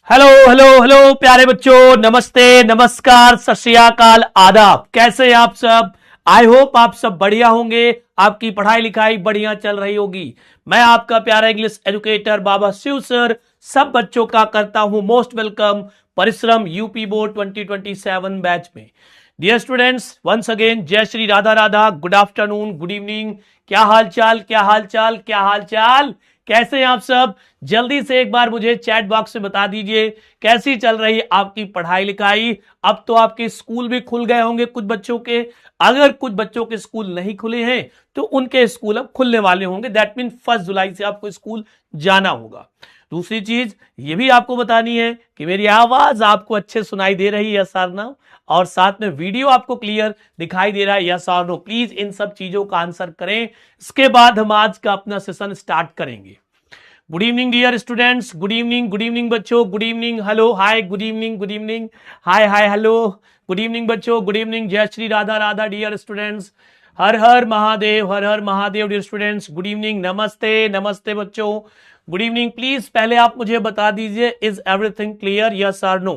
Hello hello hello प्यारे बच्चों, नमस्ते, नमस्कार, सत श्री अकाल, आदाब। कैसे हैं आप सब? आई होप आप सब बढ़िया होंगे, आपकी पढ़ाई लिखाई बढ़िया चल रही होगी। मैं आपका प्यारा इंग्लिश एजुकेटर बाबा शिव सर सब बच्चों का करता हूं मोस्ट वेलकम परिश्रम यूपी बोर्ड 2027 बैच में। डियर स्टूडेंट्स, वंस अगेन जय Shri Radha Radha, good afternoon, good evening. क्या हाल चाल, क्या हाल चाल, क्या हाल चाल, कैसे हैं आप सब? जल्दी से एक बार मुझे चैट बॉक्स में बता दीजिए कैसी चल रही है आपकी पढ़ाई लिखाई। अब तो आपके स्कूल भी खुल गए होंगे कुछ बच्चों के। अगर कुछ बच्चों के स्कूल नहीं खुले हैं तो उनके स्कूल अब खुलने वाले होंगे। दैट मीन 1 जुलाई से आपको स्कूल जाना होगा। दूसरी चीज ये भी आपको बतानी है कि मेरी आवाज आपको अच्छे सुनाई दे रही है, यस और नो, और साथ में वीडियो आपको क्लियर दिखाई दे रहा है, यस और नो। प्लीज इन सब चीजों का आंसर करें, इसके बाद हम आज का अपना सेशन स्टार्ट करेंगे। Good evening dear students, good evening बच्चों, good evening, hello, hi, good evening, hi hi hello, good evening बच्चों, गुड इवनिंग, जय श्री राधा राधा डियर स्टूडेंट्स, हर हर Mahadev dear students, good evening, नमस्ते, नमस्ते बच्चों, गुड इवनिंग। प्लीज पहले आप मुझे बता दीजिए इज एवरीथिंग क्लियर, यस और no?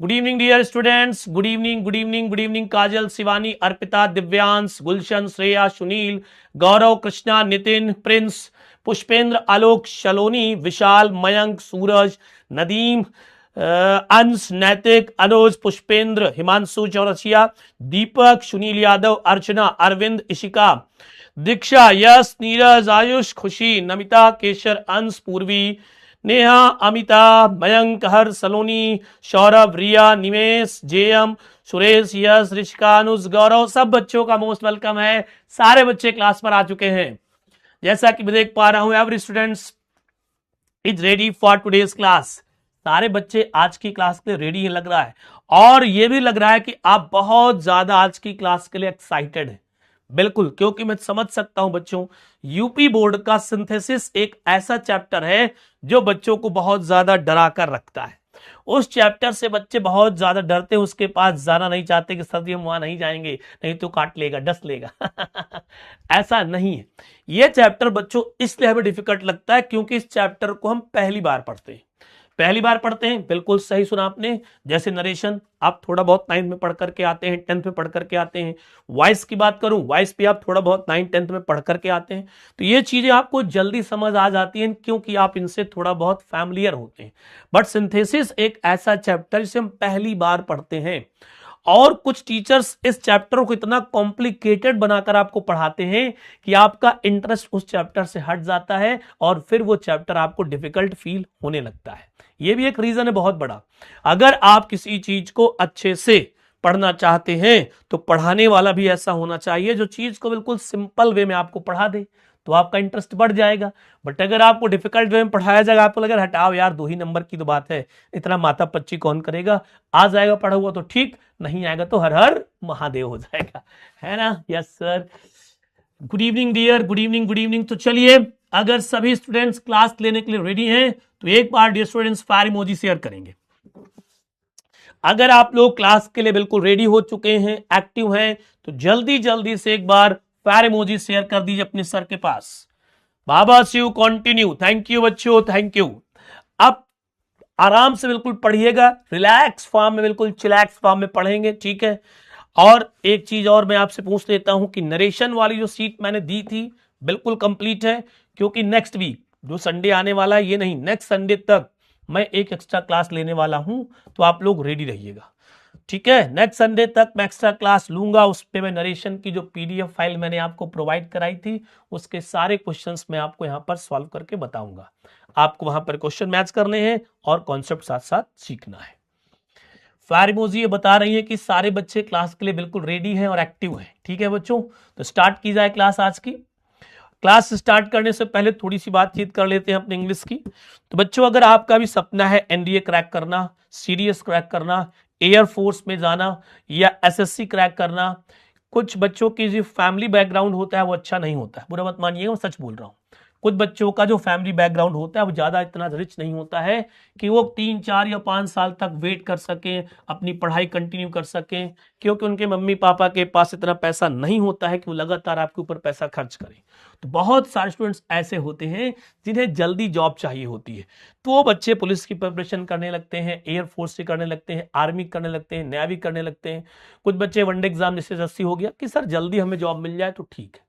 Good evening dear students, good evening Kajal, Shivani, Arpita, Divyansh, Gulshan, Shreya, Sunil, Gaurav, Krishna, Nitin, Prince, Pushpendra, Alok, Shaloni, Vishal, Mayank, Suraj, Nadeem, Ansh, Naitik, अनुज, पुष्पेंद्र, हिमांशु चौरसिया, दीपक, सुनील यादव, अर्चना, अरविंद, इशिका, दीक्षा, यश, नीरज, आयुष, खुशी, नमिता, केशर, अंश, पूर्वी, नेहा, अमिता, मयंक, हर, सलोनी, सौरभ, रिया, निमेश, जेएम, सुरेश, यश, ऋषिका, अनुज, गौरव, सब बच्चों का मोस्ट वेलकम है। सारे बच्चे क्लास पर आ चुके हैं। जैसा कि मैं देख पा रहा हूं every students is ready for today's class. सारे बच्चे आज की क्लास के लिए रेडी है लग रहा है, और यह भी लग रहा है कि आप बहुत ज्यादा आज की क्लास के लिए एक्साइटेड है। बिल्कुल, क्योंकि मैं समझ सकता हूं बच्चों, यूपी बोर्ड का सिंथेसिस एक ऐसा चैप्टर है जो बच्चों को बहुत ज्यादा डरा कर रखता है। उस चैप्टर से बच्चे बहुत ज्यादा डरते हैं, उसके पास जाना नहीं चाहते कि सर हम वहां नहीं जाएंगे, नहीं तो काट लेगा, डस लेगा। ऐसा नहीं है। यह चैप्टर बच्चों इसलिए हमें डिफिकल्ट लगता है क्योंकि इस चैप्टर को हम पहली बार पढ़ते हैं। पहली बार पढ़ते हैं, बिल्कुल सही सुना आपने। जैसे नरेशन आप थोड़ा बहुत 9th में पढ़ करके आते हैं, 10th में पढ़ करके आते हैं। वॉइस की बात करूं, वॉइस भी आप थोड़ा बहुत 9th 10th में पढ़ करके आते हैं। तो ये चीजें आपको जल्दी समझ आ जाती हैं क्योंकि आप इनसे थोड़ा बहुत फैमिलियर होते हैं। बट सिंथेसिस एक ऐसा चैप्टर जिसे हम पहली बार पढ़ते हैं, और कुछ टीचर्स इस चैप्टर को इतना कॉम्प्लिकेटेड बनाकर आपको पढ़ाते हैं कि आपका इंटरेस्ट उस चैप्टर से हट जाता है और फिर वो चैप्टर आपको डिफिकल्ट फील होने लगता है। ये भी एक रीजन है बहुत बड़ा। अगर आप किसी चीज को अच्छे से पढ़ना चाहते हैं तो पढ़ाने वाला भी ऐसा होना चाहिए जो चीज को बिल्कुल सिंपल वे में आपको पढ़ा दे, तो आपका इंटरेस्ट बढ़ जाएगा। बट अगर आपको डिफिकल्ट वे में पढ़ाया जाएगा, आपको लगेगा हटाओ यार 2 ही नंबर की तो बात है, इतना माता पच्ची कौन करेगा, आ जाएगा पढ़ा हुआ तो ठीक, नहीं आएगा तो हर हर महादेव हो जाएगा, है ना? Yes sir. Good evening dear, good evening. तो चलिए, अगर सभी स्टूडेंट्स क्लास लेने के लिए रेडी हैं तो एक बार dear students fire emoji share करेंगे। अगर आप लोग क्लास के लिए बिल्कुल रेडी हो चुके हैं, एक्टिव हैं, तो जल्दी जल्दी से एक बार फायर इमोजी शेयर कर दीजिए अपने सर के पास। बाबा शिव कंटिन्यू, थैंक यू बच्चों, थैंक यू। अब आराम से बिल्कुल पढ़िएगा, रिलैक्स फॉर्म में, बिल्कुल चिलैक्स फॉर्म में पढ़ेंगे, ठीक है? और एक चीज और मैं आपसे पूछ लेता हूं कि नरेशन वाली जो सीट मैंने दी थी बिल्कुल कंप्लीट है? क्योंकि नेक्स्ट वीक जो संडे आने वाला है, ये नहीं, नेक्स्ट संडे तक मैं एक एक्स्ट्रा क्लास लेने वाला हूं, तो आप लोग रेडी रहिएगा, ठीक है? नेक्स्ट संडे तक मैं एक्स्ट्रा क्लास लूंगा, उस पे मैं नरेशन की जो पीडीएफ फाइल मैंने आपको प्रोवाइड कराई थी उसके सारे क्वेश्चंस मैं आपको यहां पर सॉल्व करके बताऊंगा। आपको वहां पर क्वेश्चन मैच करने हैं और कॉन्सेप्ट साथ साथ सीखना है। फायर इमोजी ये बता रही है कि सारे बच्चे क्लास के लिए बिल्कुल रेडी हैं और एक्टिव हैं, ठीक है बच्चों? तो स्टार्ट की जाए क्लास आज की। क्लास स्टार्ट करने से पहले थोड़ी सी बातचीत कर लेते हैं अपने इंग्लिश की। तो बच्चों, अगर आपका भी सपना है एनडीए क्रैक करना, सीडीएस क्रैक करना, एयरफोर्स में जाना या एसएससी क्रैक करना, कुछ बच्चों की जो फैमिली बैकग्राउंड होता है वो अच्छा नहीं होता है, बुरा मत मानिएगा, मैं सच बोल रहा हूँ। कुछ बच्चों का जो फैमिली बैकग्राउंड होता है वो ज्यादा इतना रिच नहीं होता है कि वो 3 4 या 5 साल तक वेट कर सकें, अपनी पढ़ाई कंटिन्यू कर सकें, क्योंकि उनके मम्मी पापा के पास इतना पैसा नहीं होता है कि वो लगातार आपके ऊपर पैसा खर्च करें। तो बहुत सारे स्टूडेंट्स ऐसे होते हैं जिन्हें जल्दी जॉब चाहिए होती है, तो वो बच्चे पुलिस की प्रिपरेशन करने लगते हैं, एयरफोर्स से करने लगते हैं, आर्मी करने लगते हैं, नेवी करने लगते हैं। कुछ बच्चे वनडे एग्जाम जैसे एसएससी हो गया कि सर जल्दी हमें जॉब मिल जाए तो ठीक है।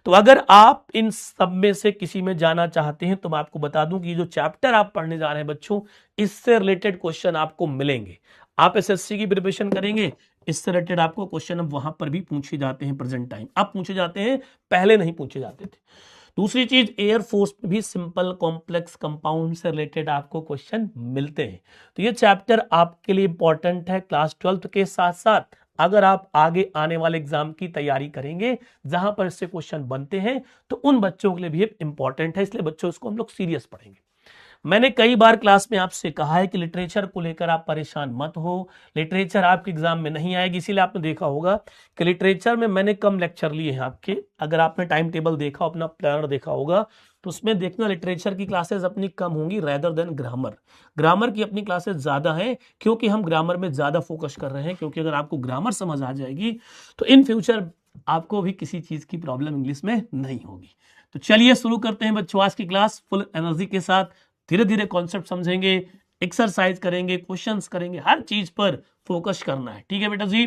तो अगर आप इन सब में से किसी में जाना चाहते हैं तो मैं आपको बता दूं कि जो चैप्टर आप पढ़ने जा रहे हैं बच्चों, इससे रिलेटेड क्वेश्चन आपको मिलेंगे। आप एसएससी की प्रिपरेशन करेंगे, इससे रिलेटेड आपको क्वेश्चन अब वहां पर भी पूछे जाते हैं, प्रेजेंट टाइम अब पूछे जाते हैं, पहले नहीं पूछे जाते थे। दूसरी चीज, एयरफोर्स में भी सिंपल कॉम्प्लेक्स कंपाउंड से रिलेटेड आपको क्वेश्चन मिलते हैं। तो ये चैप्टर आपके लिए इंपॉर्टेंट है क्लास 12 के साथ साथ अगर आप आगे आने वाले एग्जाम की तैयारी करेंगे जहां पर इससे क्वेश्चन बनते हैं, तो उन बच्चों के लिए भी इंपॉर्टेंट है, इसलिए बच्चों इसको हम लोग सीरियस पढ़ेंगे। मैंने कई बार क्लास में आपसे कहा है कि लिटरेचर को लेकर आप परेशान मत हो, लिटरेचर आपके एग्जाम में नहीं आएगी। इसीलिए आपने देखा होगा कि लिटरेचर में मैंने कम लेक्चर लिए हैं आपके। अगर आपने टाइम टेबल देखा, अपना प्लानर देखा होगा, तो उसमें देखना लिटरेचर की क्लासेस अपनी कम होंगी रेदर देन ग्रामर। ग्रामर की अपनी क्लासेस ज्यादा हैं क्योंकि हम ग्रामर में ज्यादा फोकस कर रहे हैं, क्योंकि अगर आपको ग्रामर समझ आ जाएगी तो इन फ्यूचर आपको भी किसी चीज की प्रॉब्लम इंग्लिश में नहीं होगी। तो चलिए शुरू करते हैं बच्चों आज की क्लास फुल एनर्जी के साथ। धीरे धीरे कॉन्सेप्ट समझेंगे, एक्सरसाइज करेंगे, क्वेश्चंस करेंगे, हर चीज पर फोकस करना है, ठीक है बेटा जी।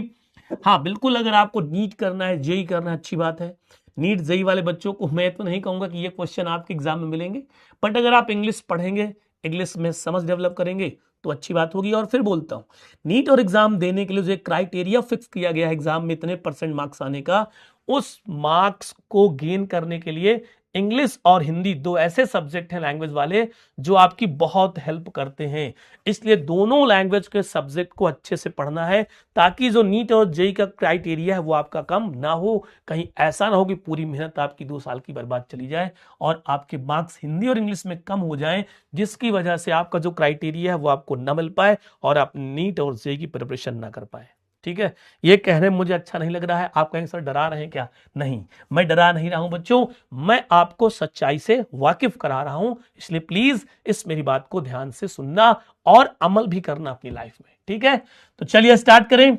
हाँ बिल्कुल, अगर आपको नीट करना है, जेई करना है, अच्छी बात है। नीट जेई वाले बच्चों को मैं तो नहीं कहूंगा कि ये क्वेश्चन आपके एग्जाम में मिलेंगे, बट अगर आप इंग्लिश पढ़ेंगे, इंग्लिश में समझ डेवलप करेंगे तो अच्छी बात होगी। और फिर बोलता हूं, नीट और एग्जाम देने के लिए जो एक क्राइटेरिया फिक्स किया गया है एग्जाम में इतने % मार्क्स आने का, उस मार्क्स को गेन करने के लिए इंग्लिश और हिंदी दो ऐसे सब्जेक्ट हैं लैंग्वेज वाले जो आपकी बहुत हेल्प करते हैं। इसलिए दोनों लैंग्वेज के सब्जेक्ट को अच्छे से पढ़ना है ताकि जो नीट और जेई का क्राइटेरिया है वो आपका कम ना हो। कहीं ऐसा ना हो कि पूरी मेहनत आपकी 2 साल की बर्बाद चली जाए और आपके मार्क्स हिंदी और इंग्लिश में कम हो जाएं, जिसकी वजह से आपका जो क्राइटेरिया है वो आपको न मिल पाए और आप नीट और जेई की प्रिपरेशन ना कर पाए। ठीक है, ये कहने में मुझे अच्छा नहीं लग रहा है। आप कहेंगे सर डरा रहे हैं क्या? नहीं, मैं डरा नहीं रहा हूं बच्चों, मैं आपको सच्चाई से वाकिफ करा रहा हूं, इसलिए प्लीज इस मेरी बात को ध्यान से सुनना और अमल भी करना अपनी लाइफ में। ठीक है, तो चलिए स्टार्ट करें।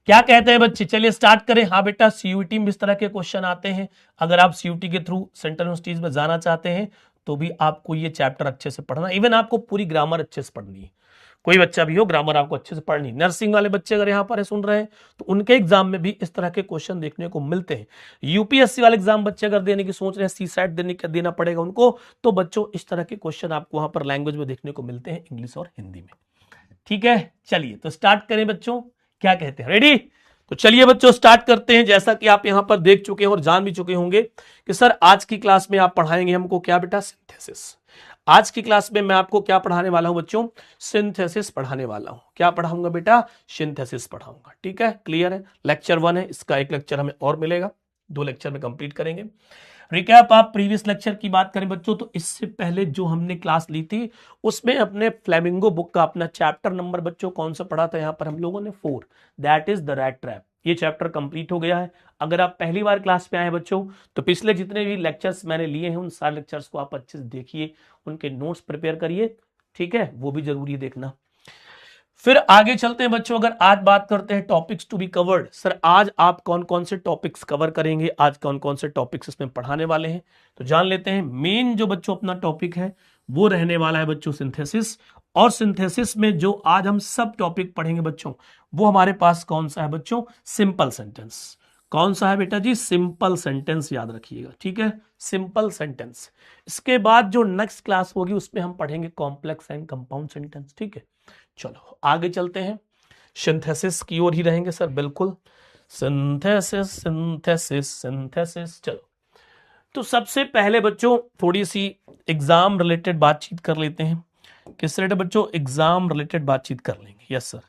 क्या कहते हैं बच्चे? चलिए स्टार्ट करें। हाँ बेटा, सीयूईटी में इस तरह के क्वेश्चन आते हैं। अगर आप सीयूईटी के थ्रू सेंट्रल यूनिवर्सिटीज में जाना चाहते हैं तो भी आपको ये चैप्टर अच्छे से पढ़ना, इवन आपको पूरी ग्रामर अच्छे से पढ़नी है। कोई बच्चा भी हो, ग्रामर आपको अच्छे से पढ़नी। नर्सिंग वाले बच्चे अगर यहाँ पर सुन रहे हैं तो उनके एग्जाम में भी इस तरह के क्वेश्चन देखने को मिलते हैं। यूपीएससी वाले एग्जाम बच्चे अगर देने की सोच रहे हैं, सी सेट देना पड़ेगा उनको, तो बच्चों इस तरह के क्वेश्चन आपको वहां पर लैंग्वेज में देखने को मिलते हैं, इंग्लिश और हिंदी में। ठीक है, चलिए तो स्टार्ट करें बच्चों, क्या कहते हैं? रेडी? तो चलिए बच्चों स्टार्ट करते हैं। जैसा कि आप यहां पर देख चुके हैं और जान भी चुके होंगे कि सर आज की क्लास में आप पढ़ाएंगे हमको क्या बेटा? सिंथेसिस। आज की क्लास में मैं आपको क्या पढ़ाने वाला हूं बच्चों? सिंथेसिस पढ़ाने वाला हूं। क्या पढ़ाऊंगा बेटा? सिंथेसिस पढ़ाऊंगा। ठीक है, क्लियर है? लेक्चर 1 है, इसका एक लेक्चर हमें और मिलेगा, 2 लेक्चर में कंप्लीट करेंगे। रिकैप आप प्रीवियस लेक्चर की बात करें बच्चों तो इससे पहले जो हमने क्लास ली थी उसमें अपने फ्लेमिंगो बुक का अपना चैप्टर नंबर बच्चों कौन सा पढ़ा था? यहां पर हम लोगों ने 4, that is the rat trap. ये चैप्टर कंप्लीट हो गया है। अगर आप पहली बार क्लास में आए बच्चों तो पिछले जितने भी लेक्चर्स मैंने लिए हैं उन सारे लेक्चर्स को आप अच्छे से देखिए, उनके नोट्स प्रिपेयर करिए। ठीक है, वो भी जरूरी देखना। फिर आगे चलते हैं बच्चों। अगर आज बात करते हैं topics to be covered, sir आज आप कौन कौन से टॉपिक्स कवर करेंगे, आज कौन कौन से टॉपिक्स इसमें पढ़ाने वाले हैं, तो जान लेते हैं। मेन जो बच्चों अपना टॉपिक है वो रहने वाला है बच्चों सिंथेसिस। और सिंथेसिस में जो आज हम सब टॉपिक पढ़ेंगे बच्चों वो हमारे पास कौन सा है बच्चों? Simple sentence. कौन सा है बेटा जी? सिंपल सेंटेंस, याद रखिएगा। ठीक है, सिंपल सेंटेंस। इसके बाद जो नेक्स्ट क्लास होगी उसमें हम पढ़ेंगे कॉम्प्लेक्स एंड कंपाउंड सेंटेंस। ठीक है, चलो आगे चलते हैं। सिंथेसिस की ओर ही रहेंगे सर, बिल्कुल। Synthesis synthesis synthesis. चलो तो सबसे पहले बच्चों थोड़ी सी एग्जाम रिलेटेड बातचीत कर लेते हैं। किस रिलेटेड बच्चों? एग्जाम रिलेटेड बातचीत कर लेंगे। यस सर,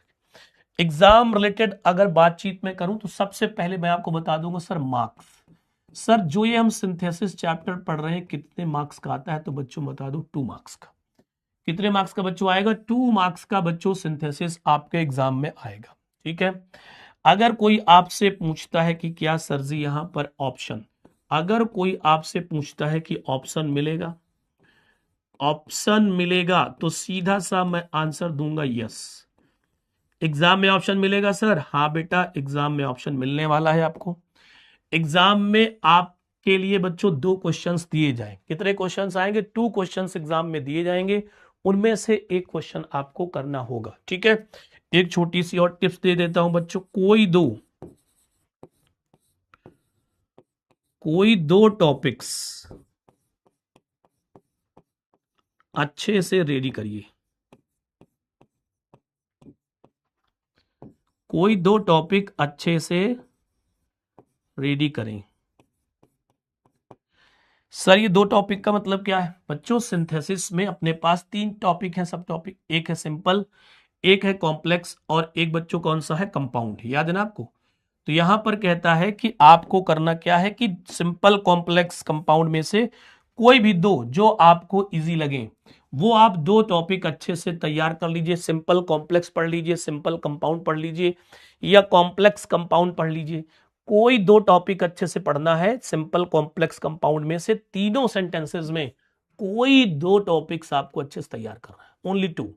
एग्जाम रिलेटेड अगर बातचीत में करूं तो सबसे पहले मैं आपको बता दूंगा सर मार्क्स। सर जो ये हम सिंथेसिस चैप्टर पढ़ रहे हैं कितने मार्क्स का आता है? तो बच्चों बता दो 2 मार्क्स का। कितने मार्क्स का बच्चों आएगा? 2 मार्क्स का बच्चों सिंथेसिस आपके एग्जाम में आएगा। ठीक है, अगर कोई आपसे पूछता है कि क्या सर जी यहां पर ऑप्शन, अगर कोई आपसे पूछता है कि ऑप्शन मिलेगा, तो सीधा सा मैं आंसर दूंगा यस। एग्जाम में ऑप्शन मिलेगा सर? हाँ बेटा, एग्जाम में ऑप्शन मिलने वाला है आपको। एग्जाम में आपके लिए बच्चों 2 क्वेश्चंस दिए जाएंगे। कितने क्वेश्चंस आएंगे? 2 क्वेश्चंस एग्जाम में दिए जाएंगे, उनमें से एक क्वेश्चन आपको करना होगा। ठीक है, एक छोटी सी और टिप्स दे देता हूं बच्चों, कोई दो टॉपिक्स अच्छे से रेडी करिए। कोई दो टॉपिक अच्छे से रेडी करें। सर ये 2 टॉपिक का मतलब क्या है बच्चों? सिंथेसिस में अपने पास 3 टॉपिक हैं, सब टॉपिक। एक है सिंपल, एक है कॉम्प्लेक्स, और एक बच्चों कौन सा है? कंपाउंड। याद है ना आपको? तो यहां पर कहता है कि आपको करना क्या है कि सिंपल, कॉम्प्लेक्स, कंपाउंड में से कोई भी 2 जो आपको इजी लगे, वो आप 2 टॉपिक अच्छे से तैयार कर लीजिए। सिंपल कॉम्प्लेक्स पढ़ लीजिए, सिंपल कंपाउंड पढ़ लीजिए, या कॉम्प्लेक्स कंपाउंड पढ़ लीजिए। कोई 2 टॉपिक अच्छे से पढ़ना है, सिंपल, कॉम्प्लेक्स, कंपाउंड में से तीनों सेंटेंसेस में कोई 2 टॉपिक्स आपको अच्छे से तैयार करना है, ओनली 2।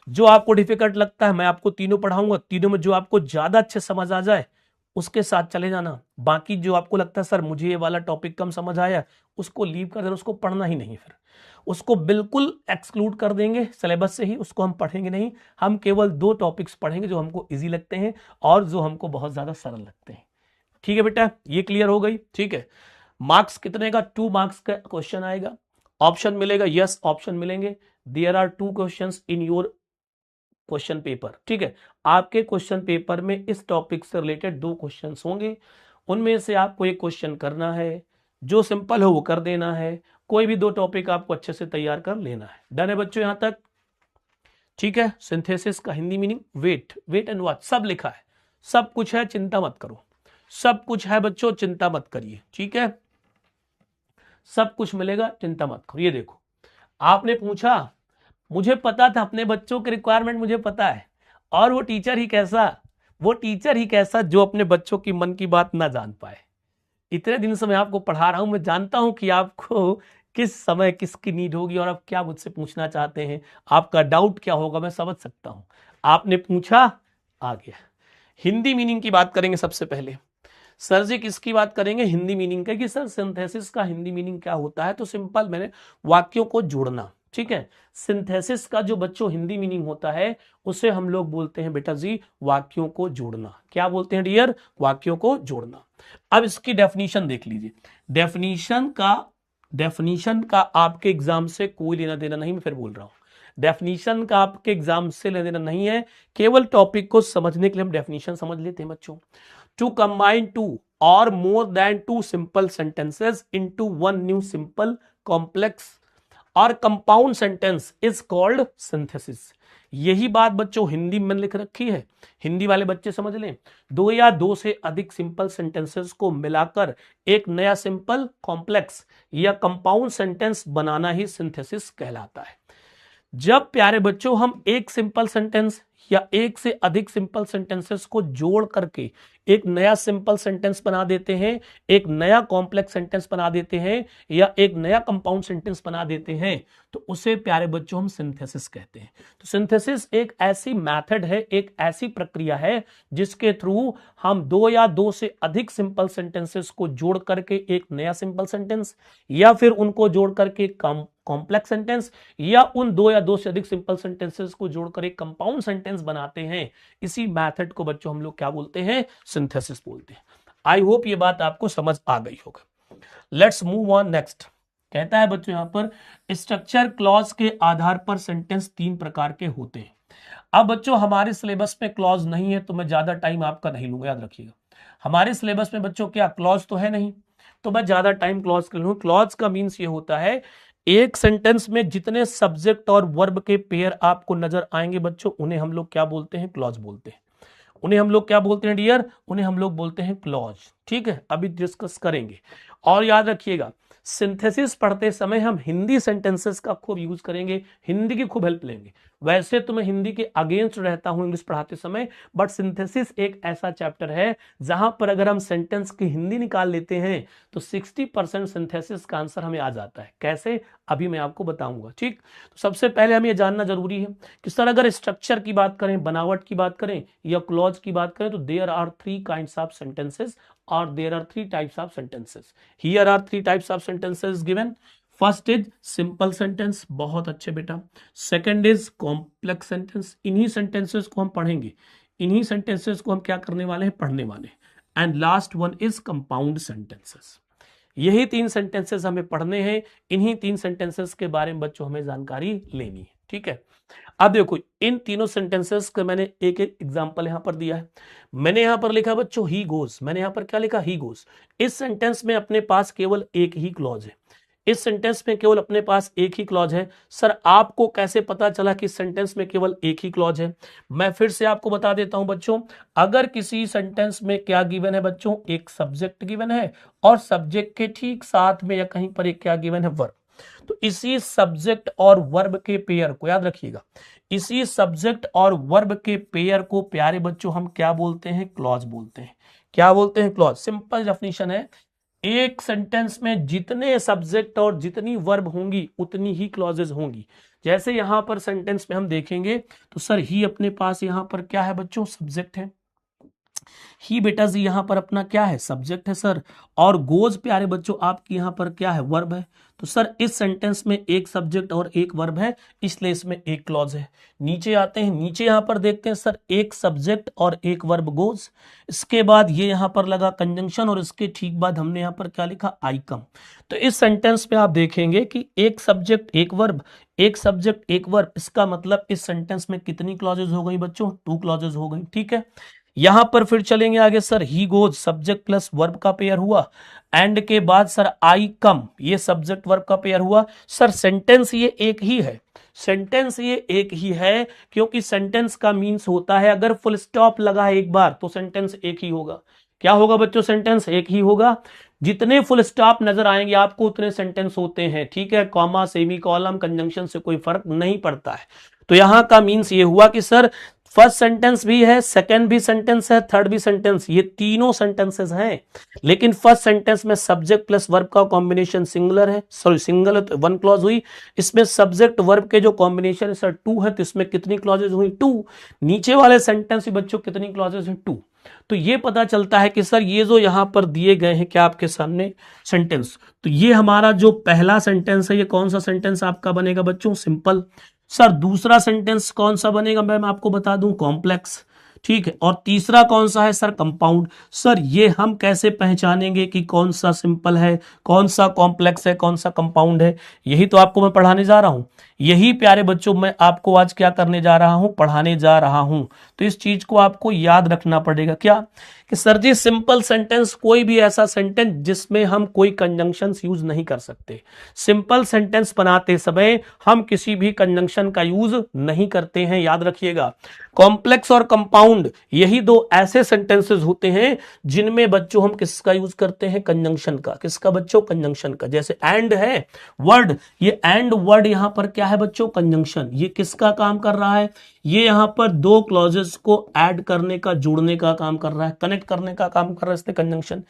जो आपको डिफिकल्ट लगता है मैं आपको तीनों पढ़ाऊंगा, तीनों में जो आपको ज्यादा अच्छे समझ आ जाए उसके साथ चले जाना। बाकी जो आपको लगता है सर मुझे ये वाला टॉपिक कम समझ आया, उसको लीव कर देना, उसको पढ़ना ही नहीं, फिर उसको बिल्कुल एक्सक्लूड कर देंगे सिलेबस से ही, उसको हम पढ़ेंगे नहीं। हम केवल 2 टॉपिक्स पढ़ेंगे जो हमको इजी लगते हैं और जो हमको बहुत ज्यादा सरल लगते हैं। ठीक है बेटा, ये क्लियर हो गई? ठीक है, मार्क्स कितने का? 2 मार्क्स का क्वेश्चन आएगा। ऑप्शन मिलेगा? यस, ऑप्शन मिलेंगे। There are 2 questions in your question paper. ठीक है, आपके क्वेश्चन पेपर में इस टॉपिक से रिलेटेड 2 क्वेश्चंस होंगे, उनमें से आपको एक क्वेश्चन करना है, जो सिंपल हो वो कर देना है। कोई भी 2 टॉपिक आपको अच्छे से तैयार कर लेना है। डन है बच्चों यहां तक? ठीक है, सिंथेसिस का Hindi meaning wait and watch, सब लिखा है, सब कुछ है, चिंता मत करो। सब कुछ है बच्चों, चिंता मत करिए। ठीक है, सब कुछ मिलेगा, चिंता मत करो। ये देखो, आपने पूछा, मुझे पता था अपने बच्चों के रिक्वायरमेंट, मुझे पता है। और वो टीचर ही कैसा, जो अपने बच्चों की मन की बात ना जान पाए। इतने दिन से मैं आपको पढ़ा रहा हूं, मैं जानता हूं कि आपको किस समय किसकी नीड होगी और आप क्या मुझसे पूछना चाहते हैं, आपका डाउट क्या होगा, मैं समझ सकता हूं। आपने पूछा, आ गया। हिंदी मीनिंग की बात करेंगे सबसे पहले। सर जी किसकी बात करेंगे? हिंदी मीनिंग का, कि सर सिंथेसिस का हिंदी मीनिंग क्या होता है? तो सिंपल, मैंने वाक्यों को जोड़ना। ठीक है, सिंथेसिस का जो बच्चों हिंदी मीनिंग होता है उसे हम लोग बोलते हैं बेटा जी वाक्यों को जोड़ना। क्या बोलते हैं डियर? वाक्यों को जोड़ना। अब इसकी डेफिनेशन देख लीजिए। डेफिनेशन का आपके एग्जाम से कोई लेना देना नहीं, मैं फिर बोल रहा हूं, डेफिनेशन का आपके एग्जाम से लेना देना नहीं है। केवल टॉपिक को समझने के लिए हम डेफिनेशन समझ लेते हैं बच्चों। To combine 2 or more than 2 simple sentences into one new simple, complex or compound sentence is called synthesis। यही बात बच्चों हिंदी में लिख रखी है, हिंदी वाले बच्चे समझ लें। 2 या 2 से अधिक सिंपल सेंटेंसेस को मिलाकर एक नया सिंपल, कॉम्प्लेक्स या कंपाउंड सेंटेंस बनाना ही सिंथेसिस कहलाता है। जब प्यारे बच्चों हम एक सिंपल सेंटेंस या एक से अधिक सिंपल सेंटेंसेस को जोड़ करके एक नया सिंपल सेंटेंस बना देते हैं, एक नया कॉम्प्लेक्स सेंटेंस बना देते हैं, या एक नया कंपाउंड सेंटेंस बना देते हैं, तो उसे प्यारे बच्चों हम सिंथेसिस कहते हैं। तो सिंथेसिस एक ऐसी मेथड है, एक ऐसी प्रक्रिया है जिसके थ्रू हम 2 या 2 से अधिक सिंपल सेंटेंसेस को जोड़ करके एक नया सिंपल सेंटेंस, या फिर उनको जोड़ करके कॉम्प्लेक्स सेंटेंस, या उन 2 या 2 से अधिक सिंपल सेंटेंसेस को जोड़कर एक कंपाउंड सेंटेंस बनाते हैं। इसी मेथड को बच्चों हम लोग क्या बोलते हैं? सिंथेसिस बोलते हैं। आई होप ये बात आपको समझ आ गई होगा। Let's move on next. कहता है बच्चों यहां पर स्ट्रक्चर क्लॉज के आधार पर सेंटेंस 3 प्रकार के होते हैं। अब बच्चों हमारे सिलेबस में क्लॉज नहीं है तो मैं ज्यादा टाइम आपका नहीं लूंगा, याद रखिएगा। हमारे सिलेबस में बच्चों क्या क्लॉज तो है नहीं, तो मैं ज्यादा टाइम क्लॉज कर लूंगा। क्लॉज का मीन्स ये होता है एक सेंटेंस में जितने सब्जेक्ट और वर्ब के पेयर आपको नजर आएंगे बच्चों, उन्हें हम लोग क्या बोलते हैं? क्लॉज बोलते हैं। उन्हें हम लोग क्या बोलते हैं डियर? उन्हें हम लोग बोलते हैं क्लॉज। ठीक है, अभी डिस्कस करेंगे। और याद रखिएगा, सिंथेसिस पढ़ते समय हम हिंदी सेंटेंसेस का खूब यूज करेंगे, हिंदी की खूब हेल्प लेंगे। वैसे तो मैं हिंदी के अगेंस्ट रहता हूं इंग्लिश पढ़ाते समय, बट सिंथेसिस एक ऐसा चैप्टर है जहां पर अगर हम सेंटेंस की हिंदी निकाल लेते हैं तो 60% सिंथेसिस का आंसर हमें आ जाता है। कैसे, अभी मैं आपको बताऊंगा। ठीक, तो सबसे पहले हमें यह जानना जरूरी है कि सर अगर स्ट्रक्चर की बात करें, बनावट की बात करें या क्लॉज की बात करें तो there are 3 kinds of sentences और there are 3 types of sentences. Here are 3 types of sentences given. First is simple sentence, बहुत अच्छे बेटा। सेकंड इज कॉम्प्लेक्स सेंटेंस, इन्हीं सेंटेंसेस को हम पढ़ेंगे, इन्हीं सेंटेंसेस को हम क्या करने वाले हैं, पढ़ने वाले। And last one is compound sentences. यही 3 सेंटेंसेस हमें पढ़ने हैं, इन्हीं 3 सेंटेंसेस के बारे में बच्चों हमें जानकारी लेनी है। ठीक है, अब देखो इन तीनों सेंटेंसेस का मैंने एक एक एग्जांपल यहां पर दिया है। मैंने यहां पर लिखा बच्चों ही गोज, मैंने यहां पर क्या लिखा, ही गोज। इस सेंटेंस में अपने पास केवल एक ही क्लॉज है, इस सेंटेंस में केवल अपने पास एक ही क्लॉज है। सर आपको कैसे पता चला कि इस सेंटेंस में केवल एक ही क्लॉज है? मैं फिर से आपको बता देता हूं बच्चों, अगर किसी सेंटेंस में क्या गिवन है बच्चों, एक सब्जेक्ट गिवन है और सब्जेक्ट के ठीक साथ में या कहीं पर एक क्या गिवन है, वर्ब। तो इसी सब्जेक्ट और वर्ब के पेयर को याद रखिएगा, इसी सब्जेक्ट और वर्ब के पेयर को प्यारे बच्चों हम क्या बोलते हैं, क्लॉज बोलते हैं। क्या बोलते हैं, क्लॉज। सिंपल डेफिनेशन है, एक सेंटेंस में जितने सब्जेक्ट और जितनी वर्ब होंगी उतनी ही क्लॉजेज होंगी। जैसे यहां पर सेंटेंस में हम देखेंगे तो सर ही अपने पास यहां पर क्या है बच्चों, सब्जेक्ट है। ही बेटा जी यहां पर अपना क्या है, सब्जेक्ट है सर। और गोज प्यारे बच्चों आपकी यहां पर क्या है, वर्ब है। तो सर इस सेंटेंस में एक सब्जेक्ट और एक वर्ब है, इसलिए इसमें एक क्लॉज है। नीचे आते हैं, नीचे यहां पर देखते हैं सर एक सब्जेक्ट और एक वर्ब गोज। इसके बाद ये यहां पर लगा कंजंक्शन और इसके ठीक बाद हमने यहां पर क्या लिखा, आई कम। तो इस सेंटेंस में आप देखेंगे कि एक सब्जेक्ट एक वर्ब, एक सब्जेक्ट एक वर्ब, इसका मतलब इस सेंटेंस में कितनी क्लॉजेज हो गई बच्चों, 2 क्लॉजेज हो गई। ठीक है, यहां पर फिर चलेंगे आगे, sir he goes subject plus verb का पेयर हुआ। एंड के बाद सर आई कम, ये सब्जेक्ट वर्ब का पेयर हुआ। सर सेंटेंस ये एक ही है, सेंटेंस ये एक ही है, क्योंकि सेंटेंस का मीन्स होता है अगर फुल स्टॉप लगा है एक बार तो सेंटेंस एक ही होगा। क्या होगा बच्चों, सेंटेंस एक ही होगा। जितने फुल स्टॉप नजर आएंगे आपको उतने सेंटेंस होते हैं। ठीक है, कॉमा, सेमी कॉलम, कंजंक्शन से कोई फर्क नहीं पड़ता है। तो यहां का मीन्स ये हुआ कि सर फर्स्ट सेंटेंस भी है, सेकंड भी सेंटेंस है, थर्ड भी सेंटेंस, ये तीनों सेंटेंसेस हैं। लेकिन फर्स्ट सेंटेंस में सब्जेक्ट प्लस वर्ब का कॉम्बिनेशन सिंगुलर है, सॉरी सिंगल है तो 1 क्लॉज हुई। इसमें सब्जेक्ट वर्ब के जो कॉम्बिनेशन है सर 2 है, तो इसमें कितनी क्लॉजेज हुई, 2। नीचे वाले सेंटेंस में बच्चों कितनी क्लॉजेज हैं, 2। तो ये पता चलता है कि सर ये जो यहां पर दिए गए हैं क्या आपके सामने सेंटेंस, तो ये हमारा जो पहला सेंटेंस है ये कौन सा सेंटेंस आपका बनेगा बच्चों, सिंपल। सर दूसरा सेंटेंस कौन सा बनेगा, मैं आपको बता दूं, कॉम्प्लेक्स। ठीक है, और तीसरा कौन सा है सर, कंपाउंड। सर ये हम कैसे पहचानेंगे कि कौन सा सिंपल है, कौन सा कॉम्प्लेक्स है, कौन सा कंपाउंड है? यही तो आपको मैं पढ़ाने जा रहा हूं, यही प्यारे बच्चों मैं आपको आज क्या करने जा रहा हूं, पढ़ाने जा रहा हूं। तो इस चीज को आपको याद रखना पड़ेगा, क्या कि सर जी सिंपल सेंटेंस कोई भी ऐसा सेंटेंस जिसमें हम कोई कंजंक्शंस यूज नहीं कर सकते। सिंपल सेंटेंस बनाते समय हम किसी भी कंजंक्शन का यूज नहीं करते हैं, याद रखिएगा। कॉम्प्लेक्स और कंपाउंड यही 2 ऐसे सेंटेंसेस होते हैं जिनमें बच्चों हम किसका यूज करते हैं, कंजंक्शन का। किसका बच्चों, कंजंक्शन का। जैसे एंड है वर्ड, ये एंड वर्ड यहां पर क्या है बच्चों, कंजंक्शन। ये किसका काम कर रहा है, ये यहां पर 2 क्लॉजेस को ऐड करने का, जोड़ने का काम कर रहा है, कनेक्ट करने का काम कर रहा है, इसलिए कंजंक्शन।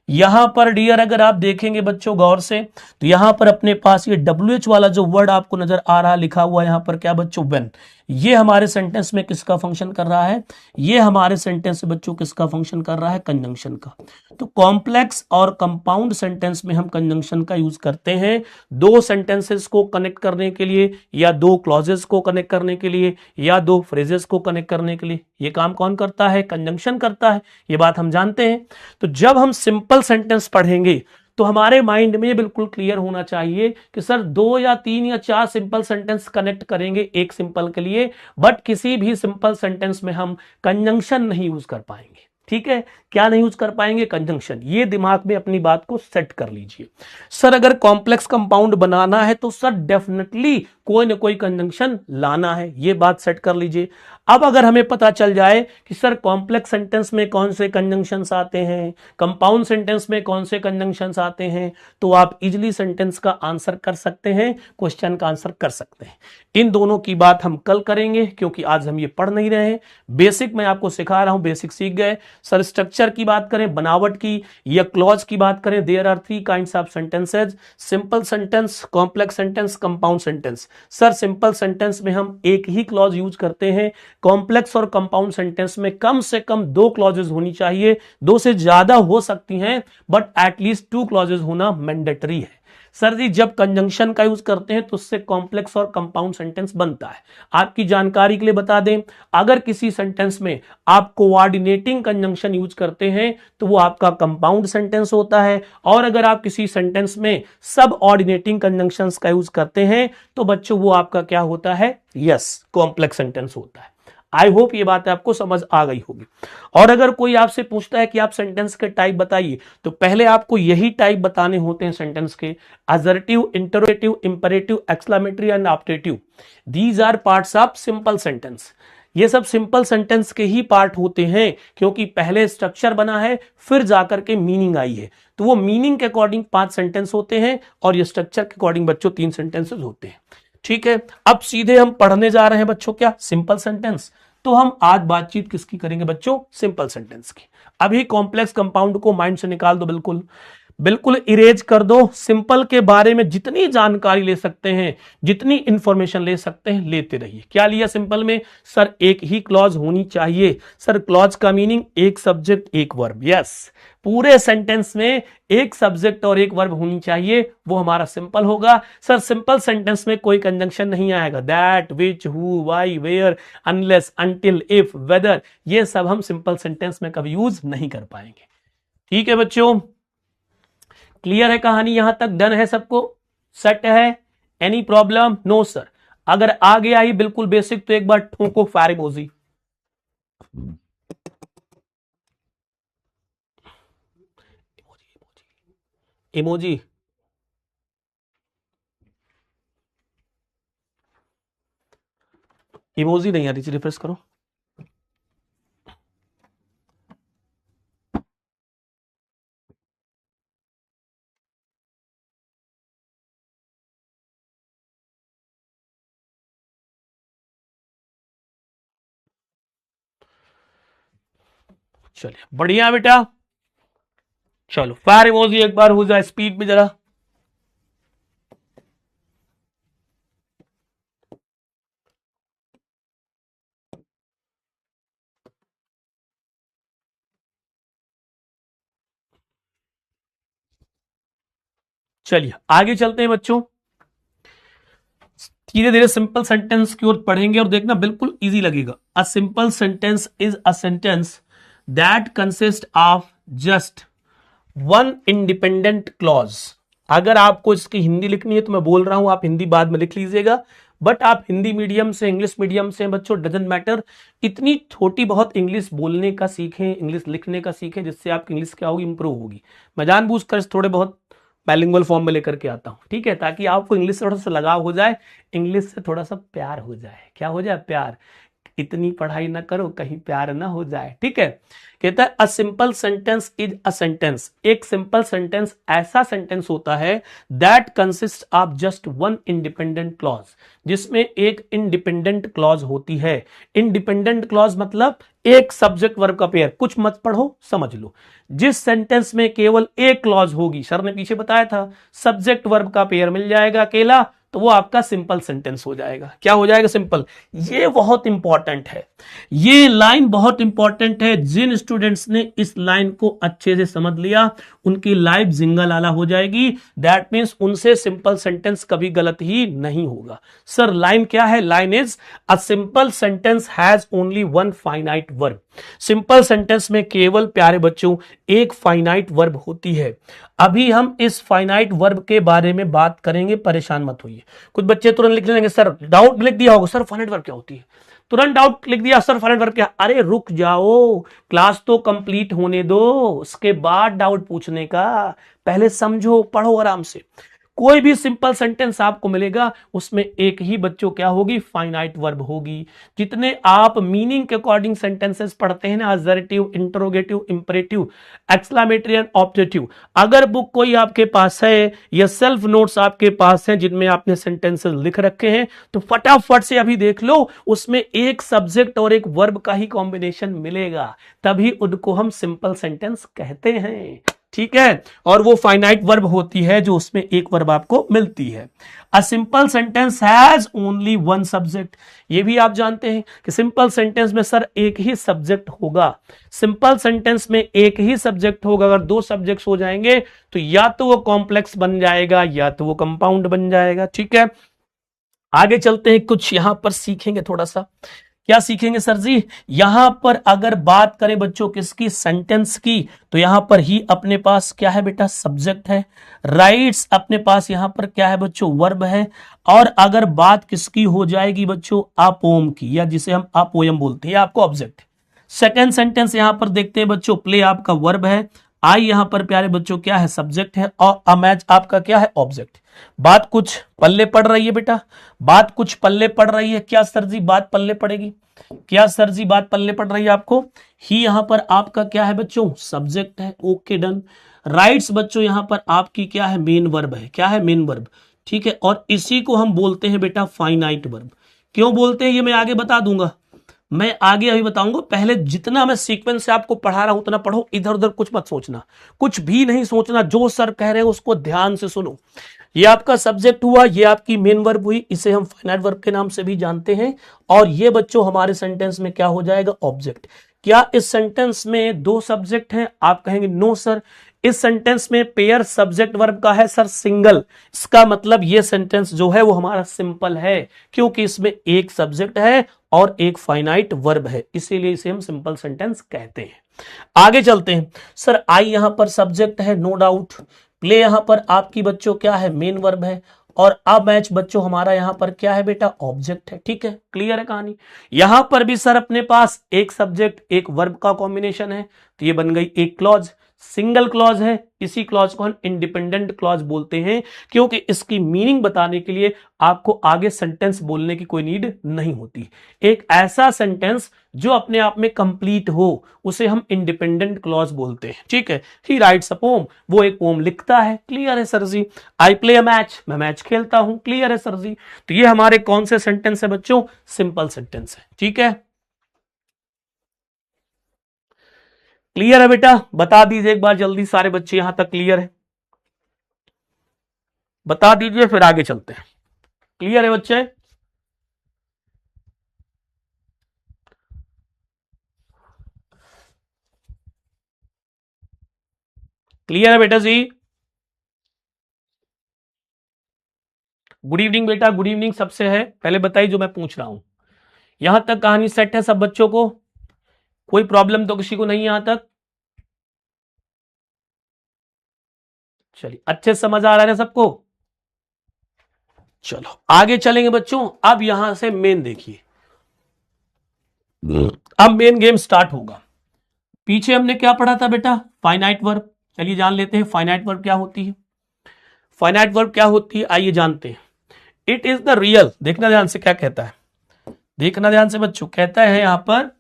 यहां पर डियर अगर आप देखेंगे बच्चों गौर से तो यहां पर अपने पास ये WH वाला जो वर्ड आपको नजर आ रहा लिखा हुआ यहां पर क्या बच्चों, व्हेन। ये हमारे सेंटेंस में किसका फंक्शन कर रहा है, ये हमारे सेंटेंस में बच्चों किसका फंक्शन कर रहा है, कंजंक्शन का। तो कॉम्प्लेक्स और कंपाउंड सेंटेंस में हम कंजंक्शन का यूज करते हैं 2 सेंटेंसेस को कनेक्ट करने के लिए, या 2 क्लॉजेस को कनेक्ट करने के लिए, या 2 फ्रेजेस को कनेक्ट करने के लिए। ये काम कौन करता है, कंजंक्शन करता है, ये बात हम जानते हैं। तो जब हम सिंपल सेंटेंस पढ़ेंगे तो हमारे माइंड में बिल्कुल क्लियर होना चाहिए कि सर 2 या 3 या 4 सिंपल सेंटेंस कनेक्ट करेंगे एक सिंपल के लिए, बट किसी भी सिंपल सेंटेंस में हम कंजंक्शन नहीं यूज कर पाएंगे। ठीक है, क्या नहीं यूज कर पाएंगे? कंजंक्शन। ये दिमाग में अपनी बात को सेट कर लीजिए। सर अगर कॉम्प्लेक्स कंपाउंड बनाना है तो सर डेफिनेटली कोई ना कोई कंजंक्शन लाना है, ये बात सेट कर लीजिए। अब अगर हमें पता चल जाए कि सर कॉम्प्लेक्स सेंटेंस में कौन से कंजंक्शंस आते हैं, कंपाउंड सेंटेंस में कौन से कंजंक्शंस आते हैं, तो आप इजिली सेंटेंस का आंसर कर सकते हैं, क्वेश्चन का आंसर कर सकते हैं। इन दोनों की बात हम कल करेंगे, क्योंकि आज हम ये पढ़ नहीं रहे हैं। बेसिक मैं आपको सिखा रहा हूं, बेसिक सीख गए। सर स्ट्रक्चर की बात करें, बनावट की या क्लॉज की बात करें, there are 3 kinds of sentences, simple sentence, complex sentence, compound sentence. Sir simple sentence में हम एक ही क्लॉज यूज करते हैं, कॉम्प्लेक्स और कंपाउंड सेंटेंस में कम से कम 2 क्लॉजेज होनी चाहिए, 2 से ज्यादा हो सकती हैं, बट एटलीस्ट 2 क्लॉजेज होना मैंडेटरी है। सर जी जब कंजंक्शन का यूज करते हैं तो उससे कॉम्प्लेक्स और कंपाउंड सेंटेंस बनता है। आपकी जानकारी के लिए बता दें, अगर किसी सेंटेंस में आप कोऑर्डिनेटिंग कंजंक्शन यूज करते हैं तो वो आपका कंपाउंड सेंटेंस होता है, और अगर आप किसी सेंटेंस में सब ऑर्डिनेटिंग कंजंक्शंस का यूज करते हैं तो बच्चों वो आपका क्या होता है? यस, कॉम्प्लेक्स सेंटेंस होता है। आई होप ये बात आपको समझ आ गई होगी। और अगर कोई आपसे पूछता है कि आप सेंटेंस के टाइप बताइए, तो पहले आपको यही टाइप बताने होते हैं सेंटेंस के, assertive, interrogative, imperative, exclamatory and optative. These are parts of simple sentence. ये सब सिंपल सेंटेंस के ही पार्ट होते हैं, क्योंकि पहले स्ट्रक्चर बना है फिर जाकर के मीनिंग आई है। तो वो मीनिंग के अकॉर्डिंग 5 सेंटेंस होते हैं और ये स्ट्रक्चर के अकॉर्डिंग बच्चों 3 सेंटेंसेस होते हैं। ठीक है, अब सीधे हम पढ़ने जा रहे हैं बच्चों, क्या? Simple sentence. तो हम आज बातचीत किसकी करेंगे बच्चों? सिंपल सेंटेंस की। अभी कॉम्प्लेक्स कंपाउंड को माइंड से निकाल दो, बिल्कुल बिल्कुल इरेज कर दो। सिंपल के बारे में जितनी जानकारी ले सकते हैं, जितनी इंफॉर्मेशन ले सकते हैं, लेते रहिए। क्या लिया सिंपल में? सर एक ही क्लॉज होनी चाहिए। सर क्लॉज का मीनिंग एक सब्जेक्ट एक वर्ब। यस, पूरे सेंटेंस में एक सब्जेक्ट और एक वर्ब होनी चाहिए, वो हमारा सिंपल होगा। सर सिंपल सेंटेंस में कोई कंजंक्शन नहीं आएगा, that, which, who, why, where, unless, until, if, whether, ये सब हम सिंपल सेंटेंस में कभी यूज नहीं कर पाएंगे। ठीक है बच्चों, क्लियर है कहानी? यहां तक डन है सबको? सेट है? Any problem? No sir. अगर आ गया ही बिल्कुल बेसिक तो एक बार ठोको फायर इमोजी। इमोजी इमोजी नहीं आ रही, रिफ्रेश करो। चलिए बढ़िया बेटा, चलो फायर इमोजी एक बार हो जाए स्पीड में जरा। चलिए आगे चलते हैं बच्चों, धीरे धीरे सिंपल सेंटेंस की ओर पढ़ेंगे और देखना बिल्कुल इजी लगेगा। A simple sentence is a sentence that consist of just one independent clause. अगर आपको इसकी हिंदी लिखनी है तो मैं बोल रहा हूं, आप हिंदी बाद में लिख लीजिएगा, बट आप हिंदी मीडियम से इंग्लिश मीडियम से बच्चों डजंट मैटर, इतनी छोटी बहुत इंग्लिश बोलने का सीखें, इंग्लिश लिखने का सीखें, जिससे आपकी इंग्लिश क्या होगी? इंप्रूव होगी। मैं जानबूझकर थोड़े बहुत बाइलिंगुअल फॉर्म में लेकर के आता हूं, ठीक है, ताकि आपको इंग्लिश से थोड़ा सा लगाव हो जाए, इंग्लिश से थोड़ा सा प्यार हो जाए। क्या हो जाए? प्यार। इतनी पढ़ाई ना करो कहीं प्यार ना हो जाए, ठीक है। कहता है a simple sentence is a sentence. एक सिंपल सेंटेंस ऐसा सेंटेंस होता है that consist of just one independent clause, जिसमें एक इंडिपेंडेंट क्लॉज होती है। इंडिपेंडेंट क्लॉज मतलब एक सब्जेक्ट वर्ब का पेयर। कुछ मत पढ़ो, समझ लो। जिस सेंटेंस में केवल एक क्लॉज होगी, सर ने पीछे बताया था, सब्जेक्ट वर्ब का पेयर मिल जाएगा अकेला, तो वो आपका सिंपल सेंटेंस हो जाएगा। क्या हो जाएगा? सिंपल। ये बहुत इंपॉर्टेंट है, ये लाइन बहुत इंपॉर्टेंट है। जिन स्टूडेंट्स ने इस लाइन को अच्छे से समझ लिया उनकी लाइफ जिंगल आला हो जाएगी। दैट मीन्स उनसे सिंपल सेंटेंस कभी गलत ही नहीं होगा। सर लाइन क्या है? Line is a simple sentence has only one finite verb. Simple sentence में केवल प्यारे बच्चों एक फाइनाइट वर्ब होती है। अभी हम इस फाइनाइट वर्ब के बारे में बात करेंगे, परेशान मत होइए। कुछ बच्चे तुरंत लिख लेंगे, सर डाउट लिख दिया होगा, सर फाइनाइट वर्ब क्या होती है? तुरंत डाउट लिख दिया सर फाइनाइट वर्ब क्या। अरे रुक जाओ, क्लास तो कंप्लीट होने दो, उसके बाद डाउट पूछने का। पहले समझो, पढ़ो आराम से। कोई भी सिंपल सेंटेंस आपको मिलेगा उसमें एक ही बच्चों क्या होगी, फाइनाइट वर्ब होगी। जितने आप मीनिंग के अकॉर्डिंग सेंटेंसेस पढ़ते हैं ना, assertive, interrogative, imperative, exclamatory and objective, अगर बुक कोई आपके पास है या सेल्फ नोट्स आपके पास हैं जिनमें आपने सेंटेंसेस लिख रखे हैं, तो फटाफट से अभी देख लो, उसमें एक सब्जेक्ट और एक वर्ब का ही कॉम्बिनेशन मिलेगा, तभी उनको हम सिंपल सेंटेंस कहते हैं। ठीक है, और वो फाइनाइट वर्ब होती है जो उसमें एक वर्ब आपको मिलती है। A simple sentence has only one subject, ये भी आप जानते हैं कि सिंपल सेंटेंस में सर एक ही सब्जेक्ट होगा। सिंपल सेंटेंस में एक ही सब्जेक्ट होगा, अगर दो सब्जेक्ट्स हो जाएंगे तो या तो वो कॉम्प्लेक्स बन जाएगा या तो वो कंपाउंड बन जाएगा। ठीक है, आगे चलते हैं, कुछ यहां पर सीखेंगे थोड़ा सा। क्या सीखेंगे सर जी, यहां पर अगर बात करें बच्चों किसकी, सेंटेंस की, तो यहां पर ही अपने पास क्या है बेटा, सब्जेक्ट है। राइट्स अपने पास यहां पर क्या है बच्चों, वर्ब है। और अगर बात किसकी हो जाएगी बच्चों, अपोम की, या जिसे हम अपोयम बोलते हैं, आपको ऑब्जेक्ट। सेकेंड सेंटेंस यहां पर देखते हैं बच्चों, प्ले आपका वर्ब है, आई यहां पर प्यारे बच्चों क्या है, सब्जेक्ट है, और अमैच आपका क्या है, ऑब्जेक्ट। बात कुछ पल्ले पड़ रही है बेटा, बात कुछ पल्ले पड़ रही है क्या सर जी, बात पल्ले पड़ेगी क्या सर जी, बात पल्ले पड़ रही है आपको। ही यहां पर आपका क्या है बच्चों, सब्जेक्ट है, ओके डन। राइट्स बच्चों यहां पर आपकी क्या है, मेन वर्ब है, क्या है, मेन वर्ब। ठीक है, और इसी को हम बोलते हैं बेटा फाइनाइट वर्ब। क्यों बोलते हैं ये मैं आगे बता दूंगा, मैं आगे अभी बताऊंगा। पहले जितना मैं सीक्वेंस से आपको पढ़ा रहा हूं उतना पढ़ो, इधर उधर कुछ मत सोचना, कुछ भी नहीं सोचना, जो सर कह रहे हैं उसको ध्यान से सुनो। ये आपका सब्जेक्ट हुआ, ये आपकी मेन वर्ब हुई, इसे हम फाइनाइट वर्ब के नाम से भी जानते हैं। और ये बच्चों हमारे सेंटेंस में क्या हो जाएगा, ऑब्जेक्ट। क्या इस सेंटेंस में दो सब्जेक्ट हैं, आप कहेंगे नो सर। इस सेंटेंस में पेयर सब्जेक्ट वर्ब का है सर, सिंगल। इसका मतलब ये सेंटेंस जो है वो हमारा सिंपल है, क्योंकि इसमें एक सब्जेक्ट है और एक फाइनाइट वर्ब है, इसीलिए इसे हम सिंपल सेंटेंस कहते हैं। आगे चलते हैं, सर आई यहां पर सब्जेक्ट है, नो डाउट। प्ले यहां पर आपकी बच्चों क्या है, मेन वर्ब है। और अब मैच बच्चों हमारा यहां पर क्या है बेटा, ऑब्जेक्ट है। ठीक है, क्लियर है कहानी। यहां पर भी सर अपने पास एक सब्जेक्ट एक वर्ब का कॉम्बिनेशन है, तो ये बन गई एक क्लॉज, सिंगल क्लॉज है। इसी क्लॉज को हम इंडिपेंडेंट क्लॉज बोलते हैं, क्योंकि इसकी मीनिंग बताने के लिए आपको आगे सेंटेंस बोलने की कोई नीड नहीं होती। एक ऐसा सेंटेंस जो अपने आप में कंप्लीट हो उसे हम इंडिपेंडेंट क्लॉज बोलते हैं। ठीक है, ही राइट्स अ पोम, वो एक पोम लिखता है। क्लियर है sir ji. I play a match, मैं मैच खेलता हूं। क्लियर है सर जी। तो ये हमारे कौन से सेंटेंस है बच्चों, सिंपल सेंटेंस है। ठीक है, क्लियर है बेटा, बता दीजिए एक बार जल्दी, सारे बच्चे यहां तक क्लियर है, बता दीजिए फिर आगे चलते हैं। क्लियर है बच्चे, क्लियर है बेटा जी। गुड इवनिंग बेटा, गुड इवनिंग सबसे है। पहले बताइए जो मैं पूछ रहा हूं, यहां तक कहानी सेट है सब बच्चों को, कोई प्रॉब्लम तो किसी को नहीं यहां तक। चलिए, अच्छे से समझ आ रहा है सबको। चलो आगे चलेंगे बच्चों। अब यहां से मेन देखिए, अब मेन गेम स्टार्ट होगा। पीछे हमने क्या पढ़ा था बेटा, फाइनाइट वर्ब। चलिए जान लेते हैं फाइनाइट वर्ब क्या होती है। फाइनाइट वर्ब क्या होती है आइए जानते हैं। इट इज द रियल, देखना ध्यान से क्या कहता है, देखना ध्यान से बच्चों, कहता है यहां पर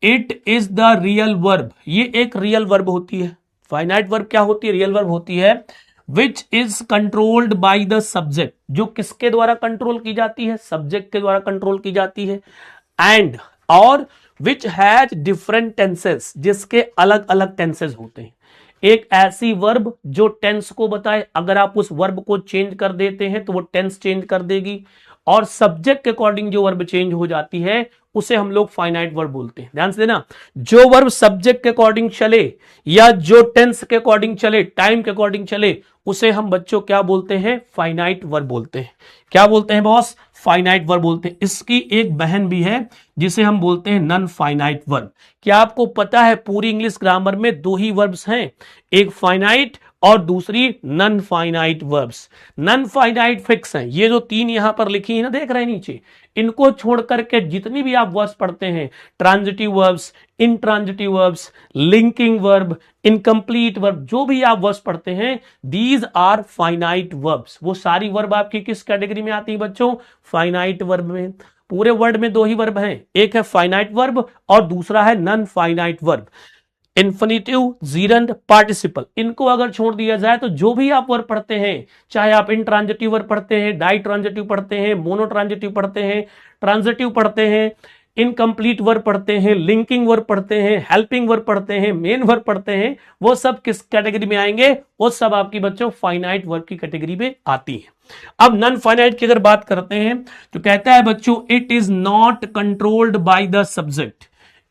it is the real verb, ये एक रियल वर्ब होती है। फाइनाइट वर्ब क्या होती है, रियल वर्ब होती है। Which is controlled by the subject, जो किसके द्वारा कंट्रोल की जाती है, सब्जेक्ट के द्वारा कंट्रोल की जाती है। एंड और विच हैज डिफरेंट टेंसेस, जिसके अलग अलग टेंसेस होते हैं। एक ऐसी वर्ब जो टेंस को बताए, अगर आप उस वर्ब को चेंज कर देते हैं तो वो टेंस चेंज कर देगी, और सब्जेक्ट के अकॉर्डिंग जो वर्ब चेंज हो जाती है उसे हम लोग फाइनाइट वर्ब बोलते हैं। ध्यान से देना, जो वर्ब सब्जेक्ट के अकॉर्डिंग चले या जो टेंस के अकॉर्डिंग चले, टाइम के अकॉर्डिंग चले, उसे हम बच्चों क्या बोलते हैं, फाइनाइट वर्ब बोलते हैं। क्या बोलते हैं बॉस, फाइनाइट वर्ब बोलते हैं। इसकी एक बहन भी है जिसे हम बोलते हैं नॉन फाइनाइट वर्ब। क्या आपको पता है पूरी इंग्लिश ग्रामर में दो ही वर्ब्स हैं, एक फाइनाइट और दूसरी non finite verbs. Non finite fix हैं, ये जो तीन यहां पर लिखी है ना, देख रहे हैं नीचे, इनको छोड़ करके जितनी भी आप वर्ब्स पढ़ते हैं, transitive verbs, intransitive verbs, linking verb, incomplete verb, जो भी आप वर्ब्स पढ़ते हैं, दीज आर फाइनाइट वर्ब्स। वो सारी वर्ब आपकी किस कैटेगरी में आती है बच्चों? फाइनाइट वर्ब में। पूरे वर्ड में दो ही वर्ब हैं, एक है फाइनाइट वर्ब और दूसरा है non finite verb. Infinitive, gerund, participle, इनको अगर छोड़ दिया जाए तो जो भी आप वर्ब पढ़ते हैं, चाहे आप इंट्रांजिटिव वर्ब पढ़ते हैं, डाई ट्रांजिटिव पढ़ते हैं, मोनो ट्रांजिटिव पढ़ते हैं, ट्रांजिटिव पढ़ते हैं, इनकम्प्लीट वर्ब पढ़ते हैं, लिंकिंग वर्ब पढ़ते हैं, हेल्पिंग वर्ब पढ़ते हैं, मेन वर्ब पढ़ते हैं, वो सब किस कैटेगरी में आएंगे? वो सब आपकी बच्चों फाइनाइट वर्ब की कैटेगरी में आती है। अब नन फाइनाइट की अगर बात करते हैं तो कहता है बच्चों, it is not controlled by the subject.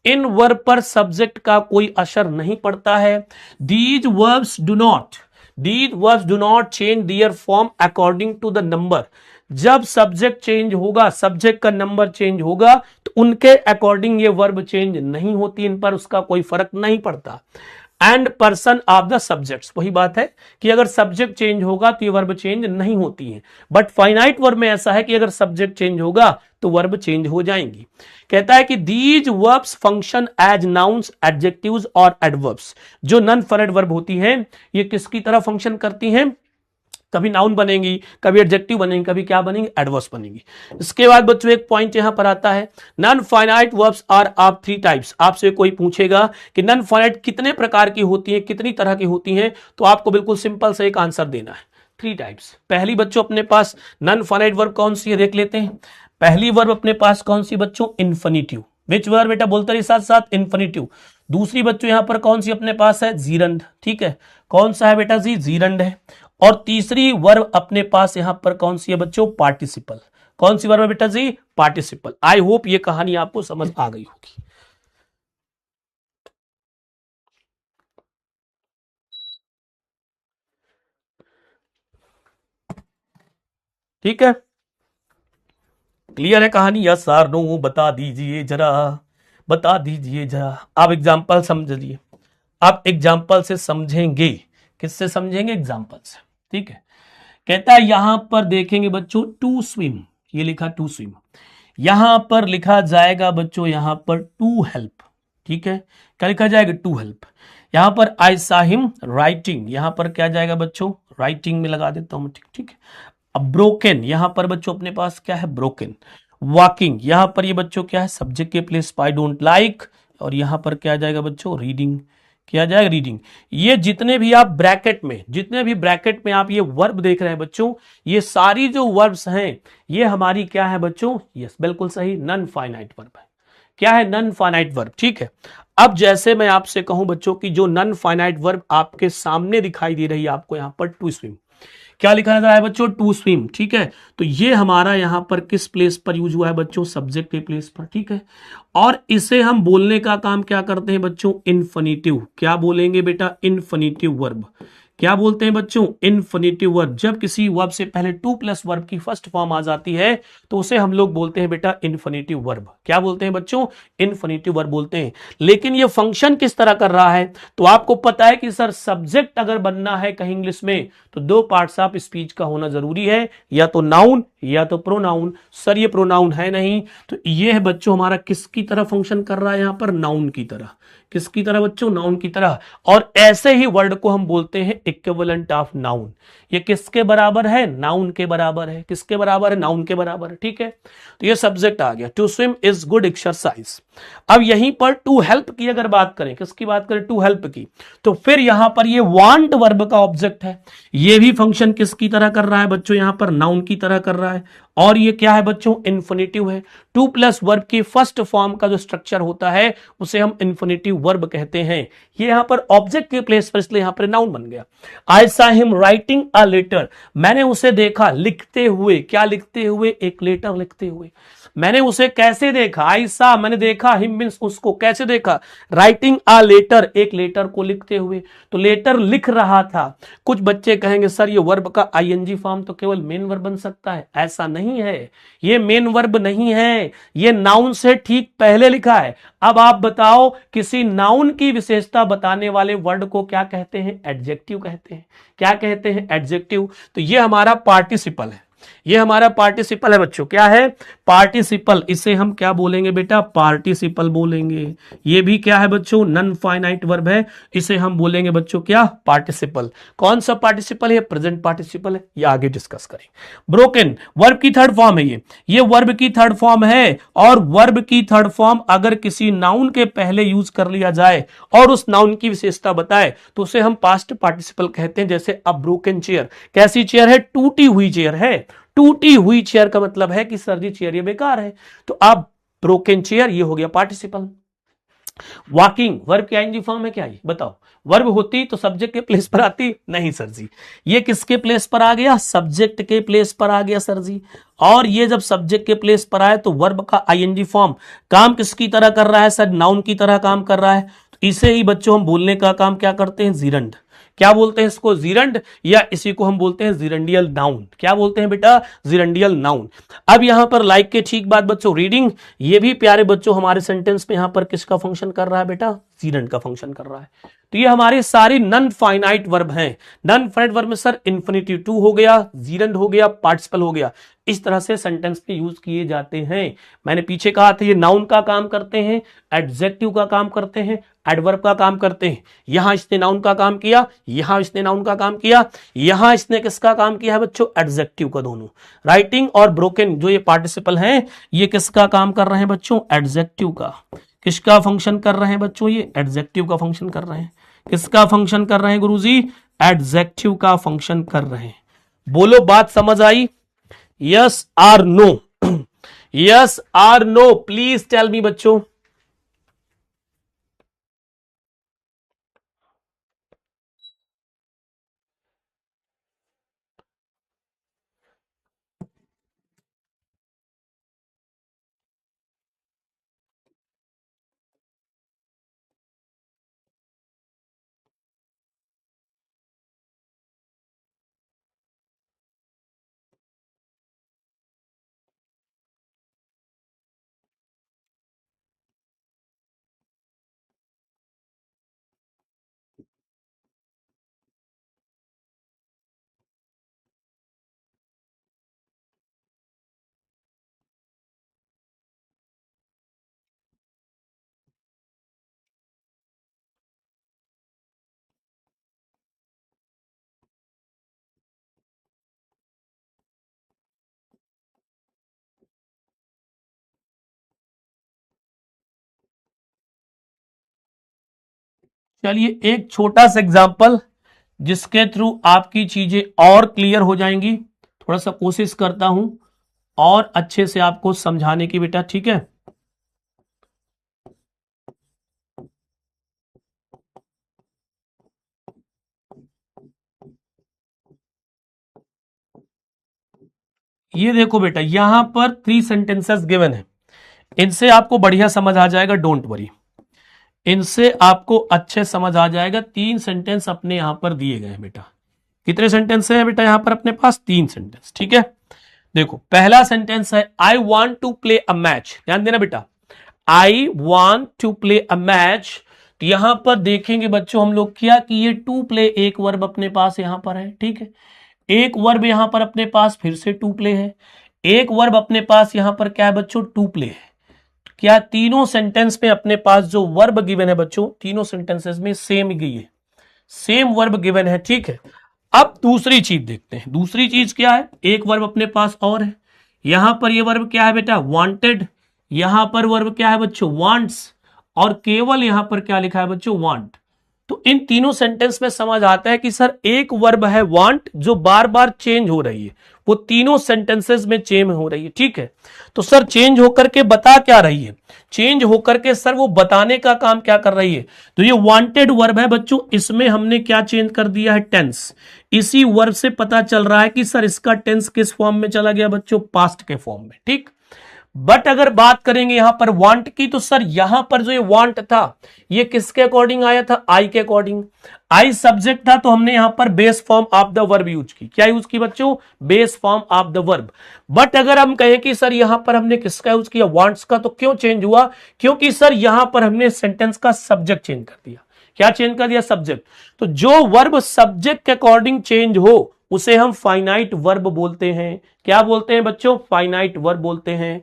इन वर्ब पर सब्जेक्ट का कोई असर नहीं पड़ता है। These verbs do not change their form according to the number. जब सब्जेक्ट चेंज होगा, सब्जेक्ट का नंबर चेंज होगा, तो उनके अकॉर्डिंग ये वर्ब चेंज नहीं होती, इन पर उसका कोई फर्क नहीं पड़ता। And person of the subjects, वही बात है कि अगर सब्जेक्ट चेंज होगा तो ये वर्ब चेंज नहीं होती है। बट फाइनाइट वर्ब में ऐसा है कि अगर सब्जेक्ट चेंज होगा तो वर्ब चेंज हो जाएंगी। कहता है कि these verbs function as nouns, adjectives और एडवर्ब्स। जो नन फाइनाइट वर्ब होती हैं, ये किसकी तरह फंक्शन करती हैं? कभी नाउन बनेंगी, कभी एडजेक्टिव बनेंगी, कभी क्या बनेंगी? एडवर्ब्स बनेंगी। इसके बाद बच्चों एक पॉइंट यहां पर आता है, non finite verbs are of 3 types. आपसे कोई पूछेगा कि नन फाइनाइट कितने प्रकार की होती हैं, कितनी तरह की होती हैं, तो आपको बिल्कुल सिंपल से एक आंसर देना है, 3 टाइप्स। पहली बच्चों अपने पास नन फाइनाइट वर्ब कौन सी है देख लेते हैं। पहली वर्ब अपने पास कौन सी बच्चों? इन्फिनिटिव। विच वर्ब बेटा? बोलते रहिए साथ साथ, इन्फिनिटिव। दूसरी बच्चों यहां पर कौन सी अपने पास है? जीरंड। ठीक है, कौन सा है बेटा जी? जीरंड है। और तीसरी वर्ब अपने पास यहां पर कौन सी है बच्चों? पार्टिसिपल। कौन सी वर्ब है बेटा जी? पार्टिसिपल। आई होप ये कहानी आपको समझ आ गई होगी। ठीक है, क्लियर है कहानी? Yes or no? बता दीजिए जरा, बता दीजिए जरा। आप एग्जाम्पल समझिए, आप एग्जाम्पल से समझेंगे। किससे समझेंगे? एग्जाम्पल से। ठीक है, कहता है यहां पर देखेंगे बच्चों, टू स्विम, ये लिखा टू स्विम। यहां पर लिखा जाएगा बच्चों, यहां पर टू हेल्प। ठीक है, क्या लिखा जाएगा? To help. यहां पर आई सा हिम राइटिंग, यहां पर क्या जाएगा बच्चों? राइटिंग में लगा देता हूं मैं। ठीक ठीक। अब ब्रोकन, यहां पर बच्चों अपने पास क्या है? ब्रोकन। वॉकिंग, यहां पर ये बच्चों क्या है? सब्जेक्ट के प्लेस आई डोंट लाइक। और यहां पर क्या जाएगा बच्चों? रीडिंग। क्या जाएगा? रीडिंग। ये जितने भी आप ब्रैकेट में, जितने भी ब्रैकेट में आप ये वर्ब देख रहे हैं बच्चों, ये सारी जो वर्ब्स हैं, ये हमारी क्या है बच्चों? यस, बिल्कुल सही, नन फाइनाइट वर्ब है। क्या है? Non finite verb. ठीक है, अब जैसे मैं आपसे कहूं बच्चों की जो नन फाइनाइट वर्ब आपके सामने दिखाई दे रही है आपको यहां पर, टू स्विम। क्या लिखा रहा है बच्चों? To swim. ठीक है, तो ये हमारा यहां पर किस प्लेस पर यूज हुआ है बच्चों? सब्जेक्ट के प्लेस पर। ठीक है, और इसे हम बोलने का काम क्या करते हैं बच्चों? इन्फिनिटिव। क्या बोलेंगे बेटा? Infinitive verb. क्या बोलते हैं बच्चों? Infinitive verb. जब किसी वर्ब से पहले टू प्लस वर्ब की फर्स्ट फॉर्म आ जाती है तो उसे हम लोग बोलते हैं बेटा इन्फिनिटिव वर्ब। क्या बोलते हैं बच्चों? इन्फिनिटिव वर्ब बोलते हैं। लेकिन ये फंक्शन किस तरह कर रहा है? तो आपको पता है कि सर सब्जेक्ट अगर बनना है कहीं इंग्लिश में तो 2 पार्ट्स ऑफ स्पीच का होना जरूरी है, या तो नाउन या तो प्रोनाउन। सर ये प्रोनाउन है नहीं, तो ये है बच्चों हमारा किसकी तरह फंक्शन कर रहा है यहां पर? नाउन की तरह। किसकी तरह बच्चों? नाउन की तरह। और ऐसे ही वर्ड को हम बोलते हैं इक्विवेलेंट ऑफ नाउन। ये किसके बराबर है? नाउन के बराबर है। किसके बराबर है? नाउन के बराबर है। ठीक है, तो ये सब्जेक्ट आ गया। To swim is good exercise. अब यहीं पर टू हेल्प की अगर बात करें, किसकी बात करें? टू हेल्प की, तो फिर यहां पर ये वांट वर्ब का ऑब्जेक्ट है। ये भी फंक्शन किसकी तरह कर रहा है बच्चों? यहां पर नाउन की तरह कर रहा है। और ये क्या है बच्चों? इन्फिनिटिव है। टू प्लस वर्ब की फर्स्ट फॉर्म का जो स्ट्रक्चर होता है उसे हम इन्फिनिटिव वर्ब कहते हैं। ये यहां पर ऑब्जेक्ट के प्लेस पर, इसलिए यहां पर नाउन बन गया। आई सा हिम राइटिंग अ लेटर। मैंने उसे देखा लिखते हुए। क्या लिखते हुए? एक लेटर लिखते हुए। मैंने उसे कैसे देखा? आई सा, मैंने देखा, हिम मींस उसको। कैसे देखा? राइटिंग अ लेटर, एक लेटर को लिखते हुए। तो लेटर लिख रहा था। कुछ बच्चे कहेंगे सर ये वर्ब का आईएनजी फॉर्म तो केवल मेन वर्ब बन सकता है। ऐसा नहीं नहीं है, ये मेन वर्ब नहीं है, ये नाउन से ठीक पहले लिखा है। अब आप बताओ किसी नाउन की विशेषता बताने वाले वर्ड को क्या कहते हैं? एडजेक्टिव कहते हैं। क्या कहते हैं? एडजेक्टिव। तो ये हमारा पार्टिसिपल है, ये हमारा पार्टिसिपल है बच्चों। क्या है? पार्टिसिपल। इसे हम क्या बोलेंगे बेटा? पार्टिसिपल बोलेंगे। ये भी क्या है बच्चों? नॉन फाइनाइट वर्ब है, इसे हम बोलेंगे बच्चों क्या? पार्टिसिपल। कौन सा पार्टिसिपल है? प्रेजेंट पार्टिसिपल है, ये आगे डिस्कस करेंगे। ब्रोकन वर्ब की थर्ड फॉर्म है, ये वर्ब की थर्ड फॉर्म है। और वर्ब की थर्ड फॉर्म अगर किसी नाउन के पहले यूज कर लिया जाए और उस नाउन की विशेषता बताए तो उसे हम पास्ट पार्टिसिपल कहते हैं। जैसे अ ब्रोकन चेयर, कैसी चेयर है? टूटी हुई चेयर है। टूटी हुई चेयर का मतलब है कि सर जी चेयर ये बेकार है, तो अब ब्रोकन चेयर ये हो गया पार्टिसिपल। वॉकिंग वर्ब की आईएनजी फॉर्म है क्या? ये बताओ, वर्ब होती तो सब्जेक्ट के प्लेस पर आती? नहीं सर जी, ये किसके प्लेस पर आ गया? सब्जेक्ट के प्लेस पर आ गया सर जी। और ये जब सब्जेक्ट के प्लेस पर आए तो वर्ब का आईएनजी फॉर्म काम किसकी तरह कर रहा है? सर नाउन की तरह काम कर रहा है। तो इसे ही बच्चों हम बोलने का काम क्या करते हैं? जीरंड। क्या बोलते हैं इसको? जीरंड, या इसी को हम बोलते हैं जीरंडियल नाउन। क्या बोलते हैं बेटा? जीरंडियल नाउन। अब यहां पर लाइक के ठीक बात बच्चों रीडिंग, ये भी प्यारे बच्चों हमारे सेंटेंस में यहां पर किसका फंक्शन कर रहा है बेटा? जीरंड का फंक्शन कर रहा है। तो ये हमारी सारी नॉन फाइनाइट वर्ब हैं। नॉन फाइनाइट वर्ब में सर इन्फिनिटिव टू हो गया, जीरंड हो गया, पार्टिसिपल हो गया, इस तरह से सेंटेंस में यूज किए जाते हैं। मैंने पीछे कहा था ये नाउन का काम करते हैं, एडजेक्टिव का काम करते हैं, एडवर्ब का काम करते हैं। यहां इसने नाउन का काम किया, यहां इसने नाउन का काम किया, यहां इसने किसका काम किया है बच्चों? एडजेक्टिव का। दोनों राइटिंग और ब्रोकन जो ये पार्टिसिपल हैं, ये किसका काम कर रहे हैं बच्चों? एडजेक्टिव का। किसका फंक्शन कर रहे हैं बच्चों? ये एडजेक्टिव का फंक्शन कर रहे हैं। किसका फंक्शन कर रहे हैं गुरुजी? एडजेक्टिव का फंक्शन कर रहे हैं। बोलो बात समझ आई? Yes or no? Yes or no? Please tell me बच्चों। चलिए एक छोटा सा एग्जांपल जिसके थ्रू आपकी चीजें और क्लियर हो जाएंगी। थोड़ा सा कोशिश करता हूं और अच्छे से आपको समझाने की बेटा, ठीक है? ये देखो बेटा, यहां पर 3 सेंटेंसेस गिवन है, इनसे आपको बढ़िया समझ आ जाएगा, डोंट वरी, इनसे आपको अच्छे समझ आ जाएगा। 3 सेंटेंस अपने यहां पर दिए गए हैं बेटा। कितने सेंटेंस है बेटा यहां पर अपने पास? 3 सेंटेंस, ठीक है? देखो पहला सेंटेंस है I want to play a match. ध्यान देना बेटा, I want to play a match. तो यहां पर देखेंगे बच्चों हम लोग क्या कि ये टू प्ले एक वर्ब अपने पास यहां पर है, ठीक है? एक वर्ब यहां पर अपने पास फिर से टू प्ले है, एक वर्ब अपने पास यहां पर क्या है बच्चों? टू प्ले है। क्या तीनों सेंटेंस में अपने पास जो वर्ब गिवन है बच्चों, तीनों सेंटेंसेस में सेम ही है, सेम वर्ब गिवन है, ठीक है? अब दूसरी चीज देखते हैं। दूसरी चीज क्या है? एक वर्ब अपने पास और है, यहां पर ये वर्ब क्या है बेटा? वांटेड। यहां पर वर्ब क्या है बच्चों? वांट्स। और केवल यहां पर क्या लिखा है बच्चों? वांट। तो इन तीनों सेंटेंस में समझ आता है कि सर एक वर्ब है वांट जो बार बार चेंज हो रही है, वो तीनों सेंटेंसेस में चेंज हो रही है, ठीक है? तो सर चेंज होकर के बता क्या रही है? चेंज होकर के सर वो बताने का काम क्या कर रही है? तो ये वांटेड वर्ब है बच्चों, इसमें हमने क्या चेंज कर दिया है? टेंस। इसी वर्ब से पता चल रहा है कि सर इसका टेंस किस फॉर्म में चला गया बच्चों? पास्ट के फॉर्म में, ठीक? बट अगर बात करेंगे यहां पर वांट की, तो सर यहां पर जो ये वांट था ये किसके अकॉर्डिंग आया था? आई के अकॉर्डिंग। आई सब्जेक्ट था, तो हमने यहां पर base form of the verb use की। क्या यूज की बच्चों? Base form of the verb. But अगर हम कहें कि सर यहां पर हमने किसका यूज किया? वांट्स का। तो क्यों चेंज हुआ? क्योंकि सर यहां पर हमने सेंटेंस का सब्जेक्ट चेंज कर दिया। क्या चेंज कर दिया? सब्जेक्ट। तो जो वर्ब सब्जेक्ट के अकॉर्डिंग चेंज हो उसे हम फाइनाइट वर्ब बोलते हैं। क्या बोलते हैं बच्चों? फाइनाइट वर्ब बोलते हैं।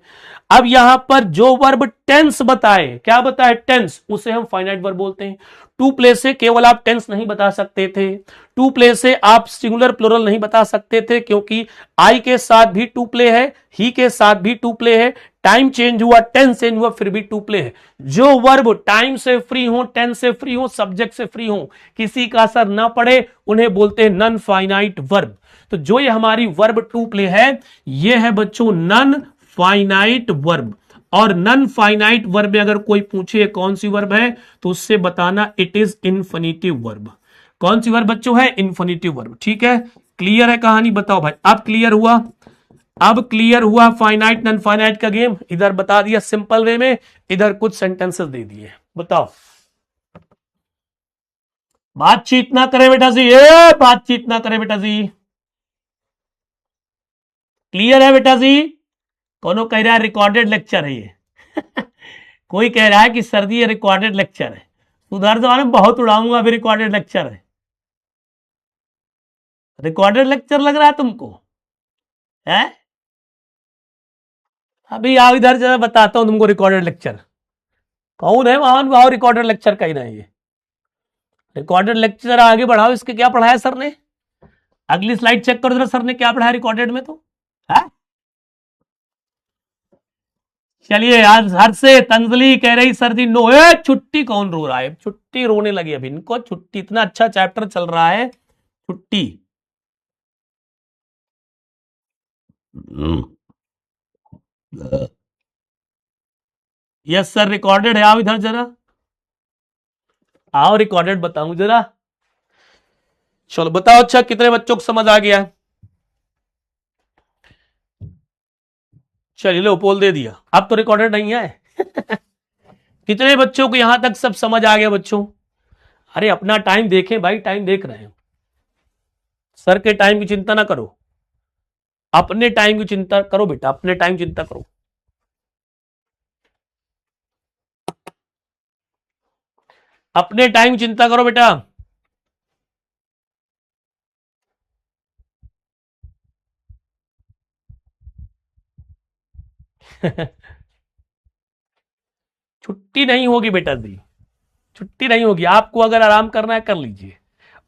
अब यहां पर जो वर्ब टेंस बताए, क्या बताए? टेंस, उसे हम फाइनाइट वर्ब बोलते हैं। टू प्लेस से केवल आप टेंस नहीं बता सकते थे, टू प्ले से आप सिंगुलर प्लूरल नहीं बता सकते थे, क्योंकि आई के साथ भी टू प्ले है, ही के साथ भी टू प्ले है, टाइम चेंज हुआ, टेंस चेंज हुआ, फिर भी टू प्ले है। जो वर्ब टाइम से फ्री हो, टेंस से फ्री हो, सब्जेक्ट से फ्री हो, किसी का असर ना पड़े, उन्हें बोलते हैं नन फाइनाइट वर्ब। तो जो ये हमारी वर्ब टू प्ले है, ये है बच्चों नन फाइनाइट वर्ब। और नन फाइनाइट वर्ब में अगर कोई पूछे कौन सी वर्ब है, तो उससे बताना इट इज इन्फिनिटिव वर्ब। कौन सी वर्ब बच्चों? है इन्फिनिटिव वर्ब। ठीक है, क्लियर है कहानी? बताओ भाई, अब क्लियर हुआ? अब क्लियर हुआ फाइनाइट नन फाइनाइट का गेम? इधर बता दिया सिंपल वे में, इधर कुछ सेंटेंसेस दे दिए। बताओ। बातचीत ना करे बेटा जी, बातचीत ना करे बेटा जी। क्लियर है बेटा जी? कौन कह रहा है रिकॉर्डेड लेक्चर है ये? कोई कह रहा है कि सर जी ये रिकॉर्डेड लेक्चर है। उधर तो मैं बहुत उड़ाऊंगा, अभी रिकॉर्डेड लेक्चर है। रिकॉर्डेड लेक्चर लग रहा है तुमको? है? अभी आओ इधर जरा बताता हूं तुमको रिकॉर्डेड लेक्चर कौन है। महान भाव रिकॉर्डेड लेक्चर का ही ना ये रिकॉर्डेड लेक्चर। आगे बढ़ाओ, इसके क्या पढ़ाया सर ने? अगली स्लाइड चेक करो जरा, सर ने क्या पढ़ाया रिकॉर्डेड में तो है। चलिए, आज हर से तंजलि कह रही सर जी नो। छुट्टी कौन रो रहा है? छुट्टी रोने लगी अभी इनको। छुट्टी, इतना अच्छा चैप्टर चल रहा है, छुट्टी। यस सर, रिकॉर्डेड है। आओ इधर जरा, आओ रिकॉर्डेड बताऊं जरा। चलो बताओ, अच्छा कितने बच्चों को समझ आ गया? चलिए लो, पोल दे दिया। अब तो रिकॉर्डेड नहीं है। कितने बच्चों को यहां तक सब समझ आ गया बच्चों? अरे अपना टाइम देखें भाई, टाइम देख रहे हैं। सर के टाइम की चिंता ना करो, अपने टाइम की चिंता करो बेटा, अपने टाइम की चिंता करो। अपने टाइम की चिंता करो बेटा। छुट्टी नहीं होगी बेटा जी, छुट्टी नहीं होगी। आपको अगर आराम करना है कर लीजिए।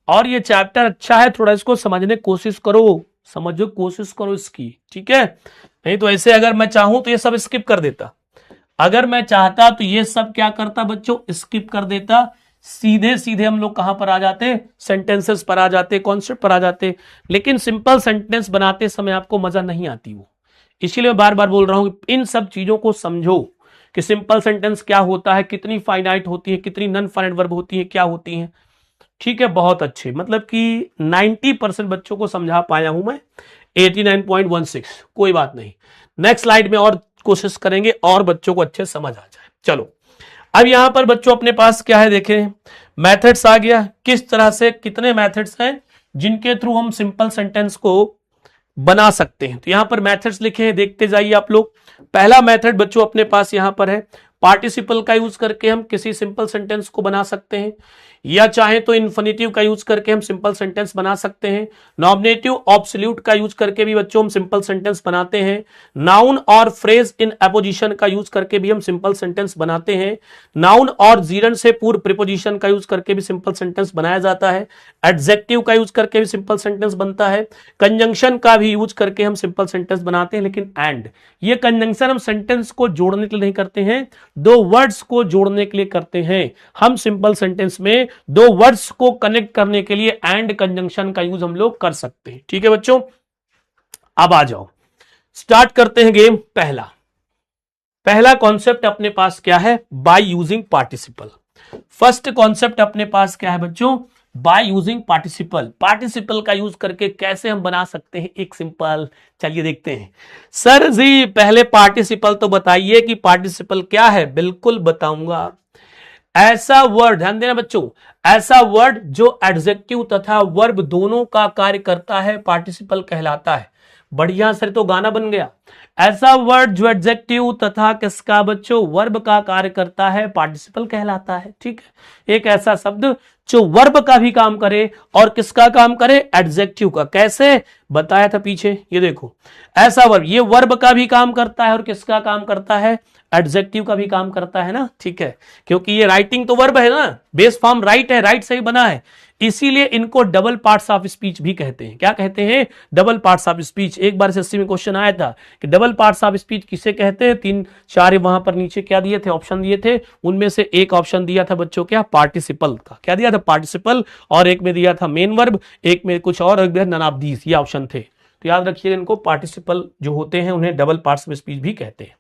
और ये चैप्टर अच्छा है, थोड़ा इसको समझने की कोशिश करो, समझो कोशिश करो इसकी, ठीक है? नहीं तो ऐसे अगर मैं चाहूं तो ये सब स्किप कर देता। अगर मैं चाहता तो ये सब क्या करता बच्चों? स्किप कर देता। सीधे सीधे हम लोग कहां पर आ जाते? सेंटेंसेस पर आ जाते, कॉन्सेप्ट पर आ जाते। लेकिन सिंपल सेंटेंस बनाते समय आपको मजा नहीं आती वो। इसीलिए मैं बार बार बोल रहा हूं कि इन सब चीजों को समझो कि सिंपल सेंटेंस क्या होता है, कितनी फाइनाइट होती है, कितनी नॉन फाइनाइट वर्ब होती है, क्या होती है। ठीक है, बहुत अच्छे, मतलब कि 90% बच्चों को समझा पाया हूं मैं, 89.16। कोई बात नहीं, नेक्स्ट स्लाइड में और कोशिश करेंगे और बच्चों को अच्छे समझ आ जाए। चलो, अब यहां पर बच्चों अपने पास क्या है देखें, मेथड्स आ गया। किस तरह से, कितने मेथड्स हैं जिनके थ्रू हम सिंपल सेंटेंस को बना सकते हैं। तो यहां पर मेथड्स लिखे हैं, देखते जाइए आप लोग। पहला मेथड बच्चों अपने पास यहां पर है, पार्टिसिपल का यूज करके हम किसी सिंपल सेंटेंस को बना सकते हैं, या चाहे तो इन्फिनिटिव का यूज करके हम सिंपल सेंटेंस बना सकते हैं। नॉमिनेटिव ऑब्सोल्यूट का यूज करके भी बच्चों हम सिंपल सेंटेंस बनाते हैं। नाउन और फ्रेज इन अपोजिशन का यूज करके भी हम सिंपल सेंटेंस बनाते हैं। नाउन और जीरन से पूर्व प्रीपोजिशन का यूज करके भी सिंपल सेंटेंस बनाया जाता है। एडजेक्टिव का यूज करके भी सिंपल सेंटेंस बनता है। कंजंक्शन का भी यूज करके हम सिंपल सेंटेंस बनाते हैं। लेकिन एंड, ये कंजंक्शन हम सेंटेंस को जोड़ने के लिए नहीं करते हैं, दो वर्ड्स को जोड़ने के लिए करते हैं। हम सिंपल सेंटेंस में दो वर्ड्स को कनेक्ट करने के लिए एंड कंजंक्शन का यूज हम लोग कर सकते हैं। ठीक है बच्चों, अब आ जाओ, स्टार्ट करते हैं गेम। पहला कॉन्सेप्ट अपने पास क्या है? By using participle. First concept अपने पास क्या है बच्चों? By using participle. पार्टिसिपल का यूज करके कैसे हम बना सकते हैं एक सिंपल, चलिए देखते हैं। सर जी पहले पार्टिसिपल तो बताइए कि पार्टिसिपल क्या है। बिल्कुल बताऊंगा। ऐसा वर्ड, ध्यान देना बच्चों, ऐसा वर्ड जो एडजेक्टिव तथा वर्ब दोनों का कार्य करता है पार्टिसिपल कहलाता है। बढ़िया सर, तो गाना बन गया। ऐसा वर्ड जो एडजेक्टिव तथा किसका बच्चों, वर्ब का कार्य करता है पार्टिसिपल कहलाता है। ठीक है, एक ऐसा शब्द जो वर्ब का भी काम करे और किसका काम करे, एडजेक्टिव का। कैसे बताया था पीछे, ये देखो, ऐसा वर्ब ये वर्ब का भी काम करता है और किसका काम करता है, एडजेक्टिव का भी काम करता है ना। ठीक है, क्योंकि ये राइटिंग तो वर्ब है ना, बेस फॉर्म राइट है, राइट से ही बना है, इसीलिए इनको डबल पार्ट्स ऑफ स्पीच भी कहते हैं। क्या कहते हैं, डबल पार्ट्स ऑफ स्पीच। एक बार एसएससी में क्वेश्चन आया था कि डबल पार्ट्स ऑफ स्पीच किसे कहते हैं। 3-4 वहां पर नीचे क्या दिए थे, ऑप्शन दिए थे, उनमें से एक ऑप्शन दिया था बच्चों क्या, पार्टिसिपल का। क्या दिया था, पार्टिसिपल, और एक में दिया था मेन वर्ब, एक में कुछ और, नन ऑफ दीज, ये ऑप्शन थे। तो याद रखिए, इनको पार्टिसिपल जो होते हैं उन्हें डबल पार्ट्स ऑफ स्पीच भी कहते हैं।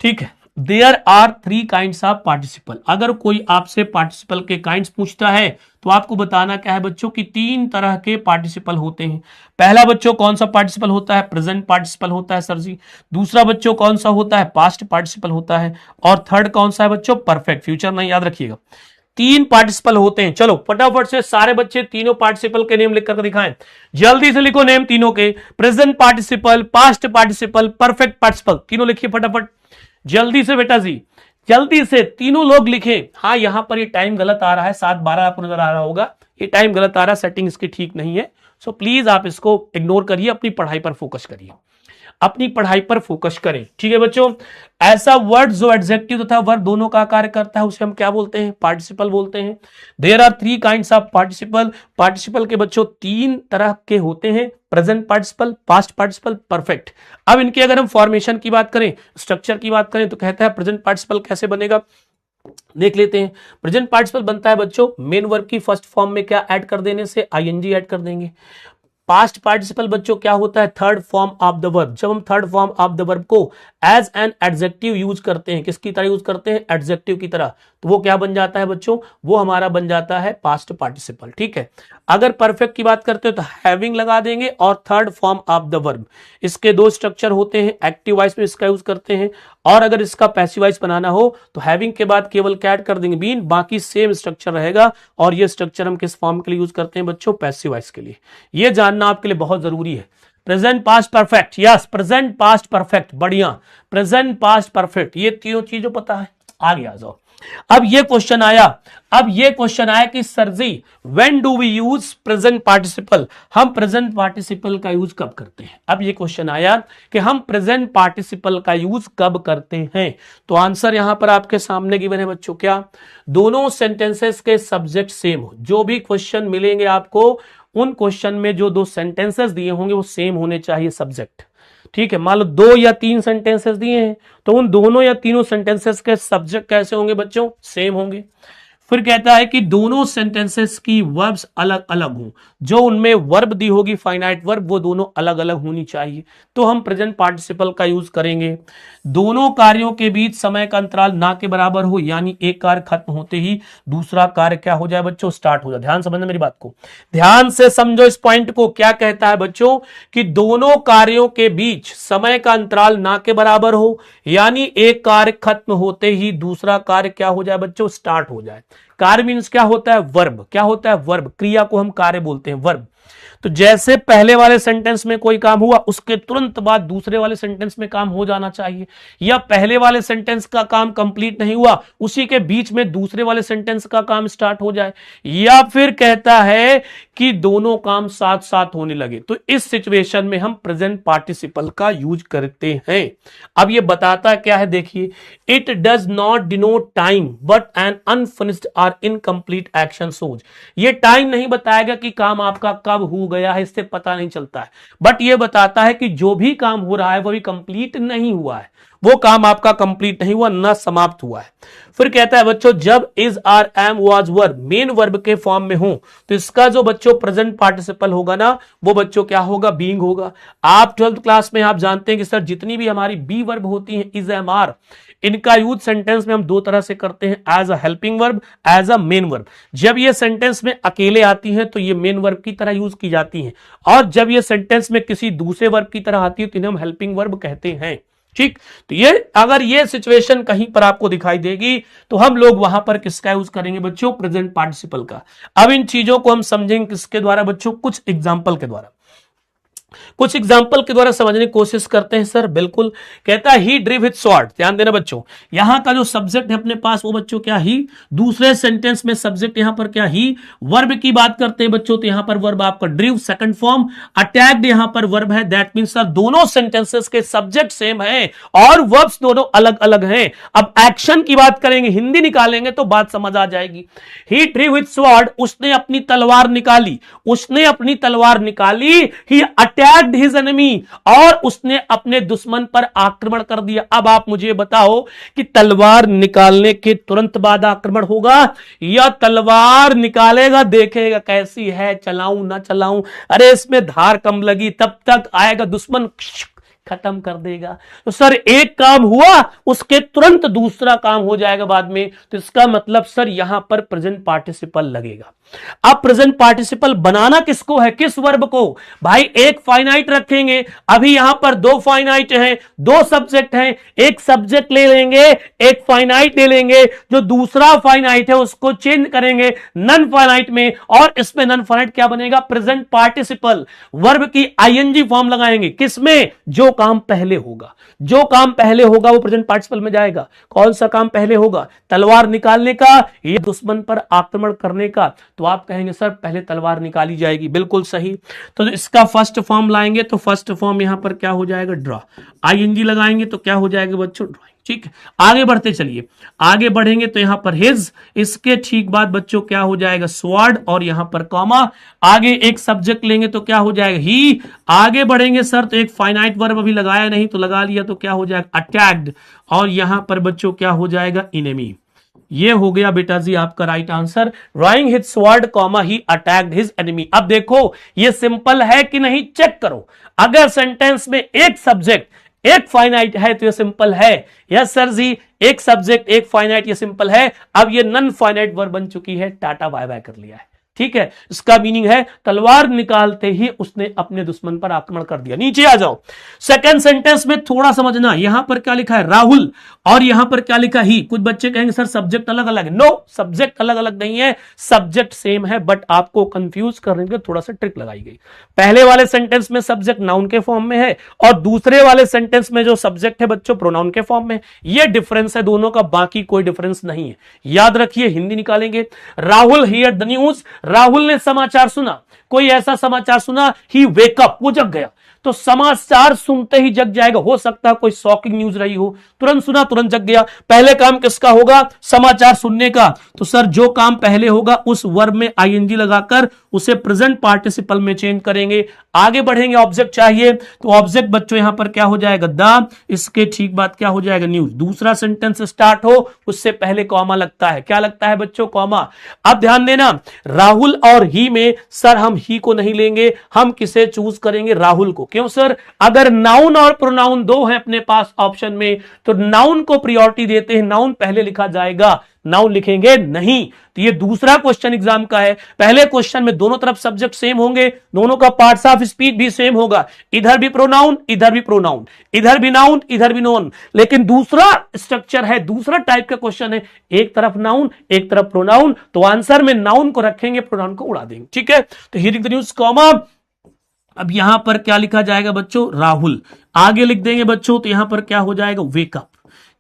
ठीक है, there are 3 kinds of participle. अगर कोई आपसे पार्टिसिपल के काइंड्स पूछता है तो आपको बताना क्या है बच्चों की 3 तरह के पार्टिसिपल होते हैं। पहला बच्चों कौन सा पार्टिसिपल होता है, प्रेजेंट पार्टिसिपल होता है सर जी। दूसरा बच्चों कौन सा होता है, पास्ट पार्टिसिपल होता है। और थर्ड कौन सा है बच्चों, परफेक्ट, फ्यूचर नहीं, याद रखिएगा। 3 पार्टिसिपल होते हैं। चलो फटाफट से सारे बच्चे तीनों पार्टिसिपल के नेम लिख कर दिखाएं। जल्दी से लिखो नेम तीनों के, present participle, past participle, perfect participle, तीनों लिखिए फटाफट, जल्दी से बेटा जी, जल्दी से तीनों लोग लिखें। हाँ, यहां पर ये टाइम गलत आ रहा है, 7:12 आपको नजर आ रहा होगा, ये टाइम गलत आ रहा है, सेटिंग इसकी ठीक नहीं है। सो प्लीज आप इसको इग्नोर करिए, अपनी पढ़ाई पर फोकस करिए, अपनी पढ़ाई पर फोकस करें। ठीक है बच्चों, ऐसा वर्ड जो एडजेक्टिव तथा वर्ब दोनों का कार्य करता है उसे हम क्या बोलते हैं, पार्टिसिपल बोलते हैं। There are 3 kinds of participle. Participle के बच्चों 3 तरह के होते हैं, present participle, past participle, perfect. अब इनकी अगर हम फॉर्मेशन की बात करें, स्ट्रक्चर की बात करें, तो कहता है प्रेजेंट पार्टिसिपल कैसे बनेगा, देख लेते हैं। प्रेजेंट पार्टिसिपल बनता है बच्चों मेन वर्ब की फर्स्ट फॉर्म में क्या ऐड कर देने से, आईएनजी ऐड कर देंगे। पास्ट पार्टिसिपल बच्चों क्या होता है, third form of the verb. जब हम third form of the verb को एज एन एडजेक्टिव यूज करते हैं, किसकी तरह यूज करते हैं, एडजेक्टिव की तरह, तो वो क्या बन जाता है बच्चों, वो हमारा बन जाता है पास्ट पार्टिसिपल। ठीक है, अगर परफेक्ट की बात करते हो तो हैविंग लगा देंगे और third form of the verb. इसके 2 स्ट्रक्चर होते हैं, एक्टिव वॉइस में इसका यूज करते हैं, और अगर इसका पैसिव वॉइस बनाना हो तो हैविंग के बाद केवल क्या ऐड कर देंगे, बीन, बाकी सेम स्ट्रक्चर रहेगा। और ये स्ट्रक्चर हम किस फॉर्म के लिए यूज करते हैं बच्चों, पैसिव वॉइस के लिए। ये जानना आपके लिए बहुत जरूरी है। Present past perfect, yes, present past perfect, बढ़िया, प्रेजेंट पास्ट परफेक्ट, ये तीनों चीजों पता है। आगे आ जाओ। अब ये क्वेश्चन आया कि sir ji when do we use present participle, हम प्रेजेंट पार्टिसिपल का यूज कब करते हैं। अब ये क्वेश्चन आया कि हम प्रेजेंट पार्टिसिपल का यूज कब करते हैं, तो आंसर यहां पर आपके सामने गिवन है बच्चों। क्या, दोनों सेंटेंसेस के सब्जेक्ट सेम हो। जो भी क्वेश्चन मिलेंगे आपको, उन क्वेश्चन में जो 2 सेंटेंसेस दिए होंगे वो सेम होने चाहिए सब्जेक्ट। ठीक है, मान लो 2 या 3 सेंटेंसेस दिए हैं तो उन दोनों या तीनों सेंटेंसेस के सब्जेक्ट कैसे होंगे बच्चों, सेम होंगे। फिर कहता है कि दोनों सेंटेंसेस की वर्ब्स अलग अलग हों, जो उनमें वर्ब दी होगी फाइनाइट वर्ब, वो दोनों अलग अलग होनी चाहिए, तो हम प्रेजेंट पार्टिसिपल का यूज करेंगे। दोनों कार्यों के बीच समय का अंतराल ना के बराबर हो, यानी एक कार्य खत्म होते ही दूसरा कार्य क्या हो जाए बच्चों, स्टार्ट हो जाए। ध्यान समझना मेरी बात को, ध्यान से समझो इस पॉइंट को। क्या कहता है बच्चों कि दोनों कार्यों के बीच समय का अंतराल ना के बराबर हो, यानी एक कार्य खत्म होते ही दूसरा कार्य क्या हो जाए बच्चों, स्टार्ट हो जाए। कार्य मीन्स क्या होता है, वर्ब। क्या होता है, वर्ब। क्रिया को हम कार्य बोलते हैं, वर्ब। तो जैसे पहले वाले सेंटेंस में कोई काम हुआ, उसके तुरंत बाद दूसरे वाले सेंटेंस में काम हो जाना चाहिए, या पहले वाले सेंटेंस का काम कंप्लीट नहीं हुआ, उसी के बीच में दूसरे वाले सेंटेंस का काम स्टार्ट हो जाए, या फिर कहता है कि दोनों काम साथ साथ होने लगे। तो इस सिचुएशन में हम प्रेजेंट पार्टिसिपल का यूज करते हैं। अब ये बताता क्या है, देखिए, it does not denote time but an unfinished और इनकम्प्लीट एक्शन सोज। ये टाइम नहीं बताएगा कि काम आपका कब हो गया है, इससे पता नहीं चलता है, बट ये बताता है कि जो भी काम हो रहा है वो भी कंप्लीट नहीं हुआ है, वो काम आपका कंप्लीट नहीं हुआ, ना समाप्त हुआ है। फिर कहता है बच्चों जब is are am was were main verb के फॉर्म में हो तो इसका जो बच्चों प्रेजेंट पार्टिसिपल होगा ना वो बच्चों क्या होगा, बीइंग होगा। आप 12th क्लास में आप जानते हैं कि सर जितनी भी हमारी बी वर्ब होती है इज एम आर, इनका यूज सेंटेंस में हम दो तरह से करते हैं, as a helping verb, as a main verb. जब ये सेंटेंस में अकेले आती हैं तो ये मेन वर्ब की तरह यूज की जाती हैं, और जब ये सेंटेंस में किसी दूसरे वर्ब की तरह आती है तो इन्हें हम हेल्पिंग वर्ब कहते हैं। ठीक, तो ये अगर ये सिचुएशन कहीं पर आपको दिखाई देगी तो हम लोग वहां पर किसका यूज करेंगे बच्चों, प्रेजेंट पार्टिसिपल का। अब इन चीजों को हम समझेंगे किसके द्वारा बच्चों, कुछ एग्जाम्पल के द्वारा। कुछ एग्जाम्पल के द्वारा समझने की कोशिश करते हैं सर। बिल्कुल, कहता है ही ड्रिव विथ स्वॉर्ड। ध्यान देना बच्चों, यहां का जो सब्जेक्ट है अपने पास वो बच्चों क्या, ही। दूसरे सेंटेंस में सब्जेक्ट यहां पर क्या, ही। वर्ब की बात करते हैं बच्चों तो यहां पर वर्ब आपका ड्रिव, सेकंड फॉर्म। अटैक्ड यहां पर वर्ब है, दैट मींस सर दोनों सेंटेंसेस के सब्जेक्ट सेम है और वर्ब्स दोनों अलग अलग हैं। अब एक्शन की बात करेंगे, हिंदी निकालेंगे तो बात समझ आ जाएगी। ही ड्रिव विथ स्वॉर्ड, उसने अपनी तलवार निकाली, उसने अपनी तलवार निकाली। ही अटैक्ड हिज एनिमी, और उसने अपने दुश्मन पर आक्रमण कर दिया। अब आप मुझे बताओ कि तलवार निकालने के तुरंत बाद आक्रमण होगा या तलवार निकालेगा, देखेगा कैसी है, चलाऊं ना चलाऊं, अरे इसमें धार कम लगी, तब तक आएगा दुश्मन खत्म कर देगा। तो सर एक काम हुआ उसके तुरंत दूसरा काम हो जाएगा बाद में, तो इसका मतलब सर यहां पर प्रेजेंट पार्टिसिपल लगेगा। अब प्रेजेंट पार्टिसिपल बनाना किसको है, किस वर्ब को, भाई एक फाइनाइट रखेंगे। अभी यहां पर दो फाइनाइट हैं, दो सब्जेक्ट हैं, एक सब्जेक्ट ले लेंगे, एक फाइनाइट ले लेंगे, जो दूसरा फाइनाइट है उसको चेंज करेंगे नन फाइनाइट में, और इसमें नन फाइनाइट क्या बनेगा, प्रेजेंट पार्टिसिपल। वर्ब की आईएनजी फॉर्म लगाएंगे, किसमें, जो काम पहले होगा, जो काम पहले होगा वो प्रेजेंट पार्टिसिपल में जाएगा। कौन सा काम पहले होगा, तलवार निकालने का या दुश्मन पर आक्रमण करने का, तो आप कहेंगे सर पहले तलवार निकाली जाएगी। बिल्कुल सही। तो इसका फर्स्ट फॉर्म लाएंगे तो फर्स्ट फॉर्म यहां पर क्या हो जाएगा, ड्रॉ। आईएनजी लगाएंगे तो क्या हो जाएगा बच्चों, ड्रॉइंग। ठीक है, आगे बढ़ते चलिए, आगे बढ़ेंगे तो यहां पर हिज, इसके ठीक बाद बच्चों क्या हो जाएगा, स्वॉर्ड, और यहां पर कॉमा। आगे एक सब्जेक्ट लेंगे तो क्या हो जाएगा, ही। आगे बढ़ेंगे सर तो एक फाइनाइट वर्ब अभी लगाया नहीं तो लगा लिया तो क्या हो जाएगा, अटैक्ड, और यहां पर बच्चों क्या हो जाएगा, इनेमी। ये हो गया बेटा जी आपका right answer. Drawing his sword comma he attacked his enemy. अब देखो ये सिंपल है कि नहीं, चेक करो। अगर सेंटेंस में एक सब्जेक्ट एक फाइनाइट है तो ये सिंपल है, यस सर जी, एक सब्जेक्ट एक फाइनाइट, ये सिंपल है। अब ये नन फाइनाइट वर्ब बन चुकी है, टाटा बाय बाय कर लिया है। ठीक है, इसका मीनिंग है तलवार निकालते ही उसने अपने दुश्मन पर आक्रमण कर दिया। नीचे आ जाओ, सेकंड सेंटेंस में थोड़ा समझना, यहां पर क्या लिखा है, राहुल, और यहां पर क्या लिखा ही। कुछ बच्चे कहेंगे सर सब्जेक्ट अलग अलग है, नो, सब्जेक्ट अलग अलग नहीं है, सब्जेक्ट सेम है, बट आपको कंफ्यूज करने के लिए थोड़ा सा ट्रिक लगाई गई। पहले वाले सेंटेंस में सब्जेक्ट नाउन के फॉर्म में है और दूसरे वाले सेंटेंस में जो सब्जेक्ट है बच्चों प्रोनाउन के फॉर्म में। यह डिफरेंस है दोनों का, बाकी कोई डिफरेंस नहीं है। याद रखिए, हिंदी निकालेंगे, Rahul here the news, Rahul ने समाचार सुना। कोई ऐसा समाचार सुना, ही वेकअप, वो जग गया। तो समाचार सुनते ही जग जाएगा, हो सकता है कोई शॉकिंग न्यूज रही हो, तुरंत सुना तुरंत जग गया। पहले काम किसका होगा, समाचार सुनने का। तो सर जो काम पहले होगा उस वर्ब में आईएनजी लगाकर उसे प्रेजेंट पार्टिसिपल में चेंज करेंगे। आगे बढ़ेंगे, ऑब्जेक्ट चाहिए तो ऑब्जेक्ट बच्चों यहां पर क्या हो जाएगा, द, इसके ठीक बाद क्या हो जाएगा, न्यूज। दूसरा सेंटेंस स्टार्ट हो उससे पहले कॉमा लगता है, क्या लगता है बच्चों, कॉमा। अब ध्यान देना, राहुल और ही में सर हम ही को नहीं लेंगे, हम किसे चूज करेंगे, राहुल को। क्यों सर, अगर नाउन और प्रोनाउन दो हैं अपने पास ऑप्शन में तो नाउन को प्रायोरिटी देते हैं, नाउन पहले लिखा जाएगा, नाउन लिखेंगे नहीं। तो ये दूसरा क्वेश्चन एग्जाम का है। पहले क्वेश्चन में दोनों तरफ सब्जेक्ट सेम होंगे, दोनों का पार्ट्स ऑफ स्पीच भी सेम होगा, इधर भी प्रोनाउन इधर भी प्रोनाउन, इधर भी नाउन इधर भी नाउन। लेकिन दूसरा स्ट्रक्चर है, दूसरा टाइप का क्वेश्चन है, एक तरफ नाउन एक तरफ प्रोनाउन, तो आंसर में नाउन को रखेंगे, प्रोनाउन को उड़ा देंगे। ठीक है, तो हियरिंग द न्यूज कॉमा। अब यहां पर क्या लिखा जाएगा बच्चों, राहुल। आगे लिख देंगे बच्चों तो यहां पर क्या हो जाएगा, वेकअप।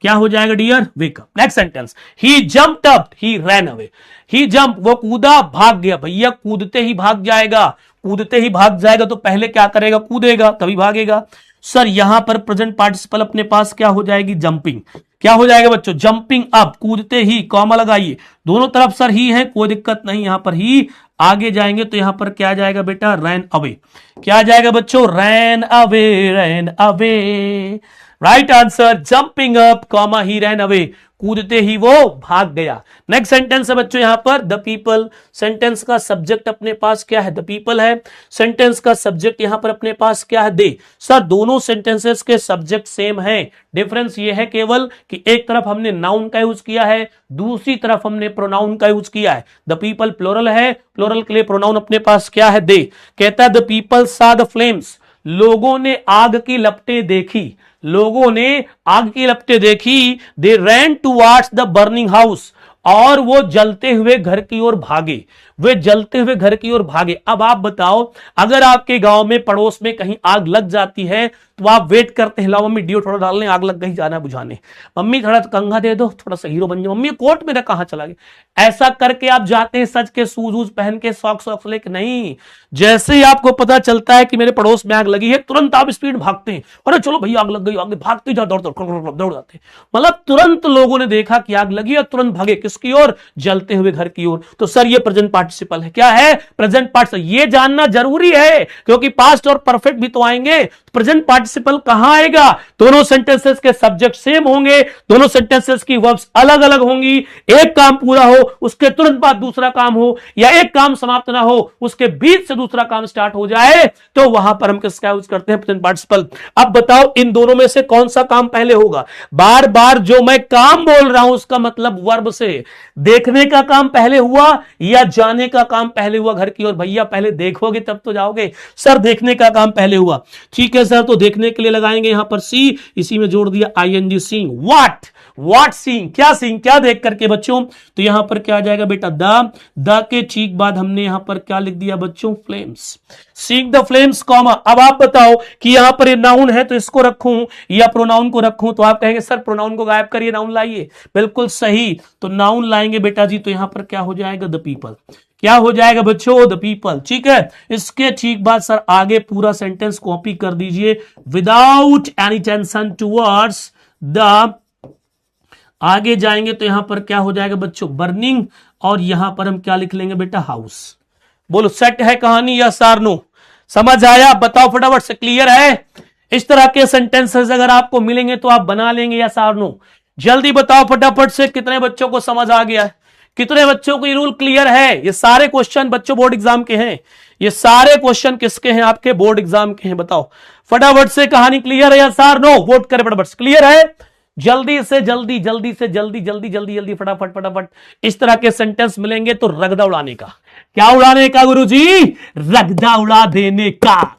क्या हो जाएगा डियर, वेकअप। नेक्स्ट सेंटेंस, ही जंप्ड अप ही रैन अवे। ही जंप, वो कूदा, भाग गया। भैया कूदते ही भाग जाएगा, कूदते ही भाग जाएगा तो पहले क्या करेगा, कूदेगा तभी भागेगा। सर यहां पर प्रेजेंट पार्टिसिपल अपने पास क्या हो जाएगी, जंपिंग। क्या हो जाएगा बच्चों, जंपिंग अप, कूदते ही, कॉमा लगाइए, दोनों तरफ सर ही है, कोई दिक्कत नहीं, यहां पर ही। आगे जाएंगे तो यहां पर क्या जाएगा बेटा, रैन अवे। क्या जाएगा बच्चों, ran away, ran away, right answer jumping up comma he ran away, कूदते ही वो भाग गया। नेक्स्ट सेंटेंस है बच्चों यहां पर द पीपल, सेंटेंस का सब्जेक्ट अपने पास क्या है, द पीपल है, सेंटेंस का सब्जेक्ट यहां पर अपने पास क्या है, दे। सर दोनों सेंटेंसेस के सब्जेक्ट सेम है, डिफरेंस ये है केवल कि एक तरफ हमने नाउन का यूज किया है, दूसरी तरफ हमने प्रोनाउन का यूज किया है। द पीपल प्लोरल है, प्लोरल के लिए प्रोनाउन अपने पास क्या है, दे। कहता है द पीपल सा द फ्लेम्स, लोगों ने आग की लपटें देखी, लोगों ने आग की लपटें देखी। दे रैन टुवर्ड्स द बर्निंग हाउस, और वो जलते हुए घर की ओर भागे, वे जलते हुए घर की ओर भागे। अब आप बताओ, अगर आपके गांव में पड़ोस में कहीं आग लग जाती है तो आप वेट करते हैं, लाओ मम्मी डियो थोड़ा डालने, आग लग गई, जाना बुझाने, मम्मी थोड़ा कंघा दे दो, थोड़ा सा हीरो बन जाओ, मम्मी कोट मेरा कहां चला गया, ऐसा करके आप जाते हैं सच के शूज वूज पहन के, सॉक्स लेके? नहीं, जैसे ही आपको पता चलता है कि मेरे पड़ोस में आग लगी है, तुरंत आप स्पीड भागते हैं, अरे चलो भैया आग लग गई, आगे भागते जाओ, दौड़ जाते हैं। मतलब तुरंत लोगों ने देखा कि आग लगी और तुरंत भागे, किसकी ओर, जलते हुए घर की ओर। तो सर ये प्रेजेंट पार्टिसिपल है, क्या है, प्रेजेंट पार्टिसिपल। ये जानना जरूरी है क्योंकि पास्ट और परफेक्ट भी तो आएंगे। प्रेजेंट पार्टिसिपल कहां आएगा, दोनों सेंटेंसेस के सब्जेक्ट सेम होंगे, दोनों सेंटेंसेस की वर्ब्स अलग अलग होंगी, एक काम पूरा हो उसके तुरंत बाद दूसरा काम हो, या एक काम समाप्त ना हो उसके बीच से दूसरा काम स्टार्ट हो जाए, तो वहां पर हम किसका यूज करते हैं, प्रेजेंट पार्टिसिपल। अब बताओ इन दोनों में से कौन सा काम पहले होगा? बार बार जो मैं काम बोल रहा हूं उसका मतलब वर्ब से, देखने का काम पहले हुआ या जाने का काम पहले हुआ घर की ओर? भैया पहले देखोगे तब तो जाओगे। सर देखने का काम पहले हुआ, ठीक है सर, तो देखने के लिए लगाएंगे यहां पर सी, इसी में जोड़ दिया आईएनजी, सीइंग। व्हाट सीइंग, क्या सीइंग, क्या देख करके बच्चों? तो यहां पर क्या आ जाएगा बेटा, द के ठीक बाद हमने यहां पर क्या लिख दिया बच्चों, flames, seeing the flames comma. अब आप बताओ कि यहां पर ये नाउन है तो इसको रखूं या प्रोनाउन को रखूं? तो आप कहेंगे सर प्रोनाउन को गायब करिए, नाउन लाइए। बिल्कुल सही, तो नाउन लाएंगे बेटा जी, तो यहां पर क्या हो जाएगा, द पीपल। क्या हो जाएगा बच्चों, द पीपल, ठीक है। इसके ठीक बाद सर आगे पूरा सेंटेंस कॉपी कर दीजिए, without any tension towards the, आगे जाएंगे तो यहां पर क्या हो जाएगा बच्चों, बर्निंग, और यहां पर हम क्या लिख लेंगे बेटा, हाउस। बोलो सेट है कहानी या सार नो? समझ आया? बताओ फटाफट से, क्लियर है? इस तरह के सेंटेंसेस अगर आपको मिलेंगे तो आप बना लेंगे या सार नो? जल्दी बताओ फटाफट से, कितने बच्चों को समझ आ गया है, कितने बच्चों को ये रूल क्लियर है? ये सारे क्वेश्चन बच्चों बोर्ड एग्जाम के हैं, ये सारे क्वेश्चन किसके हैं, आपके बोर्ड एग्जाम के हैं। बताओ फटाफट से, कहानी क्लियर है या सार नो? वोट करें फटाफट से, क्लियर है? जल्दी से जल्दी, जल्दी से जल्दी, जल्दी जल्दी जल्दी, फटाफट फटाफट। इस तरह के सेंटेंस मिलेंगे तो रगदा उड़ाने का, क्या उड़ाने का गुरुजी? रगदा उड़ा देने का।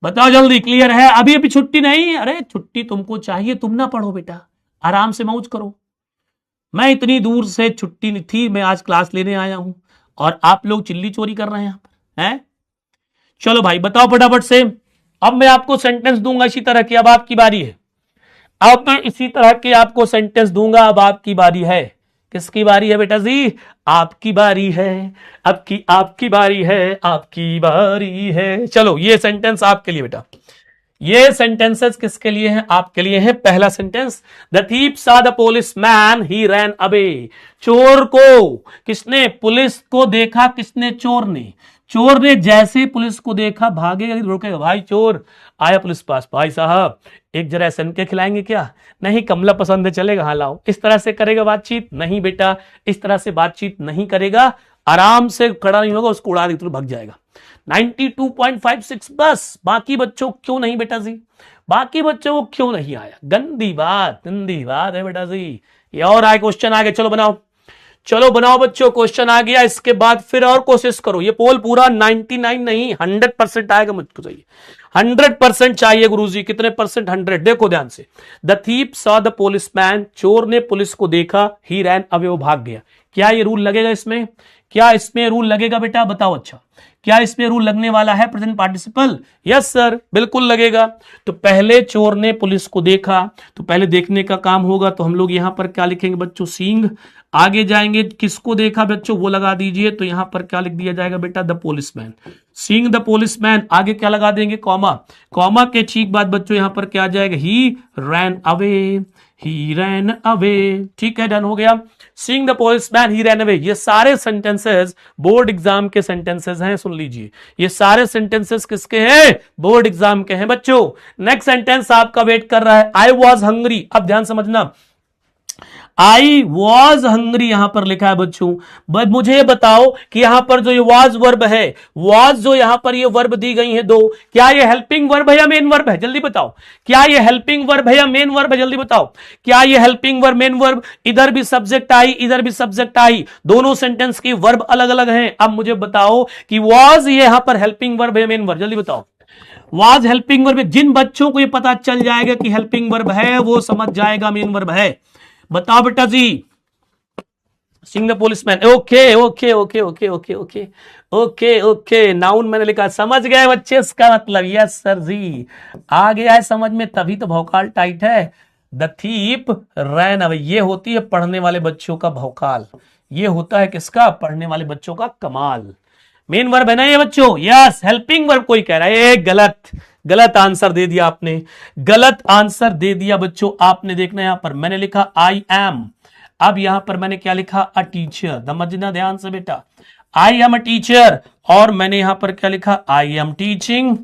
बताओ जल्दी, क्लियर है? अभी अभी छुट्टी नहीं, अरे छुट्टी तुमको चाहिए, तुम ना पढ़ो बेटा, आराम से मौज करो। मैं इतनी दूर से छुट्टी नहीं थी, मैं आज क्लास लेने आया हूं और आप लोग चिल्ली चोरी कर रहे हैं यहां पर, हैं? चलो भाई बताओ फटाफट से। अब मैं आपको सेंटेंस दूंगा इसी तरह की, अब आपकी बारी है। अब मैं इसी तरह के आपको सेंटेंस दूंगा, अब आपकी बारी है। किसकी बारी है बेटा जी? आपकी बारी है, अब की आपकी बारी है, आपकी बारी है। चलो ये सेंटेंस आपके लिए बेटा, ये सेंटेंसेस किसके लिए हैं? आपके लिए है। पहला सेंटेंस, द थीप सा the police man he ran away, चोर को किसने, पुलिस को देखा किसने, चोर ने। चोर ने जैसे पुलिस को देखा भागेगा, रोकेगा, भाई चोर आया पुलिस पास, भाई साहब एक जरा एसन के खिलाएंगे क्या? नहीं कमला पसंद है, चलेगा, हाँ लाओ। इस तरह से करेगा बातचीत? नहीं बेटा, इस तरह से बातचीत नहीं करेगा, आराम से खड़ा नहीं होगा, उसको उड़ा दी तो भाग जाएगा। 92.56 बस। बाकी बच्चों क्यों नहीं बेटा जी? बाकी बच्चों को क्यों नहीं आया? गंदी बात है बेटा जी। ये और आए क्वेश्चन आगे, चलो बनाओ, चलो बनाओ बच्चों, क्वेश्चन आ गया। इसके बाद फिर और कोशिश करो, ये पोल पूरा 99 नहीं 100% आएगा, मुझको चाहिए 100% चाहिए गुरुजी। कितने परसेंट? 100। देखो ध्यान से, the thief saw the policeman, चोर ने पुलिस को देखा, ही रैन अवे, वो भाग गया। क्या ये रूल लगेगा इसमें? क्या इसमें रूल लगेगा बेटा? बताओ। अच्छा क्या इसमें रूल लगने वाला है प्रेजेंट पार्टिसिपल? यस सर, बिल्कुल लगेगा। तो पहले चोर ने पुलिस को देखा, तो पहले देखने का काम होगा, तो हम लोग यहां पर क्या लिखेंगे बच्चों? सीइंग। आगे जाएंगे, किसको देखा बच्चों वो लगा दीजिए, तो यहां पर क्या लिख दिया जाएगा बेटा? The policeman. Seeing the policeman, आगे क्या लगा देंगे, कॉमा। कॉमा के ठीक बाद बच्चों यहां पर क्या आ जाएगा, ही रैन अवे, ही रैन अवे। ठीक है, डन हो गया। Seeing the policeman he ran away, ये सारे सेंटेंसेस बोर्ड एग्जाम के सेंटेंसेस हैं, सुन लीजिए। ये सारे सेंटेंसेस किसके हैं, बोर्ड एग्जाम के हैं बच्चों। नेक्स्ट सेंटेंस आपका वेट कर रहा है, आई वॉज हंग्री। अब ध्यान समझना, आई वॉज हंग्री यहां पर लिखा है बच्चों। बट मुझे बताओ कि यहां पर जो ये वॉज वर्ब है, वॉज जो यहां पर ये वर्ब दी गई है दो, क्या ये हेल्पिंग वर्ब है या मेन वर्ब है, जल्दी बताओ। क्या ये हेल्पिंग वर्ब है या मेन वर्ब है, जल्दी बताओ। क्या ये हेल्पिंग वर्ब, मेन वर्ब, इधर भी सब्जेक्ट आई, इधर भी सब्जेक्ट आई, दोनों सेंटेंस की वर्ब अलग अलग हैं। अब मुझे बताओ कि वॉज ये यहां पर हेल्पिंग वर्ब है, मेन वर्ब, जल्दी बताओ। Was helping verb. जिन बच्चों को ये पता चल जाएगा कि हेल्पिंग वर्ब है, वो समझ जाएगा मेन वर्ब है। बताओ बेटा जी। Seeing the policeman, okay okay okay okay okay okay okay okay. Noun मैंने लिखा, समझ गए बच्चे इसका मतलब, यस सर जी, आ गया है समझ में, तभी तो भौकाल टाइट है। द थीप रैन अवे, ये होती है पढ़ने वाले बच्चों का भौकाल, ये होता है किसका, पढ़ने वाले बच्चों का कमाल। मेन वर्ब है ना ये बच्चों, यस। हेल्पिंग वर्ब कोई कह रहा है, गलत, गलत आंसर दे दिया आपने, गलत आंसर दे दिया बच्चों आपने। देखना यहां पर मैंने लिखा आई एम, अब यहां पर मैंने क्या लिखा, अ टीचर। समझना ध्यान से बेटा, आई एम अ टीचर, और मैंने यहां पर क्या लिखा, I am teaching,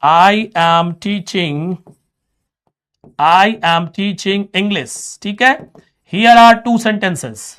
I am teaching, I am teaching English. ठीक है, here are two sentences,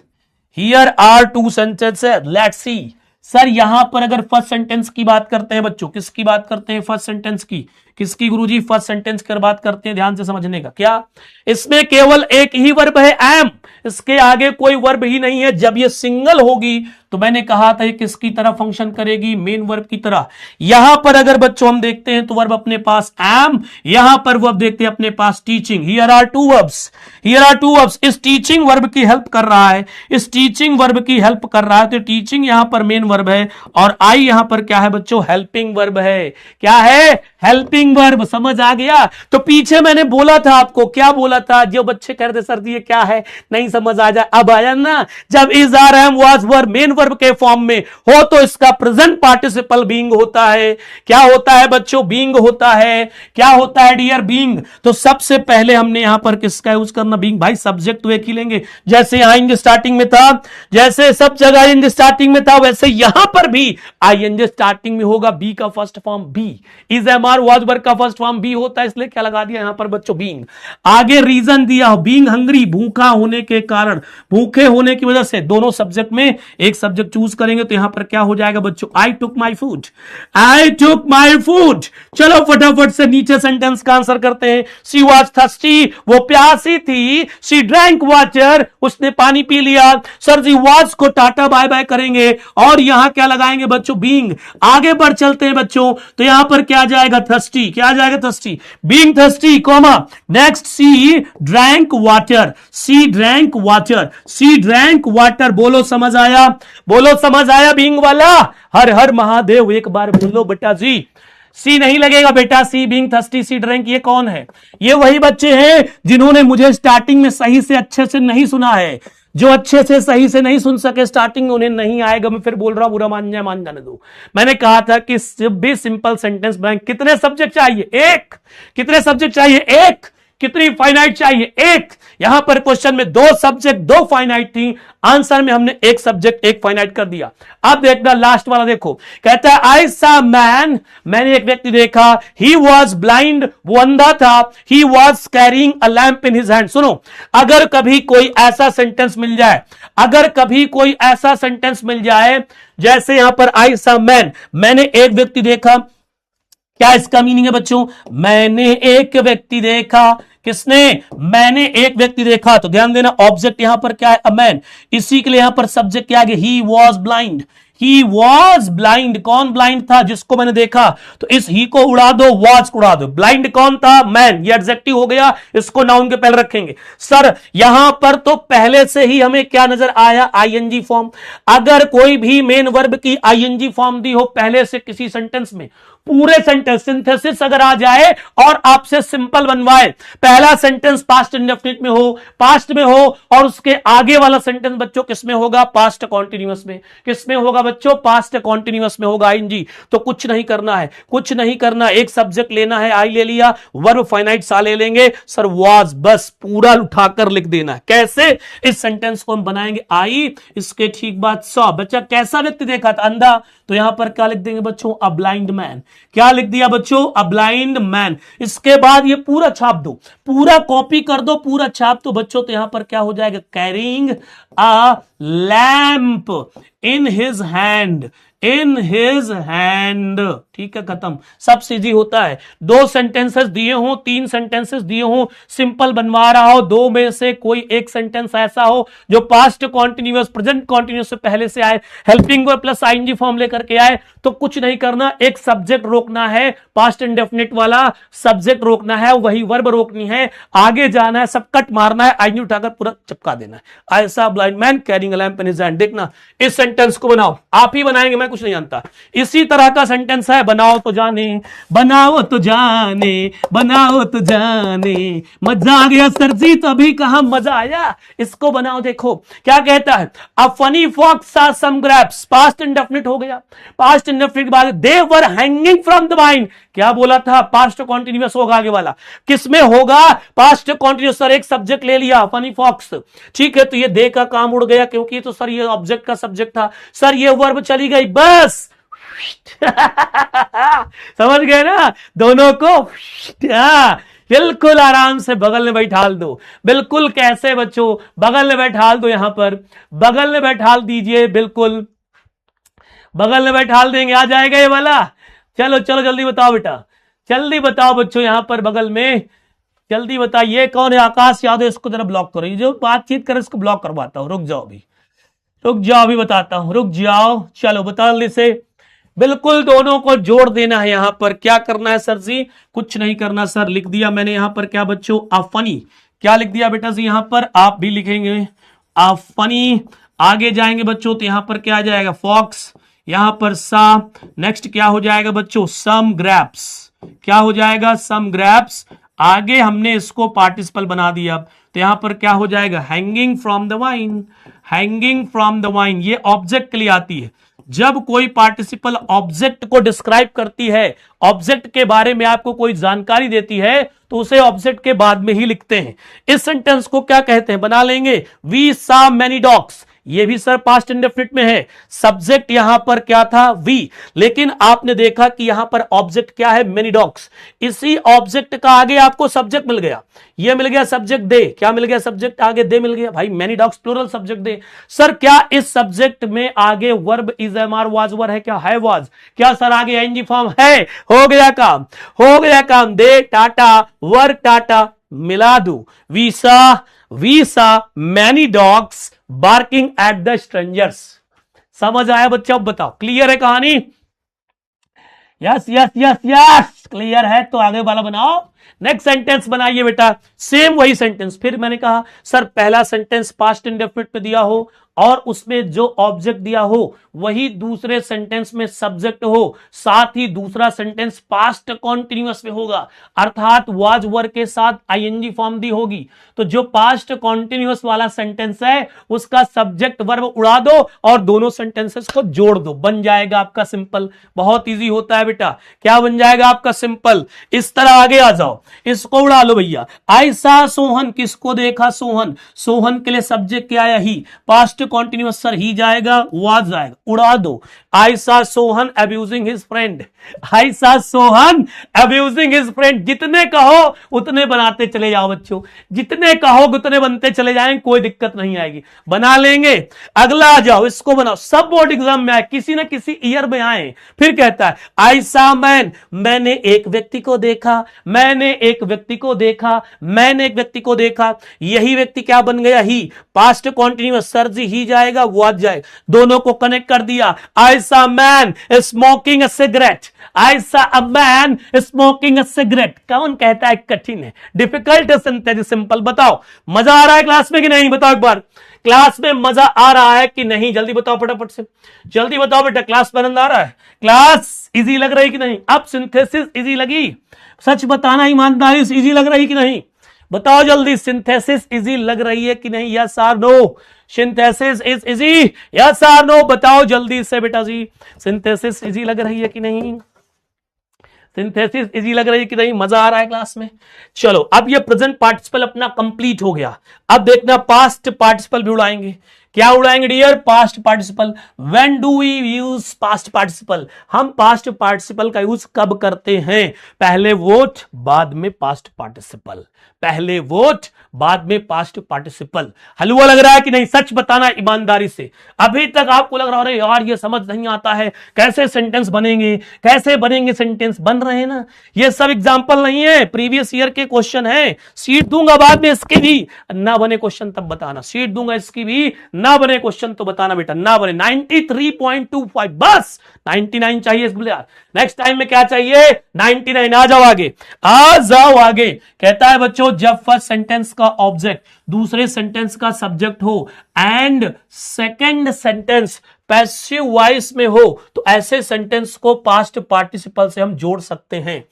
here are two sentences, let's see. Sir यहां पर अगर फर्स्ट सेंटेंस की बात करते हैं बच्चों, किसकी बात करते हैं, फर्स्ट सेंटेंस की, किसकी गुरुजी, फर्स्ट सेंटेंस की बात करते हैं, ध्यान से समझने का। क्या इसमें केवल एक ही वर्ब है, एम, इसके आगे कोई वर्ब ही नहीं है। जब ये सिंगल होगी तो मैंने कहा था ये किसकी तरह फंक्शन करेगी, मेन वर्ब की तरह। यहां पर अगर बच्चों हम देखते हैं तो वर्ब अपने पास एम, यहां पर वर्ब देखते हैं अपने पास teaching. Here are two verbs, here are two verbs. इस टीचिंग वर्ब की हेल्प कर रहा है, इस टीचिंग वर्ब की हेल्प कर रहा है, तो टीचिंग यहां पर मेन वर्ब है, और आई यहां पर क्या है बच्चों, हेल्पिंग वर्ब है। क्या है, हेल्पिंग वर्ब। समझ आ गया। तो पीछे मैंने बोला था आपको, क्या बोला था, जो बच्चे कहते सर जी ये क्या है, नहीं समझ आ जाए, अब आया ना। जब is are am was verb main verb के फॉर्म में हो तो इसका प्रेजेंट पार्टिसिपल बीइंग होता है। क्या होता है बच्चों, बीइंग होता है। क्या होता है डियर, बीइंग। तो सबसे पहले हमने यहां पर किसका यूज करना, बीइंग। भाई सब्जेक्ट तो एक ही लेंगे, जैसे आएंगे स्टार्टिंग में था, जैसे सब जगह आएंगे स्टार्टिंग में था, वैसे यहां पर भी आईएनजी स्टार्टिंग में होगा। बी का first form be, is am are was verb का फर्स्ट फॉर्म बी होता है, इसलिए क्या लगा दिया यहां पर बच्चों, बीइंग। आगे रीजन दिया, बीइंग हंग्री, भूखा होने के कारण, भूखे होने की वजह से। दोनों सब्जेक्ट में एक सब्जेक्ट चूज करेंगे तो यहां पर क्या हो जाएगा बच्चों, आई टुक my food, I took my food. चलो फटाफट से नीचे सेंटेंस का आंसर करते हैं। शी वॉज थर्स्टी, वो प्यासी थी। शी ड्रैंक वाटर, उसने पानी पी लिया। सर जी वॉज को टाटा बाय बाय करेंगे, और यहां क्या लगाएंगे बच्चों, बीइंग। आगे बढ़ चलते हैं बच्चों, तो यहां पर क्या जाएगा, थर्स्टी। क्या जाएगा, thirsty, being thirsty, comma. Next she drank water, she drank water, she drank water. बोलो समझ आया, बोलो समझ आया बीइंग वाला। हर हर महादेव एक बार बोलो बेटा जी। सी नहीं लगेगा बेटा, सी बीइंग थर्स्टी, सी ड्रिंक। ये कौन है, ये वही बच्चे हैं जिन्होंने मुझे स्टार्टिंग में सही से अच्छे से नहीं सुना है। जो अच्छे से सही से नहीं सुन सके स्टार्टिंग में, उन्हें नहीं आएगा। मैं फिर बोल रहा हूं, बुरा मान जाए मान जाने दो। मैंने कहा था कि भी सिंपल सेंटेंस बैंक, कितने सब्जेक्ट चाहिए, एक। कितने सब्जेक्ट चाहिए, एक। कितनी फाइनाइट चाहिए, एक। यहां पर क्वेश्चन में दो सब्जेक्ट दो फाइनाइट थी, आंसर में हमने एक सब्जेक्ट एक फाइनाइट कर दिया। अब देखना लास्ट वाला, देखो कहता है आई सा मैन, मैंने एक व्यक्ति देखा। ही वॉज ब्लाइंड, वो अंधा था। He was carrying a lamp in his hand. सुनो, अगर कभी कोई ऐसा सेंटेंस मिल जाए, अगर कभी कोई ऐसा सेंटेंस मिल जाए जैसे यहां पर आई सा मैन, मैंने एक व्यक्ति देखा, क्या इसका मीनिंग है बच्चों, मैंने एक व्यक्ति देखा। किसने, मैंने एक व्यक्ति देखा। तो ध्यान देना, ऑब्जेक्ट यहां पर क्या है, अ मैन। इसी के लिए यहां पर सब्जेक्ट क्या है, he was blind. He was blind, कौन ब्लाइंड था, जिसको मैंने देखा। तो इस ही को उड़ा दो, वॉज को उड़ा दो। ब्लाइंड कौन था, मैन। ये एडजेक्टिव हो गया, इसको नाउन के पहले रखेंगे। सर यहां पर तो पहले से ही हमें क्या नजर आया, आईएनजी फॉर्म। अगर कोई भी मेन वर्ब की आईएनजी फॉर्म दी हो पहले से किसी सेंटेंस में, पूरे सेंटेंस सिंथेसिस अगर आ जाए और आपसे सिंपल बनवाए, पहला सेंटेंस पास्ट इंडेफिनिट में हो, पास्ट में हो, और उसके आगे वाला सेंटेंस बच्चों किस में होगा, पास्ट कॉन्टिन्यूअस में। किस में होगा बच्चों, पास्ट कॉन्टिन्यूअस में होगा, आईएनजी। तो कुछ नहीं करना है, कुछ नहीं करना, एक सब्जेक्ट लेना है, आई ले लिया, वर्ब फाइनाइट सा ले लेंगे सर, वाज, बस पूरा उठाकर लिख देना है। कैसे, इस सेंटेंस को हम बनाएंगे, आई, इसके ठीक बाद सॉ। बच्चा कैसा व्यक्ति देखा था, अंधा, तो यहां पर क्या लिख देंगे बच्चों, अ ब्लाइंड मैन। क्या लिख दिया बच्चों, अ ब्लाइंड मैन। इसके बाद ये पूरा छाप दो, पूरा कॉपी कर दो, पूरा छाप दो बच्चों, तो यहां पर क्या हो जाएगा, carrying a lamp in his hand, in his hand. ठीक है, खत्म, सब सीधी होता है। दो सेंटेंसेस दिए हो, तीन सेंटेंसेस दिए हो, सिंपल बनवा रहा हो, दो में से कोई एक सेंटेंस ऐसा हो जो पास्ट कॉन्टिन्यूअस प्रेजेंट कॉन्टिन्यूअस से पहले से आए, helping verb plus ING form लेकर के आए, तो कुछ नहीं करना, एक सब्जेक्ट रोकना है, पास्ट इंडेफिनिट वाला सब्जेक्ट रोकना है, वही वर्ब रोकनी है, आगे जाना है, सब कट मारना है, आईएनजी उठाकर पूरा चिपका देना है। ऐसा blind man carrying a lamp in his hand. देखना, इस सेंटेंस को बनाओ, आप ही बनाएंगे, मैं कुछ नहीं जानता। इसी तरह का सेंटेंस है, बनाओ तो जाने, बनाओ तो जाने, बनाओ तो जाने, मजा आ गया सर जी, तो अभी कहां मजा आया। इसको बनाओ, देखो क्या कहता है, a funny fox saw some grapes, past indefinite हो गया, पास्ट इंडेफिनिट के बाद they were hanging from the vine. क्या बोला था, पास्ट कॉन्टिन्यूअस होगा आगे वाला, किसमें होगा, पास्ट कॉन्टिन्यूअस। सर एक सब्जेक्ट ले लिया, फनी फॉक्स, ठीक है, तो ये दे का काम उड़ गया, क्योंकि तो सर ये ऑब्जेक्ट का सब्जेक्ट था, सर ये वर्ब चली गई, बस समझ गए ना दोनों को। बिल्कुल आराम से बगल में बैठाल दो, बिल्कुल कैसे बच्चों, बगल में बैठाल दो, यहां पर बगल में बैठाल दीजिए, बिल्कुल बगल में बैठाल देंगे, आ जाएगा ये वाला। चलो चलो जल्दी बताओ बेटा, जल्दी बताओ बच्चों, यहां पर बगल में जल्दी बताइए कौन है, आकाश यादव, इसको जरा ब्लॉक करो, ये जो बातचीत करे इसको ब्लॉक करवाता हूं, रुक जाओ अभी, रुक जाओ अभी बताता हूं, रुक जाओ। चलो बता जल्दी से, बिल्कुल दोनों को जोड़ देना है। यहां पर क्या करना है सर जी, कुछ नहीं करना सर, लिख दिया मैंने यहां पर क्या बच्चों, अ फनी। क्या लिख दिया बेटा जी, यहां पर आप भी लिखेंगे अ फनी। आगे जाएंगे बच्चों तो यहां पर क्या आ जाएगा, फॉक्स, यहां पर सा, नेक्स्ट क्या हो जाएगा बच्चों, सम ग्रैप्स। क्या हो जाएगा, सम ग्रैप्स। आगे हमने इसको पार्टिसिपल बना दिया, तो यहां पर क्या हो जाएगा, hanging from the wine, hanging from the wine. ये ऑब्जेक्ट के लिए आती है, जब कोई पार्टिसिपल ऑब्जेक्ट को डिस्क्राइब करती है, ऑब्जेक्ट के बारे में आपको कोई जानकारी देती है, तो उसे ऑब्जेक्ट के बाद में ही लिखते हैं। इस सेंटेंस को क्या कहते हैं, बना लेंगे, वी सा मैनी डॉग्स। ये भी सर पास्ट इंडेफिनिट में है, सब्जेक्ट यहां पर क्या था, वी, लेकिन आपने देखा कि यहां पर ऑब्जेक्ट क्या है, मेनी डॉग्स। इसी ऑब्जेक्ट का आगे आपको सब्जेक्ट मिल गया, ये मिल गया सब्जेक्ट दे, क्या मिल गया, सब्जेक्ट आगे दे मिल गया, भाई many dogs plural subject they. Sir क्या इस सब्जेक्ट में आगे verb is am are was were है, क्या है वाज, क्या सर आगे आईएनजी फॉर्म है, हो गया काम, हो गया काम, दे टाटा वर्क टाटा मिला दू, we saw many dogs barking at the strangers. समझ आया बच्चा, अब बताओ क्लियर है कहानी, yes yes yes yes clear है, तो आगे वाला बनाओ। नेक्स्ट सेंटेंस बनाइए बेटा, सेम वही सेंटेंस। फिर मैंने कहा सर पहला सेंटेंस पास्ट इंडेफिनिट में दिया हो और उसमें जो ऑब्जेक्ट दिया हो वही दूसरे सेंटेंस में सब्जेक्ट हो, साथ ही दूसरा सेंटेंस पास्ट कॉन्टिन्यूअस में होगा, अर्थात वाज वर के साथ आईएनजी फॉर्म दी होगी। तो जो पास्ट कॉन्टिन्यूअस वाला सेंटेंस है उसका सब्जेक्ट वर्ब उड़ा दो और दोनों सेंटेंसेस को जोड़ दो, बन जाएगा आपका सिंपल। बहुत इजी होता है बेटा, क्या बन जाएगा आपका सिंपल। इस तरह आगे आ जाओ, इसको उड़ा लो भैया। आई सा सोहन, किसको देखा, सोहन, सोहन के लिए सब्जेक्ट क्या आया, ही, पास्ट कॉन्टिन्यूअस सर ही जाएगा, वाज जाएगा, उड़ा दो। आई सा सोहन अब्यूजिंग हिज फ्रेंड, आई सा सोहन अब्यूजिंग हिज फ्रेंड। जितने कहो उतने बनाते चले जाओ बच्चों, जितने कहो उतने बनते चले जाएंगे, कोई दिक्कत नहीं आएगी, बना लेंगे। अगला आ जाओ, इसको बनाओ, सब बोर्ड एग्जाम में आए, किसी ना किसी ईयर में आए। फिर कहता है आई सा मैन, मैंने एक व्यक्ति को देखा, मैंने एक व्यक्ति को देखा, मैंने एक व्यक्ति को देखा। यही व्यक्ति क्या बन गया, ही, पास्ट कॉन्टिन्यूअस सर जी ही जाएगा, वो आ जाएगा, दोनों को कनेक्ट कर दिया। आई सा मैन स्मोकिंग अ सिगरेट, आई सा a man smoking a cigarette. कौन कहता है कठिन है, डिफिकल्ट है सिंपल। बताओ मजा आ रहा है क्लास में कि नहीं, बताओ एक बार, क्लास में मजा आ रहा है कि नहीं? जल्दी बताओ फटाफट से, जल्दी बताओ बेटा, क्लास में आनंद आ रहा है? क्लास इजी लग रही कि नहीं? अब सिंथेसिस इजी लगी? सच बताना ईमानदारी से, इजी लग रही कि नहीं? बताओ जल्दी, सिंथेसिस इजी लग रही है कि नहीं? यस और no? Synthesis is easy, yes और नो? बताओ जल्दी से बेटा जी, सिंथेसिस इजी लग रही है कि नहीं? सिंथेसिस इजी लग रही है कि नहीं? मजा आ रहा है क्लास में? चलो, अब ये प्रेजेंट पार्टिसिपल अपना कंप्लीट हो गया। अब देखना पास्ट पार्टिसिपल भी उड़ाएंगे। क्या उड़ाएंगे dear? Past participle. When do we use past participle? हम पास्ट पार्टिसिपल का यूज कब करते हैं? पहले वोट बाद में पास्ट पार्टिसिपल, पहले वोट बाद में पास्ट पार्टिसिपल। हलवा लग रहा है कि नहीं? सच बताना ईमानदारी से। अभी तक आपको लग रहा है यार ये समझ नहीं आता है, कैसे सेंटेंस बनेंगे, कैसे बनेंगे सेंटेंस? बन रहे हैं ना? ये सब एग्जांपल नहीं है, प्रीवियस ईयर के क्वेश्चन है। सीट दूंगा बाद में इसके भी, ना बने क्वेश्चन तब बताना। सीट दूंगा इसकी भी, ना बने क्वेश्चन तो बताना बेटा, ना बने। 93.25 बस, 99 चाहिए इसके लिए। नेक्स्ट टाइम में क्या चाहिए? 99। आ जाओ आगे, आ जाओ आगे। कहता है बच्चों, जब फर्स्ट सेंटेंस का ऑब्जेक्ट दूसरे सेंटेंस का सब्जेक्ट हो and second sentence passive voice में हो, तो ऐसे सेंटेंस को पास्ट पार्टिसिपल से हम जोड़ सकते हैं।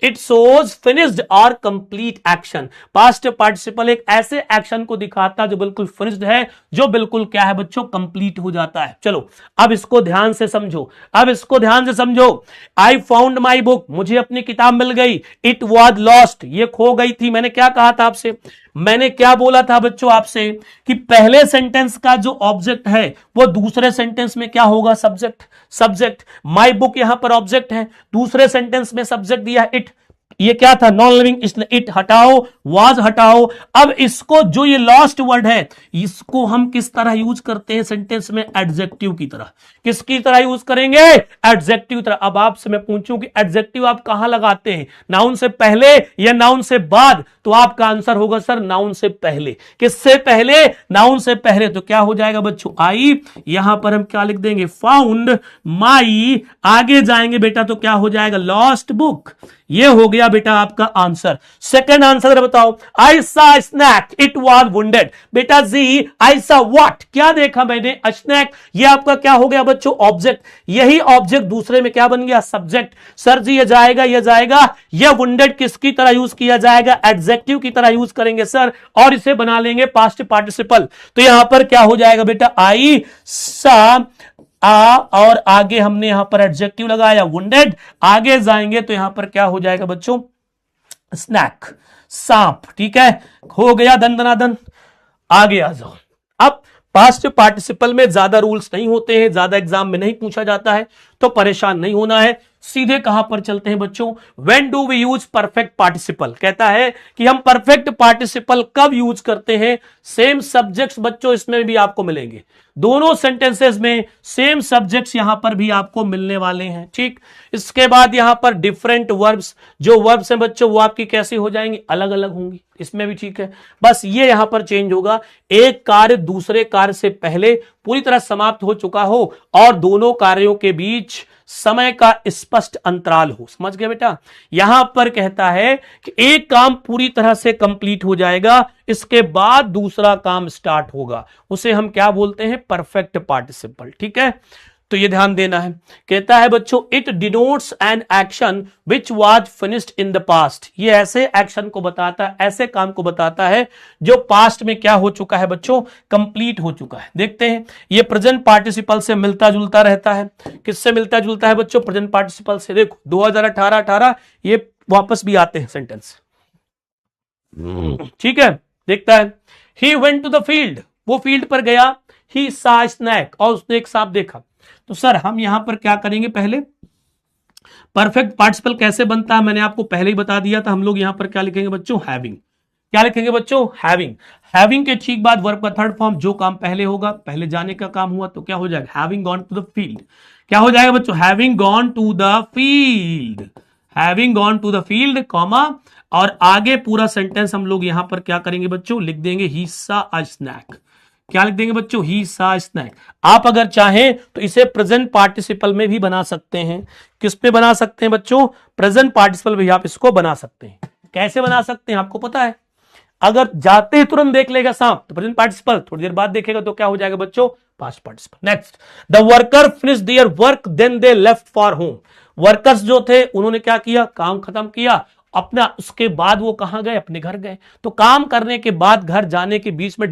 इट शोज फिनिश्ड और कंप्लीट एक्शन। पास्ट पार्टिसिपल एक ऐसे एक्शन को दिखाता है जो बिल्कुल फिनिश्ड है, जो बिल्कुल क्या है बच्चों? कंप्लीट हो जाता है। चलो अब इसको ध्यान से समझो, अब इसको ध्यान से समझो। आई फाउंड माई बुक, मुझे अपनी किताब मिल गई। इट वॉज लॉस्ट, ये खो गई थी। मैंने क्या कहा था आपसे? मैंने क्या बोला था बच्चों आपसे कि पहले सेंटेंस का जो ऑब्जेक्ट है वो दूसरे सेंटेंस में क्या होगा? सब्जेक्ट। सब्जेक्ट, माई बुक यहां पर ऑब्जेक्ट है, दूसरे सेंटेंस में सब्जेक्ट दिया इट। ये क्या था? नॉन लिविंग, इसलिए इट हटाओ, वाज हटाओ। अब इसको, जो ये लास्ट वर्ड है, इसको हम किस तरह यूज करते हैं सेंटेंस में? एडजेक्टिव की तरह। किसकी तरह यूज करेंगे? एडजेक्टिव तरह। अब आपसे मैं पूछूं कि एडजेक्टिव आप कहां लगाते हैं? नाउन से पहले या नाउन से बाद? तो आपका आंसर होगा सर नाउन से पहले। किससे पहले? नाउन से पहले। तो क्या हो जाएगा बच्चों? आई, यहां पर हम क्या लिख देंगे? Found my. आगे जाएंगे बेटा तो क्या हो जाएगा? Lost book. ये हो गया बेटा आपका आंसर। सेकंड आंसर बताओ। आई सा स्नैक, इट वॉज वुंडेड। बेटा जी, आई सा व्हाट? क्या देखा मैंने? स्नैक। ये आपका क्या हो गया बच्चों? ऑब्जेक्ट। यही ऑब्जेक्ट दूसरे में क्या बन गया? सब्जेक्ट। सर जी ये जाएगा, ये जाएगा। ये वुंडेड किसकी तरह यूज किया जाएगा? एडजेक्टिव की तरह यूज करेंगे सर, और इसे बना लेंगे पास्ट पार्टिसिपल। तो यहां पर क्या हो जाएगा बेटा? आई सा और आगे हमने यहां पर एडजेक्टिव लगाया वुंडेड। आगे जाएंगे तो यहां पर क्या हो जाएगा बच्चों? स्नैक, सांप। ठीक है, हो गया दन दनादन। आगे आ जाओ। अब पास्ट पार्टिसिपल में ज्यादा रूल्स नहीं होते हैं, ज्यादा एग्जाम में नहीं पूछा जाता है, तो परेशान नहीं होना है। सीधे कहां पर चलते हैं बच्चों? When do we use perfect participle? कहता है कि हम परफेक्ट पार्टिसिपल कब यूज करते हैं? सेम सब्जेक्ट्स बच्चों इसमें भी आपको मिलेंगे, दोनों सेंटेंसेस में सेम सब्जेक्ट्स यहां पर भी आपको मिलने वाले हैं। ठीक, इसके बाद यहां पर डिफरेंट वर्ब्स, जो वर्ब्स हैं बच्चों वो आपकी कैसी हो जाएंगी? अलग अलग होंगी। इसमें भी ठीक है, बस ये यहां पर चेंज होगा। एक कार्य दूसरे कार्य से पहले पूरी तरह समाप्त हो चुका हो और दोनों कार्यों के बीच समय का स्पष्ट अंतराल हो। समझ गए बेटा? यहां पर कहता है कि एक काम पूरी तरह से कंप्लीट हो जाएगा, इसके बाद दूसरा काम स्टार्ट होगा, उसे हम क्या बोलते हैं? Perfect participle. ठीक है, तो ये ध्यान देना है। कहता है बच्चों, it denotes an action which was finished in the past. ये ऐसे एक्शन को बताता है, ऐसे काम को बताता है जो पास्ट में क्या हो चुका है बच्चों? कंप्लीट हो चुका है। देखते हैं, ये प्रेजेंट पार्टिसिपल से मिलता जुलता रहता है। किससे मिलता जुलता है बच्चों? प्रेजेंट पार्टिसिपल से। देखो 2018 ये वापस भी आते हैं सेंटेंस। ठीक है, देखता है। He went to the field, वो फील्ड पर गया। ही सा स्नैक, और उसने एक सांप देखा। तो सर हम यहां पर क्या करेंगे? पहले परफेक्ट पार्टिसिपल कैसे बनता है मैंने आपको पहले ही बता दिया था। हम लोग यहां पर क्या लिखेंगे बच्चों? हैविंग। क्या लिखेंगे बच्चों? हैविंग। हैविंग के ठीक बाद वर्ब का थर्ड फॉर्म, जो काम पहले होगा, पहले जाने का काम हुआ तो क्या हो जाएगा? Having gone to the field. क्या हो जाएगा बच्चों? Having gone to the field. Having gone to the field, comma, और आगे पूरा सेंटेंस हम लोग यहां पर क्या करेंगे बच्चों? लिख देंगे ही सा अ स्नैक। क्या लिख देंगे बच्चों? ही सा स्नैक। आप अगर चाहें तो इसे प्रेजेंट पार्टिसिपल में भी बना सकते हैं। किस पे बना सकते हैं बच्चों? प्रेजेंट पार्टिसिपल भी आप इसको बना सकते हैं। कैसे बना सकते हैं आपको पता है? अगर जाते ही तुरंत देख लेगा सांप तो प्रेजेंट पार्टिसिपल, थोड़ी देर बाद देखेगा तो क्या हो जाएगा बच्चों, past participle. Next, the worker finish their work then they left for home. Workers जो थे उन्होंने क्या किया, काम खत्म किया अपना, उसके बाद वो कहां गए, अपने घर गए। तो काम करने के बाद घर जाने के बीच में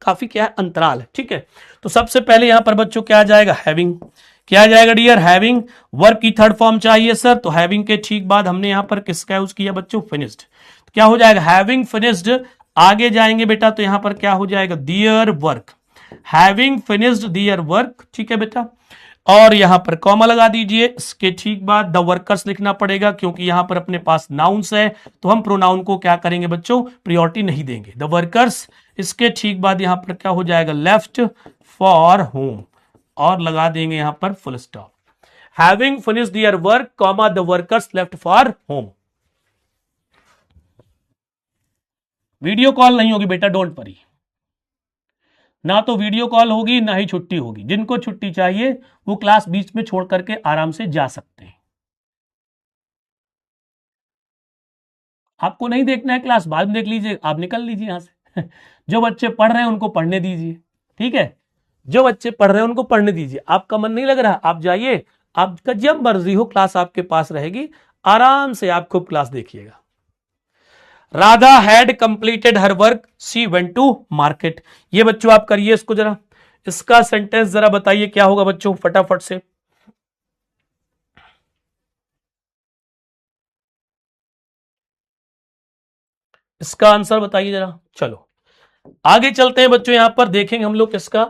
काफी क्या है, अंतराल है, ठीक है। तो सबसे पहले यहां पर बच्चों क्या आ जाएगा, हैविंग। क्या आ जाएगा डियर, हैविंग। वर्क की थर्ड फॉर्म चाहिए सर, तो हैविंग के ठीक बाद हमने यहां पर किसका यूज किया बच्चों, फिनिश्ड। तो क्या हो जाएगा, हैविंग फिनिश्ड। आगे जाएंगे बेटा तो यहां पर क्या हो जाएगा, their work, having finished their work, ठीक है बेटा। और यहां पर कॉमा लगा दीजिए, इसके ठीक बाद द वर्कर्स लिखना पड़ेगा, क्योंकि यहां पर अपने पास नाउन्स है तो हम प्रोनाउन को क्या करेंगे बच्चों, प्रायोरिटी नहीं देंगे, द वर्कर्स। इसके ठीक बाद यहां पर क्या हो जाएगा, लेफ्ट फॉर होम, और लगा देंगे यहां पर full stop. Having finished their work comma the workers left for home. Video call नहीं होगी बेटा, डोंट वरी, ना तो वीडियो कॉल होगी ना ही छुट्टी होगी। जिनको छुट्टी चाहिए वो क्लास बीच में छोड़ करके आराम से जा सकते हैं। आपको नहीं देखना है क्लास, बाद में देख लीजिए, आप निकल लीजिए यहां से जो बच्चे पढ़ रहे हैं उनको पढ़ने दीजिए, ठीक है। जो बच्चे पढ़ रहे हैं उनको पढ़ने दीजिए। आपका मन नहीं लग रहा, आप जाइए, आपका जब मर्जी हो क्लास आपके पास रहेगी, आराम से आप खूब क्लास देखिएगा। Radha had completed her work, she went to market. ये बच्चों आप करिए इसको जरा, इसका सेंटेंस जरा बताइए क्या होगा बच्चों, फटाफट से। इसका आंसर बताइए जरा। चलो आगे चलते हैं बच्चों, यहां पर देखेंगे हम लोग किसका,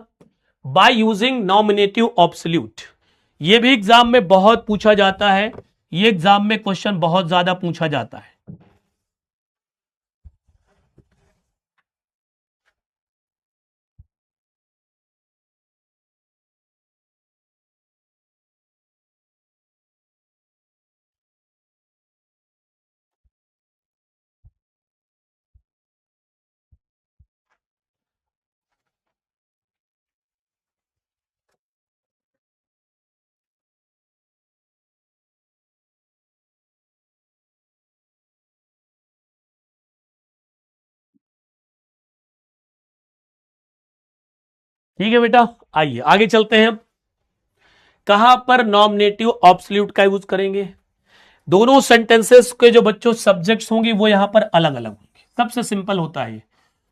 बाय यूजिंग नॉमिनेटिव ऑब्सोल्यूट। ये भी एग्जाम में बहुत पूछा जाता है, ये एग्जाम में क्वेश्चन बहुत ज्यादा पूछा जाता है। ठीक है बेटा, आइए आगे चलते हैं। कहां पर नॉमिनेटिव ऑब्सोल्यूट का यूज करेंगे, दोनों सेंटेंसेस के जो बच्चों सब्जेक्ट्स होंगे वो यहां पर अलग अलग होंगे। सबसे सिंपल होता है ये,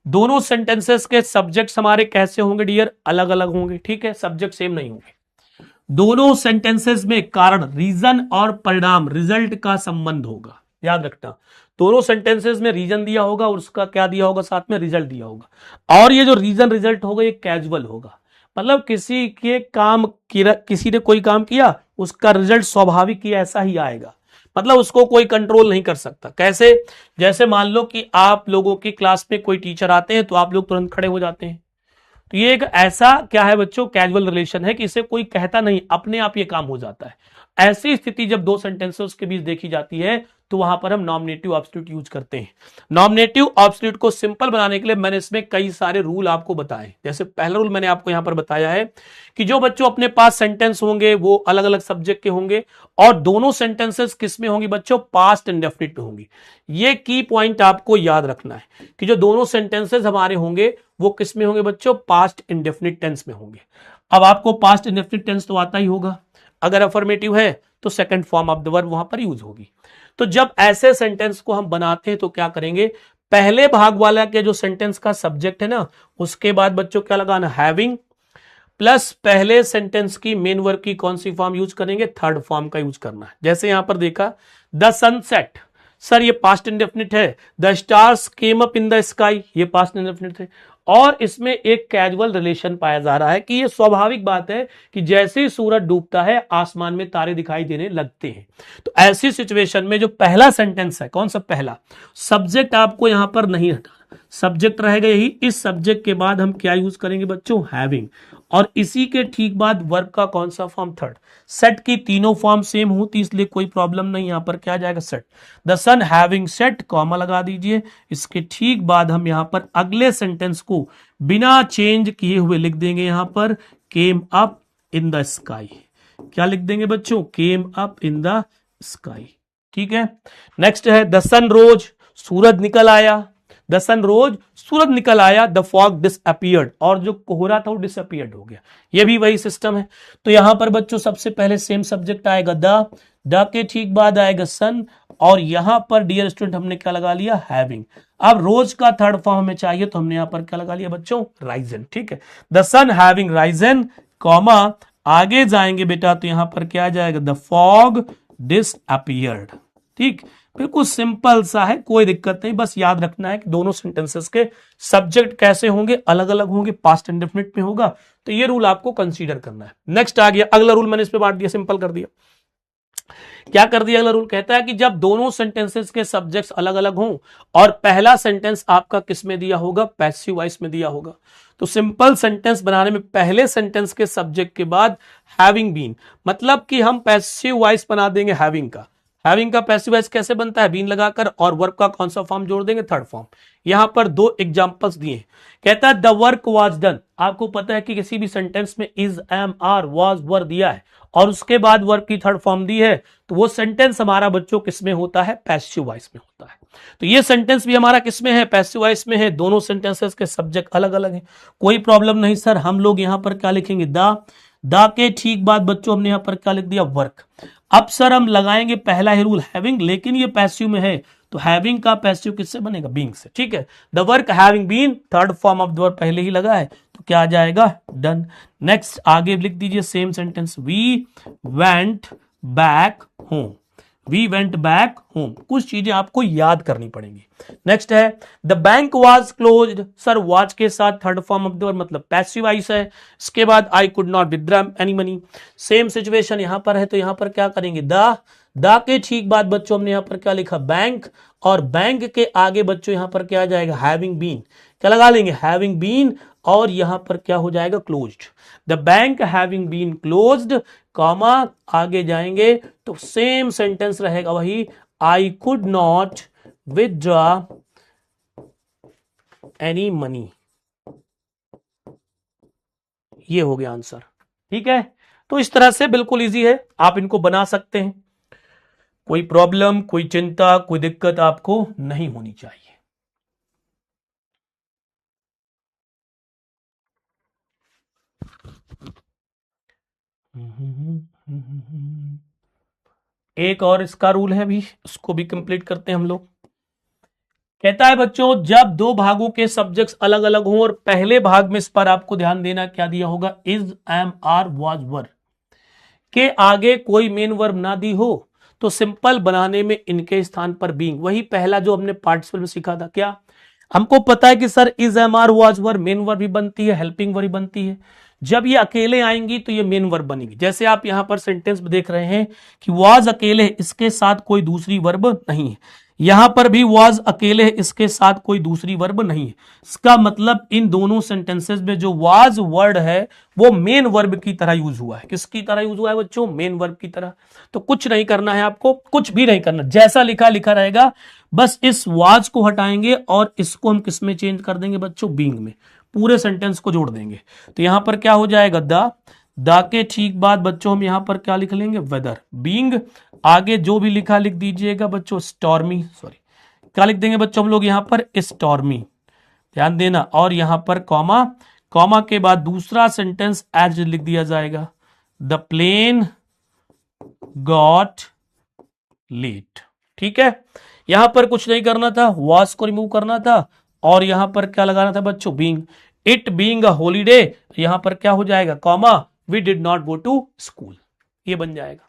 दोनों सेंटेंसेस के सब्जेक्ट्स हमारे कैसे होंगे डियर, अलग अलग होंगे, ठीक है, सब्जेक्ट सेम नहीं होंगे। दोनों सेंटेंसेस में कारण, रीजन और परिणाम, रिजल्ट का संबंध होगा, याद रखना। दोनों सेंटेंसेस में रीजन दिया होगा और उसका क्या दिया होगा, साथ में रिजल्ट दिया होगा। और ये जो रीजन रिजल्ट होगा ये कैजुअल होगा, मतलब किसी के काम, किसी ने कोई काम किया उसका रिजल्ट स्वाभाविक ही ऐसा ही आएगा, मतलब उसको कोई कंट्रोल नहीं कर सकता। कैसे, जैसे मान लो कि आप लोगों की क्लास में कोई टीचर आते हैं तो आप लोग तुरंत खड़े हो जाते हैं, तो ये एक ऐसा क्या है बच्चों, कैजुअल रिलेशन है कि इसे कोई कहता नहीं, अपने आप ये काम हो जाता है। ऐसी स्थिति जब दो सेंटेंसेस के बीच देखी जाती है तो वहां पर हम नॉमिनेटिव ऑब्सोल्यूट यूज करते हैं। नॉमिनेटिव ऑब्सोल्यूट को सिंपल बनाने के लिए मैंने इसमें कई सारे रूल आपको बताए। जैसे पहला रूल मैंने आपको यहां पर बताया है कि जो बच्चों अपने पास सेंटेंस होंगे वो अलग अलग सब्जेक्ट के होंगे, और दोनों सेंटेंसेस किस में होंगी बच्चों, पास्ट इंडेफिनिट में होंगी। ये की पॉइंट आपको याद रखना है कि जो दोनों सेंटेंसेस हमारे होंगे वो किस में होंगे बच्चों, पास्ट इंडेफिनिट टेंस में होंगे। अब आपको पास्ट इंडेफिनिट टेंस तो आता ही होगा, अगर अफर्मेटिव है तो second form of the verb वहां पर यूज होगी। तो जब ऐसे सेंटेंस को हम बनाते हैं तो क्या करेंगे, पहले भाग वाला के जो सेंटेंस का सब्जेक्ट है ना, उसके बाद बच्चों क्या लगाना, हैविंग, प्लस पहले सेंटेंस की मेन वर्ब की कौन सी फॉर्म यूज करेंगे, थर्ड फॉर्म का यूज करना है। जैसे यहां पर देखा, द सनसेट, सर ये पास्ट इंडेफिनिट है। The stars came up in the sky, ये पास्ट इंडेफिनिट है। और इसमें एक कैजुअल रिलेशन पाया जा रहा है कि ये स्वाभाविक बात है कि जैसे ही सूरज डूबता है आसमान में तारे दिखाई देने लगते हैं। तो ऐसी सिचुएशन में जो पहला सेंटेंस है, कौन सा पहला, सब्जेक्ट आपको यहां पर नहीं हटाना, सब्जेक्ट रहेगा यही। इस सब्जेक्ट के बाद हम क्या यूज करेंगे बच्चों, हैविंग, और इसी के ठीक बाद वर्ब का कौन सा फॉर्म, थर्ड। सेट की तीनों फॉर्म सेम होती इसलिए कोई प्रॉब्लम नहीं, यहां पर क्या आ जाएगा, set. The sun having set, comma लगा दीजिए। इसके ठीक बाद हम यहां पर अगले सेंटेंस को बिना चेंज किए हुए लिख देंगे, यहां पर came up in the sky. क्या लिख देंगे बच्चों, came up in the sky, ठीक है। नेक्स्ट है द सन रोज, सूरज निकल आया। द सन रोज, सूरज निकल आया, द फॉग डिसअपियर्ड, और जो कोहरा था वो डिसअपियर्ड हो गया। ये भी वही सिस्टम है। तो यहां पर बच्चों सबसे पहले सेम सब्जेक्ट आएगा द के ठीक बाद आएगा सन, और यहां पर डियर स्टूडेंट हमने क्या लगा लिया, हैविंग। अब रोज का थर्ड फॉर्म हमें चाहिए तो हमने यहां पर क्या लगा लिया बच्चों, राइजन। ठीक है, the sun having risen, comma आगे जाएंगे बेटा तो यहां पर क्या आ जाएगा, द फॉग डिसअपियर्ड। ठीक, बिल्कुल सिंपल सा है, कोई दिक्कत नहीं, बस याद रखना है कि दोनों सेंटेंसेस के सब्जेक्ट कैसे होंगे, अलग अलग होंगे, पास्ट इंडेफिनिट में होगा, तो ये रूल आपको कंसीडर करना है। नेक्स्ट आ गया अगला रूल, मैंने इस पे बांट दिया, सिंपल कर दिया। क्या कर दिया अगला रूल, कहता है कि जब दोनों सेंटेंसेस के सब्जेक्ट्स अलग अलग हों और पहला सेंटेंस आपका किस में दिया होगा, पैसिव वॉइस में दिया होगा, तो सिंपल सेंटेंस बनाने में पहले सेंटेंस के सब्जेक्ट के बाद हैविंग बीन, मतलब कि हम पैसिव वॉइस बना देंगे हैविंग का। हैविंग का पैसिव वॉइस कैसे बनता है, बीन लगाकर, और वर्ब का कौन सा फॉर्म जोड़ देंगे, थर्ड फॉर्म। यहां पर दो एग्जांपल्स दिए, कहता है द वर्क वाज डन। आपको पता है कि किसी भी सेंटेंस में इज, एम, आर, वाज, वर दिया है और उसके बाद वर्ब की थर्ड फॉर्म दी है, तो वो सेंटेंस हमारा बच्चों किस में होता है, पैसिव वॉइस में होता है। तो ये सेंटेंस भी हमारा किस में है, पैसिव वॉइस में है। दोनों सेंटेंसेस के सब्जेक्ट अलग अलग हैं, कोई प्रॉब्लम नहीं सर। हम लोग यहां पर क्या लिखेंगे, द के ठीक बाद बच्चों हमने यहां पर क्या लिख दिया, वर्क। अब सर हम लगाएंगे पहला ही रूल हैविंग, लेकिन ये पैसिव में है, तो हैविंग का पैसिव किससे बनेगा, बीइंग से। ठीक है, the work having been, third form of the verb पहले ही लगा है, तो क्या आ जाएगा, डन। नेक्स्ट आगे लिख दीजिए same sentence, we went back home. We went back home, कुछ चीजें आपको याद करनी पड़ेंगी। नेक्स्ट है the bank was closed. Sir was के साथ third form of the verb मतलब पैसिव वॉइस है। इसके बाद I could not withdraw any money, same situation यहां पर है, तो यहां पर क्या करेंगे, द के ठीक बाद बच्चों हमने यहां पर क्या लिखा, बैंक, और बैंक के आगे बच्चों यहां पर क्या आ जाएगा, हैविंग बीन। क्या लगा लेंगे, हैविंग बीन, और यहां पर क्या हो जाएगा, closed. The bank having been closed, comma आगे जाएंगे तो सेम सेंटेंस रहेगा वही, I could not withdraw any money. ये हो गया आंसर। ठीक है, तो इस तरह से बिल्कुल इजी है, आप इनको बना सकते हैं, कोई प्रॉब्लम, कोई चिंता, कोई दिक्कत आपको नहीं होनी चाहिए। एक और इसका रूल है भी, उसको भी कंप्लीट करते हैं हम लोग। कहता है बच्चों जब दो भागों के सब्जेक्ट्स अलग अलग हों और पहले भाग में इस पर आपको ध्यान देना क्या दिया होगा, इज, एम, आर, वाज, वर के आगे कोई मेन वर्ब ना दी हो, तो सिंपल बनाने में इनके स्थान पर बीइंग, वही पहला जो हमने पार्टिसिपल में सीखा था। क्या हमको पता है कि sir is, am, are, was, were main verb भी बनती है, हेल्पिंग वर्ब भी बनती है। जब ये अकेले आएंगी तो ये मेन वर्ब बनेगी। जैसे आप यहां पर सेंटेंस में देख रहे हैं कि वाज अकेले, इसके साथ कोई दूसरी वर्ब नहीं है। यहां पर भी वाज अकेले है, इसके साथ कोई दूसरी वर्ब नहीं है। इसका मतलब इन दोनों सेंटेंसेस में जो वाज वर्ड है वो मेन वर्ब की तरह यूज हुआ है। किसकी तरह यूज हुआ है बच्चों, मेन वर्ब की तरह। तो कुछ नहीं करना है आपको, कुछ भी नहीं करना, जैसा लिखा लिखा रहेगा, बस इस वाज को हटाएंगे और इसको हम किस में चेंज कर देंगे बच्चों, बीइंग में, पूरे सेंटेंस को जोड़ देंगे। तो यहां पर क्या हो जाएगा, द के ठीक बाद बच्चों हम यहां पर क्या लिख लेंगे, वेदर, बीइंग, आगे जो भी लिखा लिख दीजिएगा बच्चों, स्टॉर्मी, सॉरी क्या लिख देंगे बच्चों हम लोग यहां पर, स्टॉर्मी, ध्यान देना, और यहां पर कॉमा, कॉमा के बाद दूसरा सेंटेंस एज लिख दिया जाएगा, द प्लेन गॉट लेट। ठीक है, यहां पर कुछ नहीं करना था, वॉज को रिमूव करना था, और यहां पर क्या लगाना था बच्चों, being, it being a holiday, यहां पर क्या हो जाएगा, comma, we did not go to school, ये बन जाएगा।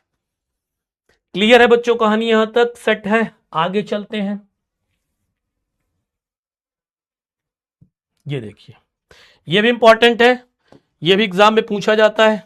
क्लियर है बच्चों, कहानी यहां तक सेट है, आगे चलते हैं। ये देखिए, ये भी इंपॉर्टेंट है, ये भी एग्जाम में पूछा जाता है।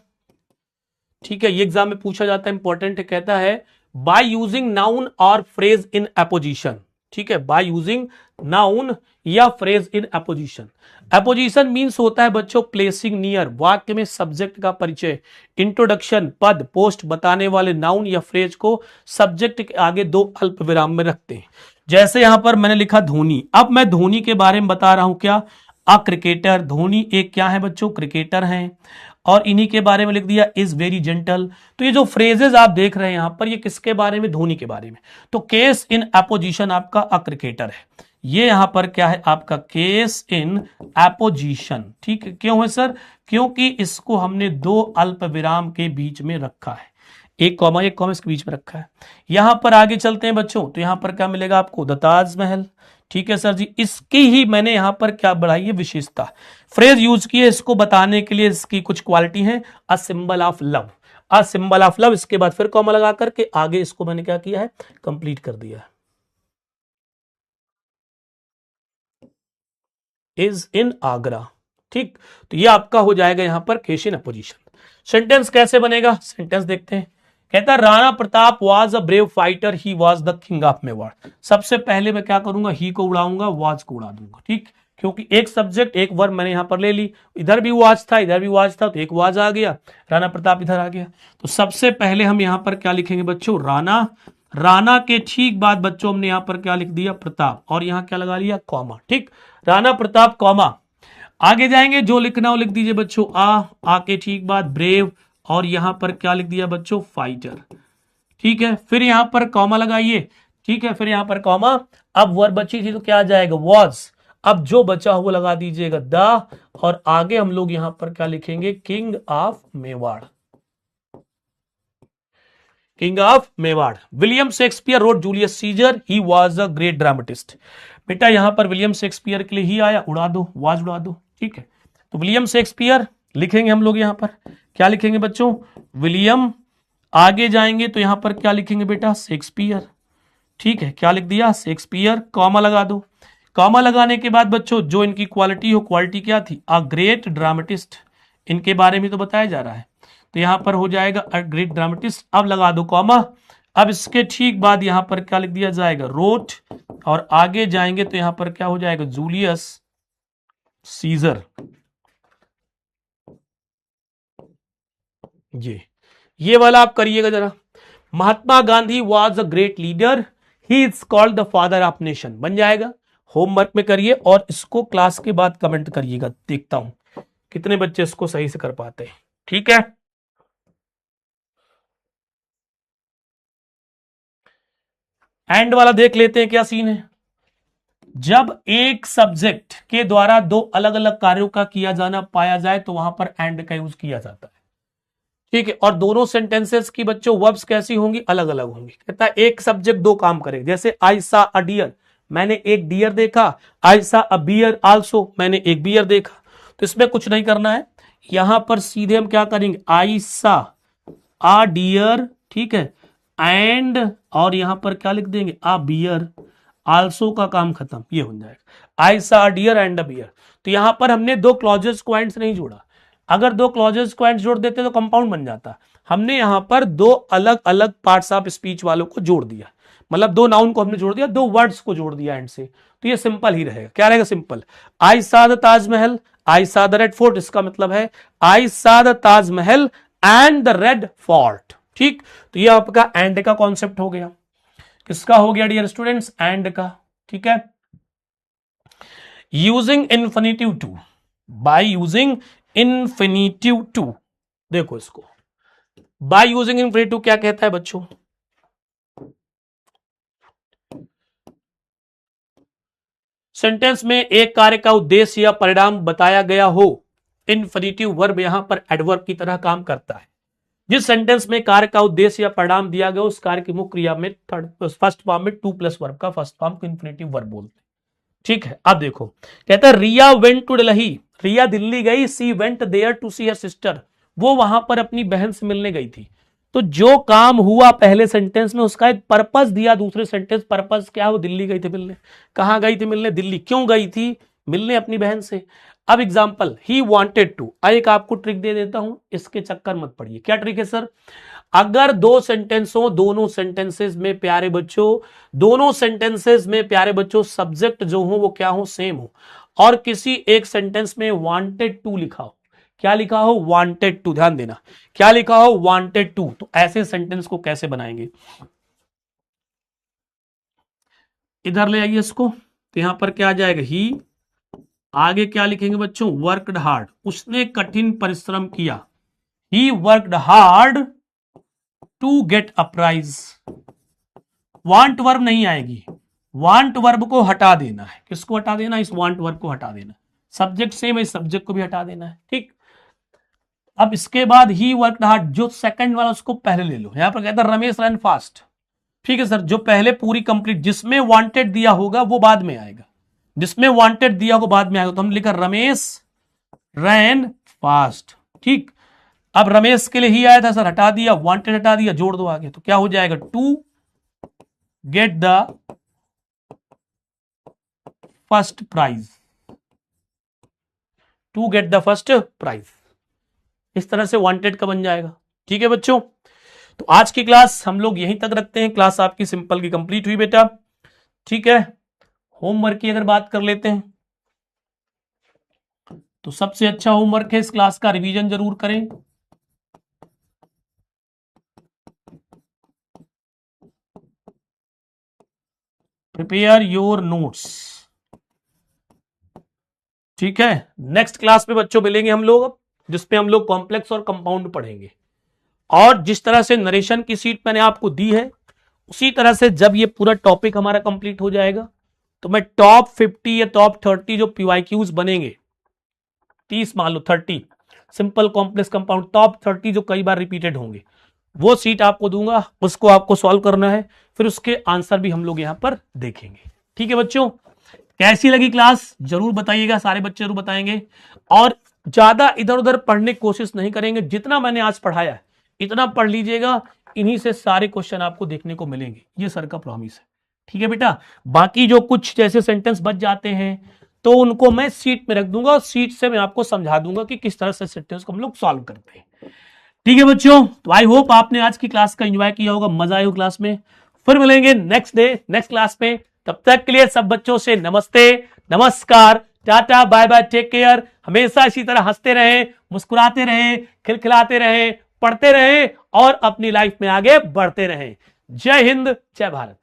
ठीक है, ये एग्जाम में पूछा जाता है, इंपॉर्टेंट है। कहता है बाय यूजिंग नाउन और फ्रेज इन अपोजिशन। ठीक है, बाय यूजिंग नाउन या phrase in opposition. Opposition means होता है बच्चों प्लेसिंग नियर, वाक्य में सब्जेक्ट का परिचय, इंट्रोडक्शन, पद, पोस्ट बताने वाले नाउन या फ्रेज को सब्जेक्ट के आगे दो अल्प विराम में रखते हैं। जैसे यहां पर मैंने लिखा धोनी, अब मैं धोनी के बारे में बता रहा हूं, क्या, अ क्रिकेटर, धोनी एक क्या है बच्चों, क्रिकेटर हैं, और इन्हीं के बारे में लिख दिया इज वेरी जेंटल। तो ये जो फ्रेजेस आप देख रहे हैं यहां पर, ये किसके बारे में, धोनी के बारे में। तो केस इन अपोजिशन आपका अ क्रिकेटर है। ये यहां पर क्या है आपका केस इन एपोजिशन। ठीक है, क्यों है सर? क्योंकि इसको हमने दो अल्प विराम के बीच में रखा है, एक कॉमा इसके बीच में रखा है। यहां पर आगे चलते हैं बच्चों, तो यहां पर क्या मिलेगा आपको? द ताजमहल। ठीक है सर जी, इसकी ही मैंने यहां पर क्या बढ़ाई है? विशेषता। फ्रेज यूज की है इसको बताने के लिए, इसकी कुछ क्वालिटी है। A symbol of love, a symbol of love, इसके बाद फिर कॉमा लगा करके आगे इसको मैंने क्या किया है? कंप्लीट कर दिया है। Is in Agra. ठीक, तो ये आपका हो जाएगा यहां पर केस इन अपोजिशन। सेंटेंस कैसे बनेगा? सेंटेंस देखते हैं। कहता है Rana Pratap was a brave fighter, he was the king of Mewar. सबसे पहले मैं क्या करूंगा? ही को उड़ाऊंगा, वाज को उड़ा दूंगा। ठीक, क्योंकि एक सब्जेक्ट एक वर्ब मैंने यहां पर ले ली, इधर भी वाज था इधर भी वाज था, तो एक वाज आ गया, राणा प्रताप इधर आ गया। तो सबसे पहले हम यहां पर क्या लिखेंगे बच्चों? राणा। राणा के ठीक बाद बच्चों हमने यहां पर क्या लिख दिया? प्रताप, और यहां क्या लगा लिया? कॉमा। ठीक, राणा प्रताप कॉमा। आगे जाएंगे, जो लिखना हो लिख दीजिए बच्चों। आ के ठीक बाद ब्रेव, और यहां पर क्या लिख दिया बच्चों? फाइटर। ठीक है, फिर यहां पर कॉमा लगाइए। ठीक है, फिर यहां पर कॉमा। अब वर्ब बची थी तो क्या आ जाएगा? वॉज। अब जो बचा हुआ लगा दीजिएगा द, और आगे हम लोग यहां पर क्या लिखेंगे? King of Mewar. King of Mewar. William Shakespeare wrote Julius Caesar, he was a great dramatist. बेटा यहां पर विलियम शेक्सपियर के लिए ही आया, उड़ा दो, वाज उड़ा दो। ठीक है, तो विलियम शेक्सपियर लिखेंगे हम लोग। यहां पर क्या लिखेंगे बच्चों? विलियम। आगे जाएंगे तो यहां पर क्या लिखेंगे बेटा? शेक्सपियर। ठीक है, क्या लिख दिया? शेक्सपियर, कॉमा लगा दो। कॉमा लगाने के बाद बच्चों जो इनकी क्वालिटी हो, क्वालिटी क्या थी? अ ग्रेट ड्रामेटिस्ट। इनके बारे में तो बताया जा रहा है, तो यहां पर हो जाएगा अ ग्रेट ड्रामेटिस्ट। अब लगा दो कॉमा। अब इसके ठीक बाद यहां पर क्या लिख दिया जाएगा? रोट, और आगे जाएंगे तो यहां पर क्या हो जाएगा? Julius Caesar. ये वाला आप करिएगा जरा। Mahatma Gandhi was a great leader, he is called the father of nation. बन जाएगा, होमवर्क में करिए और इसको क्लास के बाद कमेंट करिएगा, देखता हूं कितने बच्चे इसको सही से कर पाते हैं। ठीक है, एंड वाला देख लेते हैं क्या सीन है। जब एक सब्जेक्ट के द्वारा दो अलग अलग कार्यों का किया जाना पाया जाए तो वहां पर एंड का यूज किया जाता है। ठीक है, और दोनों सेंटेंसेस की बच्चों वर्ब्स कैसी होंगी? अलग अलग होंगी। कहता है एक सब्जेक्ट दो काम करे, जैसे आई सा अ डियर, मैंने एक डियर देखा। आई सा अ बियर आल्सो, मैंने एक बियर देखा। तो इसमें कुछ नहीं करना है, यहां पर सीधे हम क्या करेंगे? आई सा अ डियर, ठीक है, एंड, और यहां पर क्या लिख देंगे? अ बियर आल्सो का काम खत्म, ये हो जाएगा आई सा डियर एंड अ बियर। तो यहां पर हमने दो क्लॉजेस को एंड से नहीं जोड़ा। अगर दो क्लॉजेस को एंड जोड़ देते तो कंपाउंड बन जाता। हमने यहां पर दो अलग अलग पार्ट्स ऑफ स्पीच वालों को जोड़ दिया, मतलब दो नाउन को हमने जोड़ दिया, दो वर्ड्स को जोड़ दिया एंड से। तो ये सिंपल ही रहेगा। क्या रहेगा? सिंपल। आई सा द ताजमहल, आई सा द रेड फोर्ट, इसका मतलब है आई सा the Taj Mahal and the red fort. ठीक, तो ये आपका एंड का कॉन्सेप्ट हो गया। किसका हो गया डियर स्टूडेंट्स? एंड का। ठीक है, using infinitive to, by using infinitive to. देखो इसको, बाय यूजिंग इन्फिनिटिव क्या कहता है बच्चों? सेंटेंस में एक कार्य का उद्देश्य या परिणाम बताया गया हो। इन्फिनिटिव वर्ब यहां पर एडवर्ब की तरह काम करता है। जिस सेंटेंस में कार्य का उद्देश्य या परिणाम दिया गया उस कार्य की मुख्य क्रिया में थर्ड फर्स्ट फॉर्म में टू प्लस वर्ब का फर्स्ट फॉर्म को इन्फिनिटिव वर्ब बोलते हैं। ठीक है, अब देखो, कहता है रिया वेंट टू दिल्ली, रिया दिल्ली गई। She went there to see her sister, वो वहां पर अपनी बहन से मिलने गई थी। तो जो काम हुआ पहले सेंटेंस में उसका एक पर्पस दिया दूसरे सेंटेंस। पर्पस क्या? वो दिल्ली गई थी मिलने। कहां गई थी मिलने? दिल्ली। क्यों गई थी? मिलने अपनी बहन से। अब एग्जाम्पल, ही वॉन्टेड टू। एक आपको ट्रिक दे देता हूं, इसके चक्कर मत पड़िए। क्या ट्रिक है सर? अगर दो सेंटेंस हो, दोनों सेंटेंसेस में प्यारे बच्चों, दोनों सेंटेंसेस में प्यारे बच्चों सब्जेक्ट जो हो वो क्या हो? सेम हो, और किसी एक सेंटेंस में वांटेड टू लिखा हो। क्या लिखा हो? Wanted to. ध्यान देना, क्या लिखा हो? Wanted to. तो ऐसे सेंटेंस को कैसे बनाएंगे? इधर ले आइए इसको, तो यहां पर क्या आ जाएगा? ही। आगे क्या लिखेंगे बच्चों? वर्कड हार्ड, उसने कठिन परिश्रम किया। ही worked hard to get a prize. Want verb नहीं आएगी, वांट वर्ब को हटा देना है। किसको हटा देना? इस वांट वर्ब को हटा देना। सब्जेक्ट सेम है, इस सब्जेक्ट को भी हटा देना है। ठीक, अब इसके बाद ही वर्क हार्ड, जो सेकंड वाला उसको पहले ले लो। यहां पर कहता है रमेश रन फास्ट। ठीक है सर, जो पहले पूरी कंप्लीट, जिसमें वांटेड दिया होगा वो बाद में आएगा, जिसमें वांटेड दिया होगा बाद में आएगा। तो हम लिखा रमेश रैन फास्ट। ठीक, अब रमेश के लिए ही आया था सर, हटा दिया, वांटेड हटा दिया, जोड़ दो आगे, तो क्या हो जाएगा? To get the first prize, to get the first prize. इस तरह से वांटेड का बन जाएगा। ठीक है बच्चों, तो आज की क्लास हम लोग यहीं तक रखते हैं। क्लास आपकी सिंपल की कंप्लीट हुई बेटा। ठीक है, होमवर्क की अगर बात कर लेते हैं तो सबसे अच्छा होमवर्क है इस क्लास का, रिवीजन जरूर करें। Prepare your notes. ठीक है, नेक्स्ट क्लास में बच्चों मिलेंगे हम लोग, जिसपे हम लोग कॉम्प्लेक्स और कंपाउंड पढ़ेंगे। और जिस तरह से नरेशन की सीट मैंने आपको दी है, उसी तरह से जब ये पूरा टॉपिक हमारा कंप्लीट हो जाएगा तो मैं टॉप 50 या टॉप 30 जो पीवाईक्यूज बनेंगे, 30 मान लो 30 सिंपल कॉम्प्लेक्स कंपाउंड, टॉप 30 जो कई बार रिपीटेड होंगे, वो सीट आपको दूंगा। उसको आपको सॉल्व करना है, फिर उसके आंसर भी हम लोग यहां पर देखेंगे। ठीक है बच्चों, कैसी लगी क्लास जरूर बताइएगा, सारे बच्चे जरूर बताएंगे। और ज्यादा इधर उधर पढ़ने की कोशिश नहीं करेंगे, जितना मैंने आज पढ़ाया इतना पढ़ लीजिएगा, इन्हीं से सारे क्वेश्चन आपको देखने को मिलेंगे, ये सर का प्रॉमिस है। ठीक है बेटा, बाकी जो कुछ जैसे सेंटेंस बच जाते हैं तो उनको मैं सीट में रख दूंगा, और सीट से मैं आपको समझा दूंगा कि किस तरह से सेंटेंस को हम लोग सॉल्व करते हैं। ठीक है बच्चों, तो आई होप आपने आज की क्लास का एंजॉय किया होगा, मजा आया हो क्लास में। फिर मिलेंगे नेक्स्ट डे नेक्स्ट क्लास में, तब तक के लिए सब बच्चों से नमस्ते, नमस्कार, टाटा, बाय बाय, टेक केयर। हमेशा इसी तरह हंसते रहे, मुस्कुराते रहे, खिलखिलाते रहे, पढ़ते रहे और अपनी लाइफ में आगे बढ़ते रहे। जय हिंद, जय भारत।